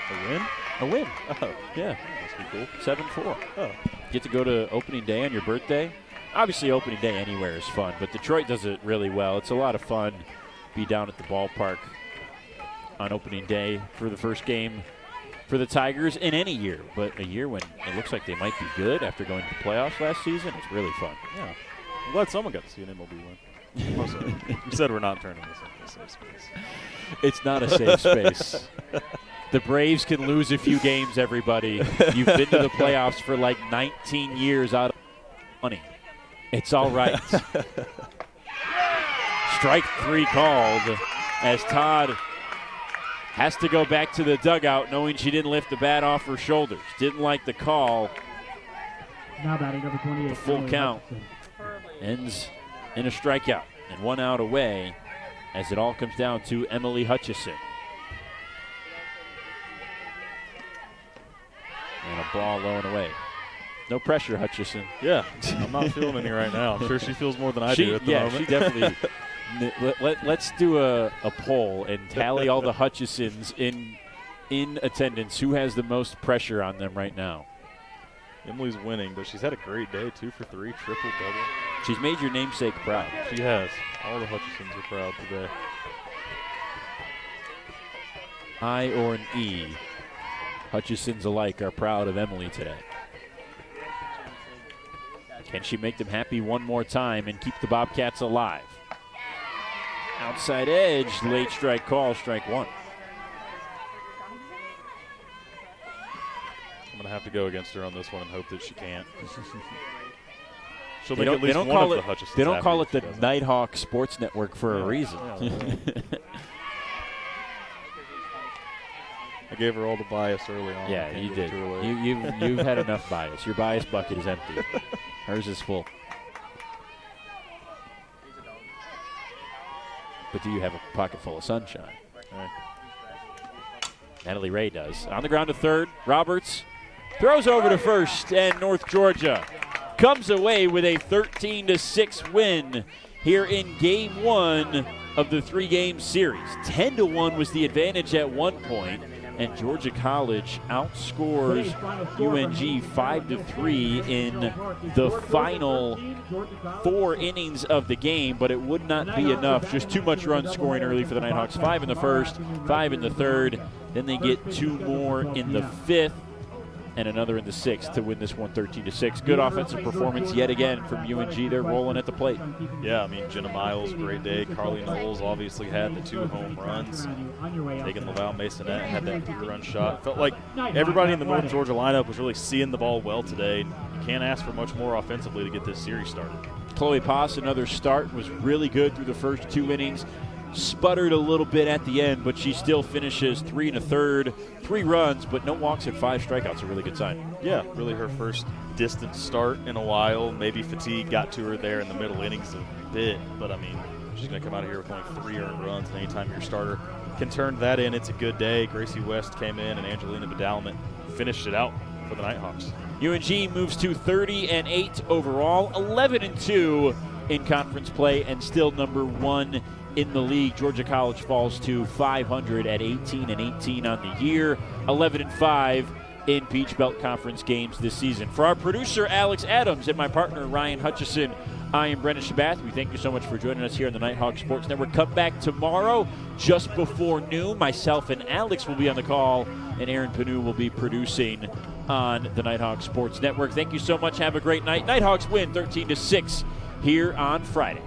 A win? A win. Oh, yeah. Must be cool. 7-4. Oh. Get to go to opening day on your birthday. Obviously, opening day anywhere is fun, but Detroit does it really well. It's a lot of fun. Be down at the ballpark on opening day for the first game for the Tigers in any year, but a year when it looks like they might be good after going to the playoffs last season. It's really fun. Yeah, I'm glad someone got to see an MLB win. Oh, sorry. You said we're not turning this into a safe space. It's not a safe space. The Braves can lose a few games, everybody. You've been to the playoffs for like 19 years out of money. It's all right. Strike 3 called as Todd has to go back to the dugout knowing she didn't lift the bat off her shoulders. Didn't like the call. Now batting number 28. The full count ends in a strikeout and 1 out away as it all comes down to Emily Hutchison. And a ball low and away. No pressure, Hutchison. Yeah, I'm not feeling any right now. I'm sure she feels more than I do at the moment. Yeah, she definitely Let's do a poll and tally all the Hutchisons in attendance. Who has the most pressure on them right now? Emily's winning, but she's had a great day. 2 for 3, triple-double. She's made your namesake proud. She has. All the Hutchisons are proud today. I or an E. Hutchisons alike are proud of Emily today. Can she make them happy one more time and keep the Bobcats alive? Outside edge, late strike call, strike one. I'm going to have to go against her on this one and hope that she can't. She'll They make at least one of the Hutchisons. They don't call it happy the if she doesn't. Nighthawk Sports Network for a reason. I gave her all the bias early on. Yeah, Can't you give did. it to her later. You've had enough bias. Your bias bucket is empty. Hers is full. But do you have a pocket full of sunshine? Right. Natalie Ray does. On the ground to third. Roberts throws over to first, and North Georgia comes away with a 13-6 win here in Game 1 of the 3-game series. 10-1 was the advantage at one point, and Georgia College outscores UNG 5-3 in the final 4 innings of the game, but it would not be enough. Just too much run scoring early for the Nighthawks. 5 in the first, 5 in the third. Then they get 2 more in the fifth and another in the sixth to win this one 13-6. Good offensive performance yet again from UNG. They're rolling at the plate. Yeah, I mean, Jenna Miles, great day. Carly Knowles obviously had the 2 home runs. Megan Laval Masonette had that 3-run shot. Felt like everybody in the North Georgia lineup was really seeing the ball well today. You can't ask for much more offensively to get this series started. Chloe Poss, another start, was really good through the first 2 innings. Sputtered a little bit at the end, but she still finishes 3 1/3, 3 runs, but no walks and 5 strikeouts. A really good sign. Yeah, really her first distance start in a while. Maybe fatigue got to her there in the middle innings a bit, but I mean, she's going to come out of here with only 3 earned runs, and anytime your starter can turn that in, it's a good day. Gracie West came in, and Angelina Vidalman finished it out for the Nighthawks. UNG moves to 30-8 overall, 11-2 in conference play, and still number 1 in the league. Georgia College falls to 500 at 18-18 on the year, 11-5 in Peach Belt Conference games this season. For our producer, Alex Adams, and my partner, Ryan Hutchison, I am Brendan Shabath. We thank you so much for joining us here on the Nighthawk Sports Network. Come back tomorrow just before noon. Myself and Alex will be on the call, and Aaron Panu will be producing on the Nighthawk Sports Network. Thank you so much. Have a great night. Nighthawks win 13-6 here on Friday.